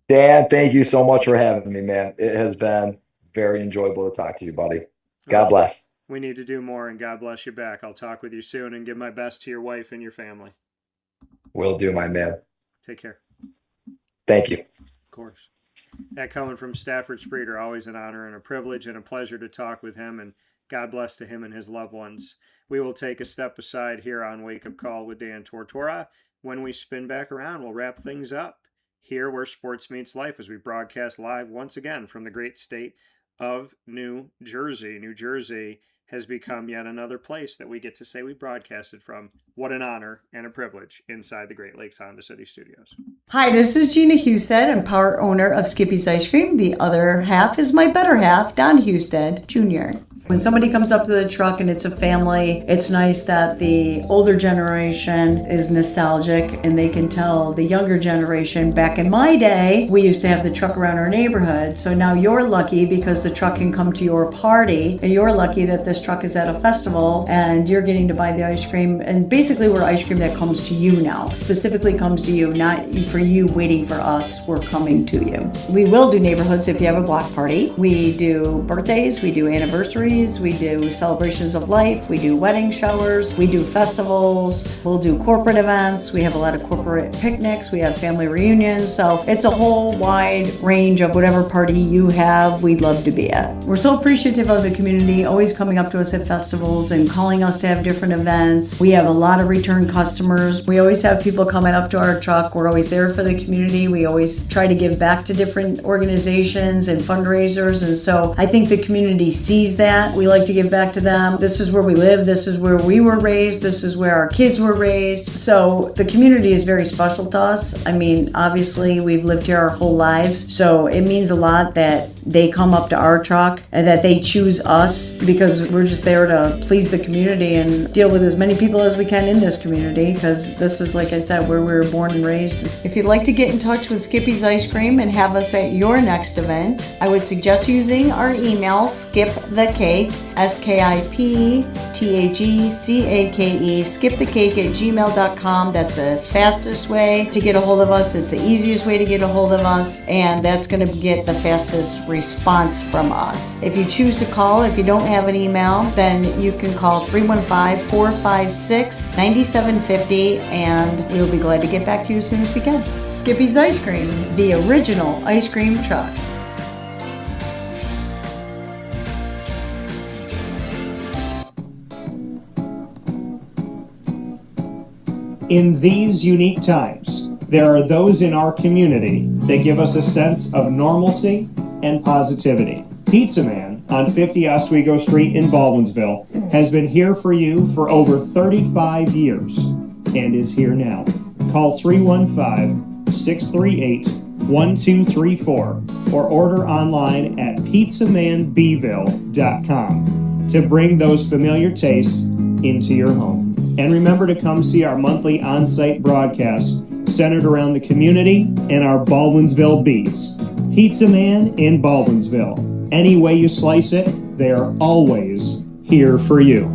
Dan, thank you so much for having me, man. It has been very enjoyable to talk to you, buddy. God bless. We need to do more, and God bless you back. I'll talk with you soon and give my best to your wife and your family. Will do, my man. Take care. Thank you. Of course. That coming from Stafford Spreter, always an honor and a privilege and a pleasure to talk with him, and God bless to him and his loved ones. We will take a step aside here on Wake Up Call with Dan Tortora. When we spin back around, we'll wrap things up here where sports meets life as we broadcast live once again from the great state of New Jersey. New Jersey has become yet another place that we get to say we broadcasted from. What an honor and a privilege inside the Great Lakes Honda City Studios. Hi, this is Gina Husted. I'm part owner of Skippy's Ice Cream. The other half is my better half, Don Husted Jr. When somebody comes up to the truck and it's a family, it's nice that the older generation is nostalgic and they can tell the younger generation, back in my day, we used to have the truck around our neighborhood. So now you're lucky because the truck can come to your party, and you're lucky that this truck is at a festival and you're getting to buy the ice cream. And basically we're ice cream that comes to you now, specifically comes to you, not for you waiting for us. We're coming to you. We will do neighborhoods if you have a block party. We do birthdays, we do anniversaries, we do celebrations of life, we do wedding showers, we do festivals, we'll do corporate events, we have a lot of corporate picnics, we have family reunions, so it's a whole wide range of whatever party you have, we'd love to be at. We're so appreciative of the community, always coming up up to us at festivals and calling us to have different events. We have a lot of return customers. We always have people coming up to our truck. We're always there for the community. We always try to give back to different organizations and fundraisers. And so I think the community sees that. We like to give back to them. This is where we live. This is where we were raised. This is where our kids were raised. So the community is very special to us. I mean, obviously we've lived here our whole lives. So it means a lot that they come up to our truck and that they choose us, because we're just there to please the community and deal with as many people as we can in this community, because this is, like I said, where we were born and raised. If you'd like to get in touch with Skippy's Ice Cream and have us at your next event, I would suggest using our email, skipthecake, skipthecake, skipthecake@gmail.com. That's the fastest way to get a hold of us. It's the easiest way to get a hold of us, and that's going to get the fastest response from us. If you choose to call, if you don't have an email, then you can call 315-456-9750, and we'll be glad to get back to you as soon as we can. Skippy's Ice Cream, the original ice cream truck. In these unique times, there are those in our community that give us a sense of normalcy and positivity. Pizza Man on 50 Oswego Street in Baldwinsville has been here for you for over 35 years and is here now. Call 315-638-1234 or order online at pizzamanbville.com to bring those familiar tastes into your home. And remember to come see our monthly on-site broadcasts centered around the community and our Baldwinsville Bees. Pizza Man in Baldwinsville. Any way you slice it, they are always here for you.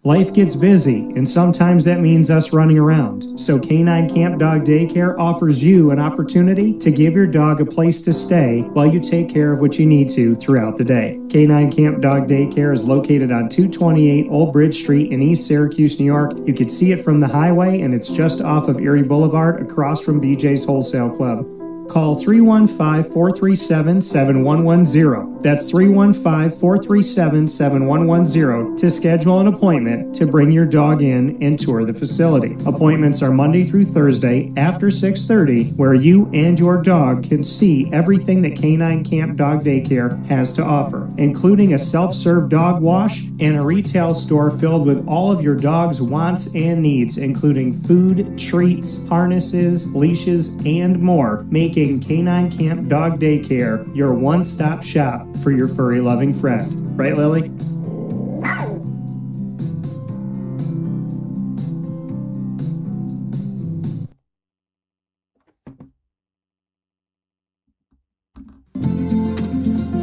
Life gets busy, and sometimes that means us running around. So Canine Camp Dog Daycare offers you an opportunity to give your dog a place to stay while you take care of what you need to throughout the day. Canine Camp Dog Daycare is located on 228 Old Bridge Street in East Syracuse, New York. You can see it from the highway, and it's just off of Erie Boulevard across from BJ's Wholesale Club. Call 315-437-7110. That's 315-437-7110 to schedule an appointment to bring your dog in and tour the facility. Appointments are Monday through Thursday after 6:30, where you and your dog can see everything that Canine Camp Dog Daycare has to offer, including a self-serve dog wash and a retail store filled with all of your dog's wants and needs, including food, treats, harnesses, leashes, and more, making Canine Camp Dog Daycare your one-stop shop for your furry loving friend. Right, Lily?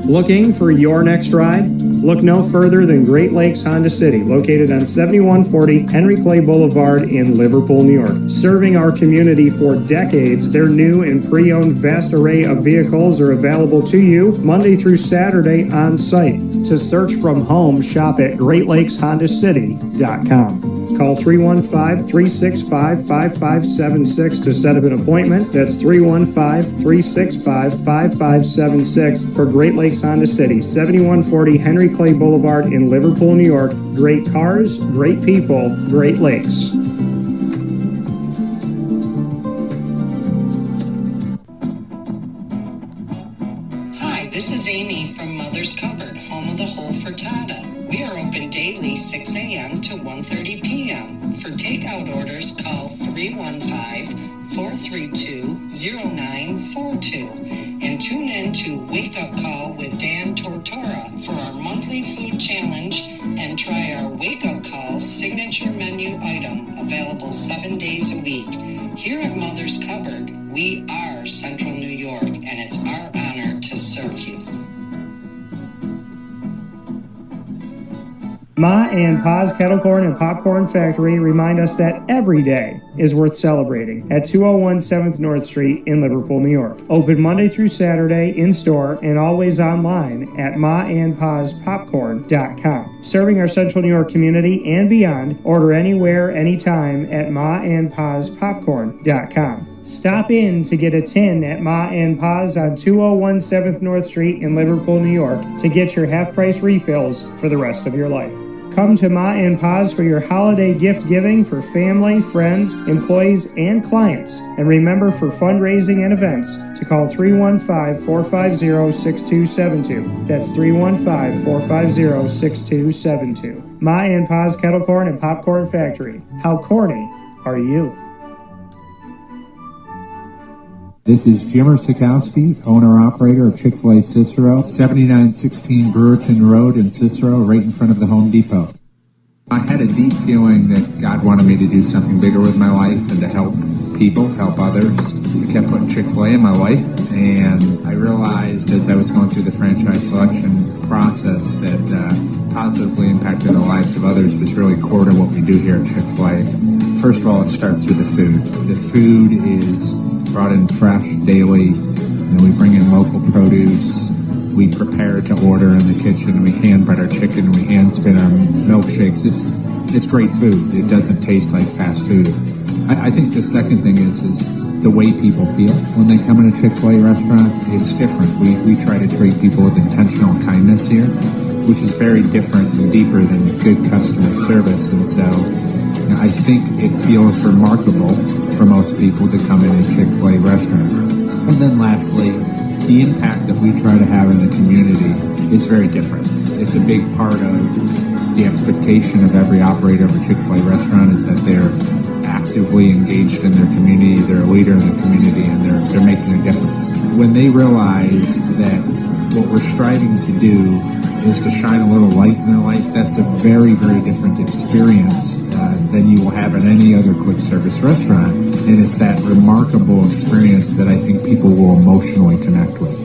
Looking for your next ride? Look no further than Great Lakes Honda City, located on 7140 Henry Clay Boulevard in Liverpool, New York. Serving our community for decades, their new and pre-owned vast array of vehicles are available to you Monday through Saturday on site. To search from home, shop at GreatLakesHondaCity.com. Call 315-365-5576 to set up an appointment. That's 315-365-5576 for Great Lakes Honda City, 7140 Henry Clay Boulevard in Liverpool, New York. Great cars, great people, Great Lakes. Hi, this is Amy from Mother's Cupboard, home of the whole frittata. We are open daily 6 a.m. to 1:30 p.m. For takeout orders, call 315-432-0942 and tune in to Wake Up Call with Dan Tortora for our monthly food challenge and try our Wake Up Call signature menu item available 7 days a week. Here at Mother's Cupboard, we are Central New York, and it's our honor to serve you. Ma and Pa's Kettle Corn and Popcorn Factory remind us that every day is worth celebrating at 201 7th North Street in Liverpool, New York. Open Monday through Saturday in store and always online at maandpaspopcorn.com. Serving our Central New York community and beyond, order anywhere, anytime at maandpaspopcorn.com. Stop in to get a tin at Ma and Pa's on 201 7th North Street in Liverpool, New York to get your half-price refills for the rest of your life. Come to Ma and Pa's for your holiday gift giving for family, friends, employees, and clients. And remember, for fundraising and events, to call 315-450-6272. That's 315-450-6272. Ma and Pa's Kettle Corn and Popcorn Factory. How corny are you? This is Jim Sikowski, owner-operator of Chick-fil-A Cicero, 7916 Brewerton Road in Cicero, right in front of the Home Depot. I had a deep feeling that God wanted me to do something bigger with my life and to help people, help others. I kept putting Chick-fil-A in my life, and I realized as I was going through the franchise selection process that positively impacting the lives of others was really core to what we do here at Chick-fil-A. First of all, it starts with the food. The food is brought in fresh daily, and we bring in local produce. We prepare to order in the kitchen. We hand bread our chicken, and we hand spin our milkshakes. It's great food. It doesn't taste like fast food. I think the second thing is the way people feel when they come in a Chick-fil-A restaurant. It's different. We try to treat people with intentional kindness here, which is very different and deeper than good customer service. And so I think it feels remarkable for most people to come in a Chick-fil-A restaurant. And then lastly, the impact that we try to have in the community is very different. It's a big part of the expectation of every operator of a Chick-fil-A restaurant is that they're actively engaged in their community, they're a leader in the community, and they're making a difference. When they realize that what we're striving to do is to shine a little light in their life, that's a very, very different experience than you will have at any other quick service restaurant. And it's that remarkable experience that I think people will emotionally connect with.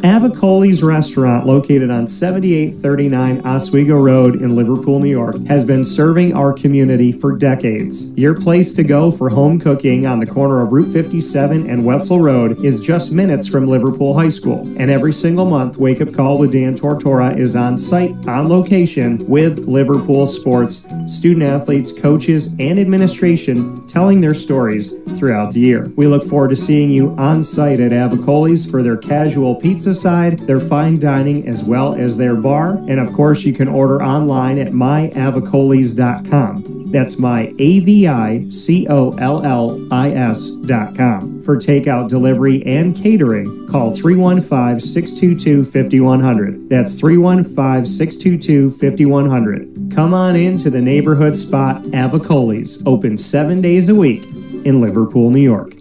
Avicolli's restaurant, located on 7839 Oswego Road in Liverpool, New York, has been serving our community for decades. Your place to go for home cooking on the corner of Route 57 and Wetzel Road is just minutes from Liverpool High School. And every single month, Wake Up Call with Dan Tortora is on site, on location, with Liverpool sports, student athletes, coaches, and administration telling their stories throughout the year. We look forward to seeing you on site at Avicolli's for their casual pizza side, their fine dining, as well as their bar. And of course, you can order online at myavicollis.com. That's myavicollis.com. For takeout, delivery, and catering, call 315-622-5100. That's 315-622-5100. Come on in to the neighborhood spot Avicolli's, open 7 days a week in Liverpool, New York.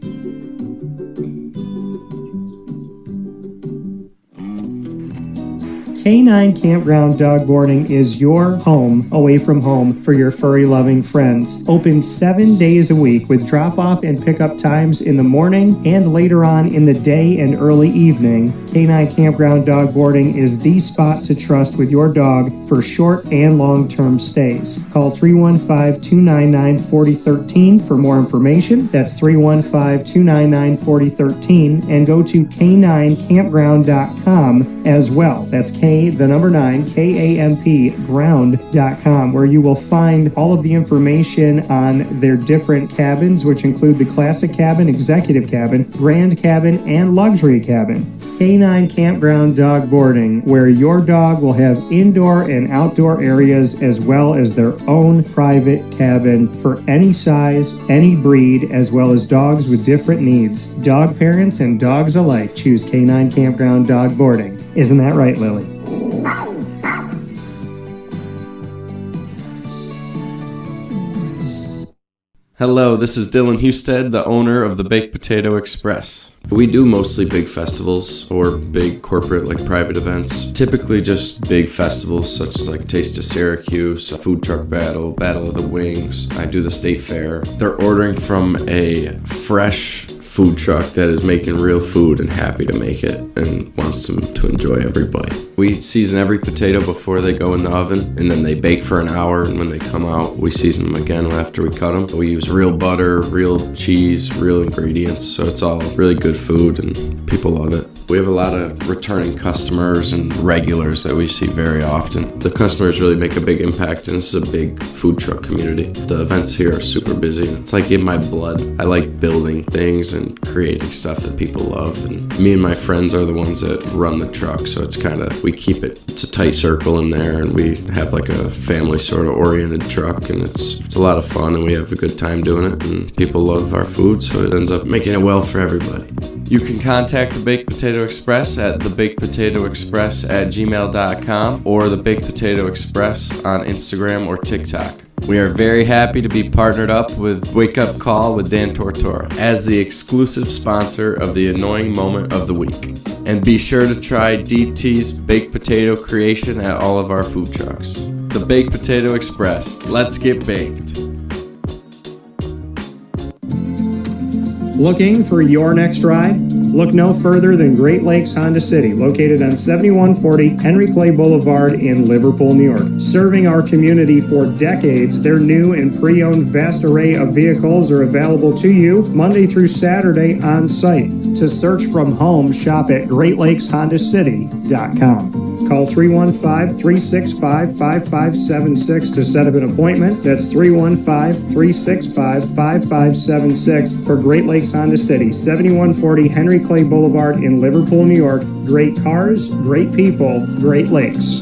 K9 Campground Dog Boarding is your home away from home for your furry-loving friends. Open 7 days a week with drop-off and pickup times in the morning and later on in the day and early evening. K9 Campground Dog Boarding is the spot to trust with your dog for short and long-term stays. Call 315-299-4013 for more information. That's 315-299-4013, and go to k9campground.com as well. That's KAMP ground.com, where you will find all of the information on their different cabins, which include the classic cabin, executive cabin, grand cabin, and luxury cabin. K9 Campground Dog Boarding, where your dog will have indoor and outdoor areas as well as their own private cabin for any size, any breed, as well as dogs with different needs. Dog parents and dogs alike choose K9 Campground Dog Boarding. Isn't that right, Lily? Hello, this is Dylan Husted, the owner of the Baked Potato Express. We do mostly big festivals or big corporate like private events. Typically just big festivals such as like Taste of Syracuse, a food truck battle, Battle of the Wings. I do the state fair. They're ordering from a fresh food truck that is making real food and happy to make it and wants them to enjoy every bite. We season every potato before they go in the oven, and then they bake for an hour, and when they come out, we season them again after we cut them. We use real butter, real cheese, real ingredients, so it's all really good food, and people people love it. We have a lot of returning customers and regulars that we see very often. The customers really make a big impact, and this is a big food truck community. The events here are super busy. It's like in my blood. I like building things and creating stuff that people love, and me and my friends are the ones that run the truck, so it's kind of, we keep it's a tight circle in there, and we have like a family sort of oriented truck, and it's a lot of fun, and we have a good time doing it, and people love our food, so it ends up making it well for everybody. You can contact the Baked Potato Express at thebakedpotatoexpress@gmail.com or the Baked Potato Express on Instagram or TikTok. We are very happy to be partnered up with Wake Up Call with Dan Tortora as the exclusive sponsor of the Annoying Moment of the Week. And be sure to try DT's baked potato creation at all of our food trucks. The Baked Potato Express. Let's get baked. Looking for your next ride? Look no further than Great Lakes Honda City, located on 7140 Henry Clay Boulevard in Liverpool, New York. Serving our community for decades, their new and pre-owned vast array of vehicles are available to you Monday through Saturday on site. To search from home, shop at GreatLakesHondaCity.com. Call 315-365-5576 to set up an appointment. That's 315-365-5576 for Great Lakes Honda City, 7140 Henry Clay Boulevard in Liverpool, New York. Great cars, great people, Great Lakes.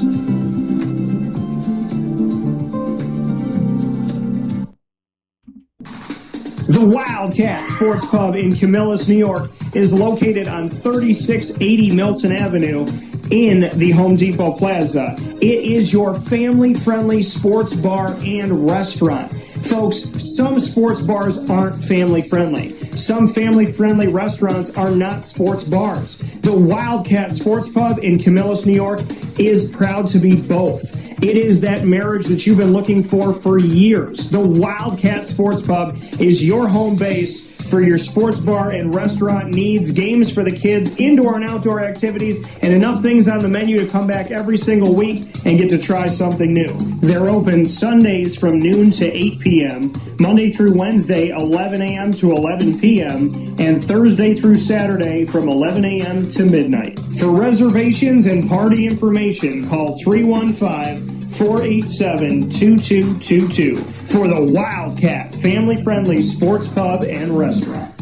The Wildcat Sports Pub in Camillus, New York is located on 3680 Milton Avenue in the Home Depot Plaza. It is your family-friendly sports bar and restaurant. Folks, some sports bars aren't family-friendly. Some family-friendly restaurants are not sports bars. The Wildcat Sports Pub in Camillus, New York is proud to be both. It is that marriage that you've been looking for years. The Wildcat Sports Pub is your home base for your sports bar and restaurant needs, games for the kids, indoor and outdoor activities, and enough things on the menu to come back every single week and get to try something new. They're open Sundays from noon to 8 p.m., Monday through Wednesday, 11 a.m. to 11 p.m., and Thursday through Saturday from 11 a.m. to midnight. For reservations and party information, call 315-487-2222 for the Wildcat family-friendly sports pub and restaurant.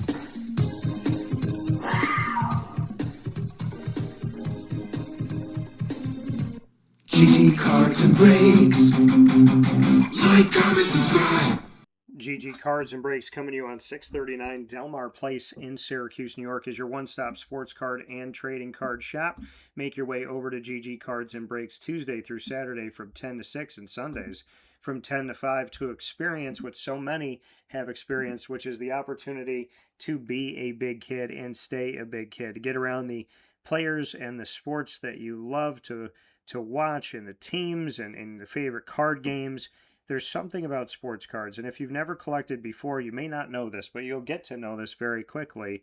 GG Cards and Breaks. Like, comment, subscribe. GG Cards and Breaks coming to you on 639 Delmar Place in Syracuse, New York is your one-stop sports card and trading card shop. Make your way over to GG Cards and Breaks Tuesday through Saturday from 10 to 6 and Sundays from 10 to 5 to experience what so many have experienced, which is the opportunity to be a big kid and stay a big kid, to get around the players and the sports that you love to watch and the teams and the favorite card games. There's something about sports cards, and if you've never collected before, you may not know this, but you'll get to know this very quickly,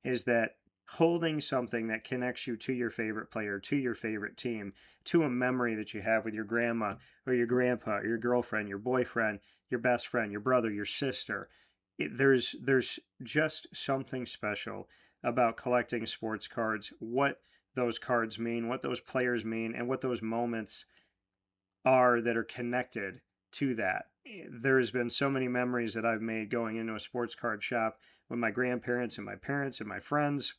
is that holding something that connects you to your favorite player, to your favorite team, to a memory that you have with your grandma or your grandpa, or your girlfriend, your boyfriend, your best friend, your brother, your sister. There's just something special about collecting sports cards, what those cards mean, what those players mean, and what those moments are that are connected to that. There's been so many memories that I've made going into a sports card shop with my grandparents and my parents and my friends,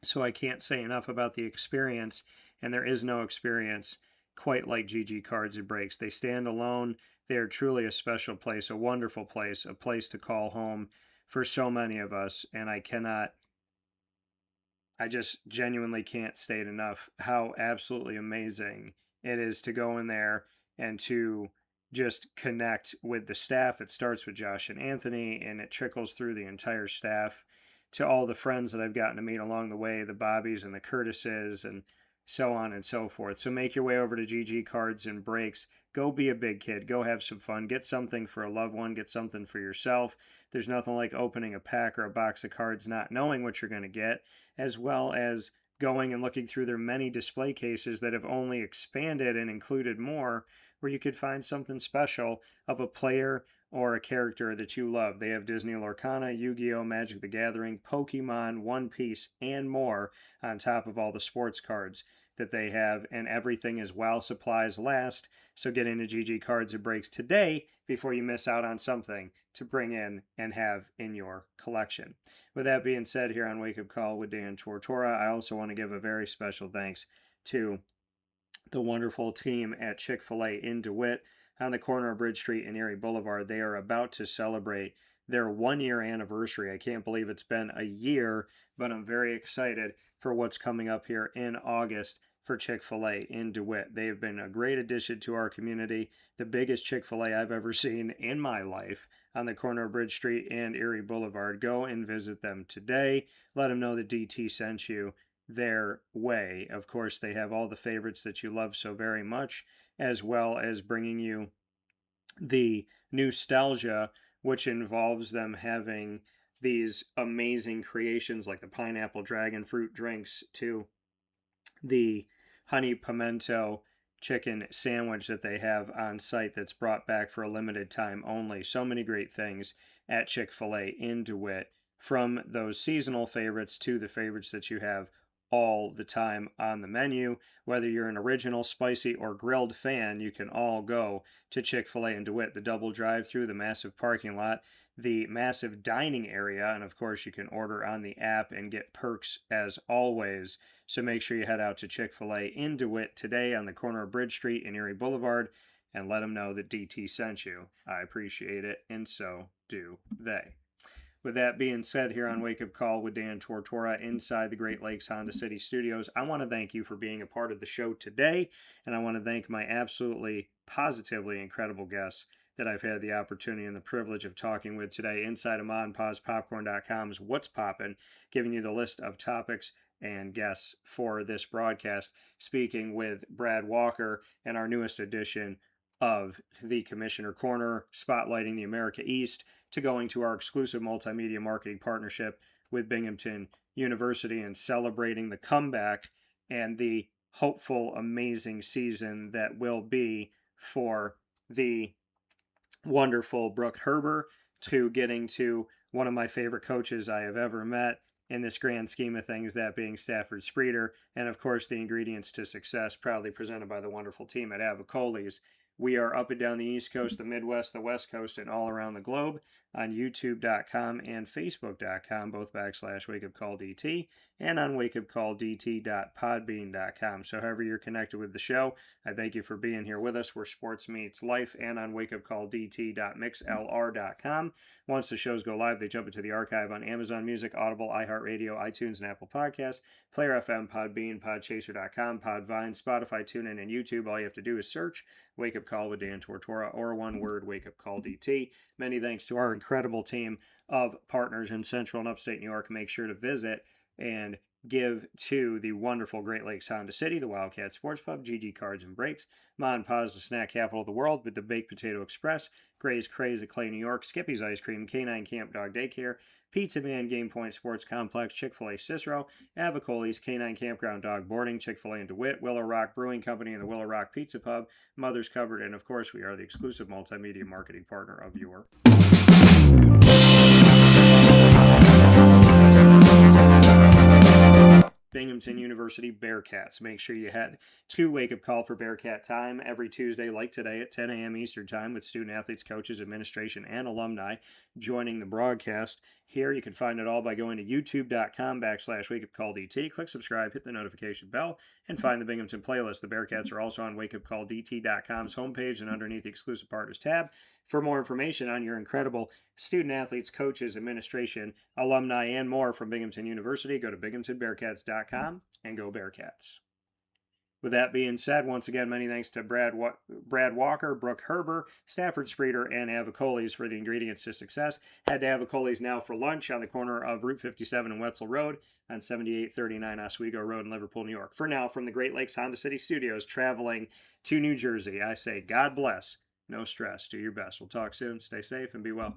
so I can't say enough about the experience, and there is no experience quite like GG Cards and Breaks. They stand alone. They are truly a special place, a wonderful place, a place to call home for so many of us, and I just genuinely can't state enough how absolutely amazing it is to go in there and to just connect with the staff. It starts with Josh and Anthony, and it trickles through the entire staff to all the friends that I've gotten to meet along the way, the Bobbies and the Curtises and so on and so forth. So make your way over to GG Cards and Breaks. Go be a big kid. Go have some fun. Get something for a loved one. Get something for yourself. There's nothing like opening a pack or a box of cards not knowing what you're going to get, as well as going and looking through their many display cases that have only expanded and included more, where you could find something special of a player or a character that you love. They have Disney Lorcana, Yu-Gi-Oh!, Magic the Gathering, Pokemon, One Piece, and more on top of all the sports cards that they have, and everything is while supplies last. So get into GG Cards and Breaks today before you miss out on something to bring in and have in your collection. With that being said, here on Wake Up Call with Dan Tortora, I also want to give a very special thanks to the wonderful team at Chick-fil-A in DeWitt on the corner of Bridge Street and Erie Boulevard. They are about to celebrate their 1-year anniversary. I can't believe it's been a year, but I'm very excited for what's coming up here in August for Chick-fil-A in DeWitt. They have been a great addition to our community, the biggest Chick-fil-A I've ever seen in my life on the corner of Bridge Street and Erie Boulevard. Go and visit them today. Let them know that DT sent you their way. Of course, they have all the favorites that you love so very much, as well as bringing you the nostalgia, which involves them having these amazing creations like the pineapple dragon fruit drinks to the honey pimento chicken sandwich that they have on site that's brought back for a limited time only. So many great things at Chick-fil-A in DeWitt, from those seasonal favorites to the favorites that you have all the time on the menu. Whether you're an original, spicy, or grilled fan, you can all go to Chick-fil-A in DeWitt. The double drive-through, the massive parking lot, the massive dining area, and of course you can order on the app and get perks as always. So make sure you head out to Chick-fil-A in DeWitt today on the corner of Bridge Street and Erie Boulevard and let them know that DT sent you. I appreciate it, and so do they. With that being said, here on Wake Up Call with Dan Tortora inside the Great Lakes Honda City Studios, I want to thank you for being a part of the show today, and I want to thank my absolutely, positively incredible guests that I've had the opportunity and the privilege of talking with today inside of ModandPausPopcorn.com's What's Poppin', giving you the list of topics and guests for this broadcast, speaking with Brad Walker and our newest edition of the Commissioner Corner, spotlighting the America East, to going to our exclusive multimedia marketing partnership with Binghamton University and celebrating the comeback and the hopeful, amazing season that will be for the wonderful Brooke Herber, to getting to one of my favorite coaches I have ever met in this grand scheme of things, that being Stafford Spreter, and of course the ingredients to success, proudly presented by the wonderful team at Avicolli's. We are up and down the East Coast, the Midwest, the West Coast, and all around the globe on YouTube.com and Facebook.com, both /WakeUpCallDT, and on WakeUpCallDT.podbean.com. So however you're connected with the show, I thank you for being here with us, where sports meets life, and on WakeUpCallDT.mixlr.com. Once the shows go live, they jump into the archive on Amazon Music, Audible, iHeartRadio, iTunes, and Apple Podcasts, Player FM, Podbean, Podchaser.com, Podvine, Spotify, TuneIn, and YouTube. All you have to do is search Wake Up Call with Dan Tortora, or one word, Wake Up Call DT. Many thanks to our incredible team of partners in Central and Upstate New York. Make sure to visit and give to the wonderful Great Lakes Honda City, the Wildcat Sports Pub, GG Cards and Breaks, Ma and Pa's, the snack capital of the world, with the Baked Potato Express, Gray's Craze at Clay, New York, Skippy's Ice Cream, Canine Camp Dog Daycare, Pizza Man Game Point Sports Complex, Chick-fil-A Cicero, Avicolli's Canine Campground Dog Boarding, Chick-fil-A in DeWitt, Willow Rock Brewing Company and the Willow Rock Pizza Pub, Mother's Cupboard, and of course we are the exclusive multimedia marketing partner of your Binghamton University Bearcats. Make sure you head to Wake Up Call for Bearcat Time every Tuesday, like today, at 10 a.m. Eastern Time, with student athletes, coaches, administration, and alumni joining the broadcast. Here, you can find it all by going to youtube.com/WakeUpCallDT. Click subscribe, hit the notification bell, and find the Binghamton playlist. The Bearcats are also on WakeUpCallDT.com's homepage and underneath the Exclusive Partners tab. For more information on your incredible student athletes, coaches, administration, alumni, and more from Binghamton University, go to BinghamtonBearcats.com and go Bearcats. With that being said, once again, many thanks to Brad Walker, Brooke Herber, Stafford Spreter, and Avicolli's for the ingredients to success. Head to Avicolli's now for lunch on the corner of Route 57 and Wetzel Road on 7839 Oswego Road in Liverpool, New York. For now, from the Great Lakes Honda City Studios, traveling to New Jersey, I say God bless, no stress, do your best. We'll talk soon, stay safe, and be well.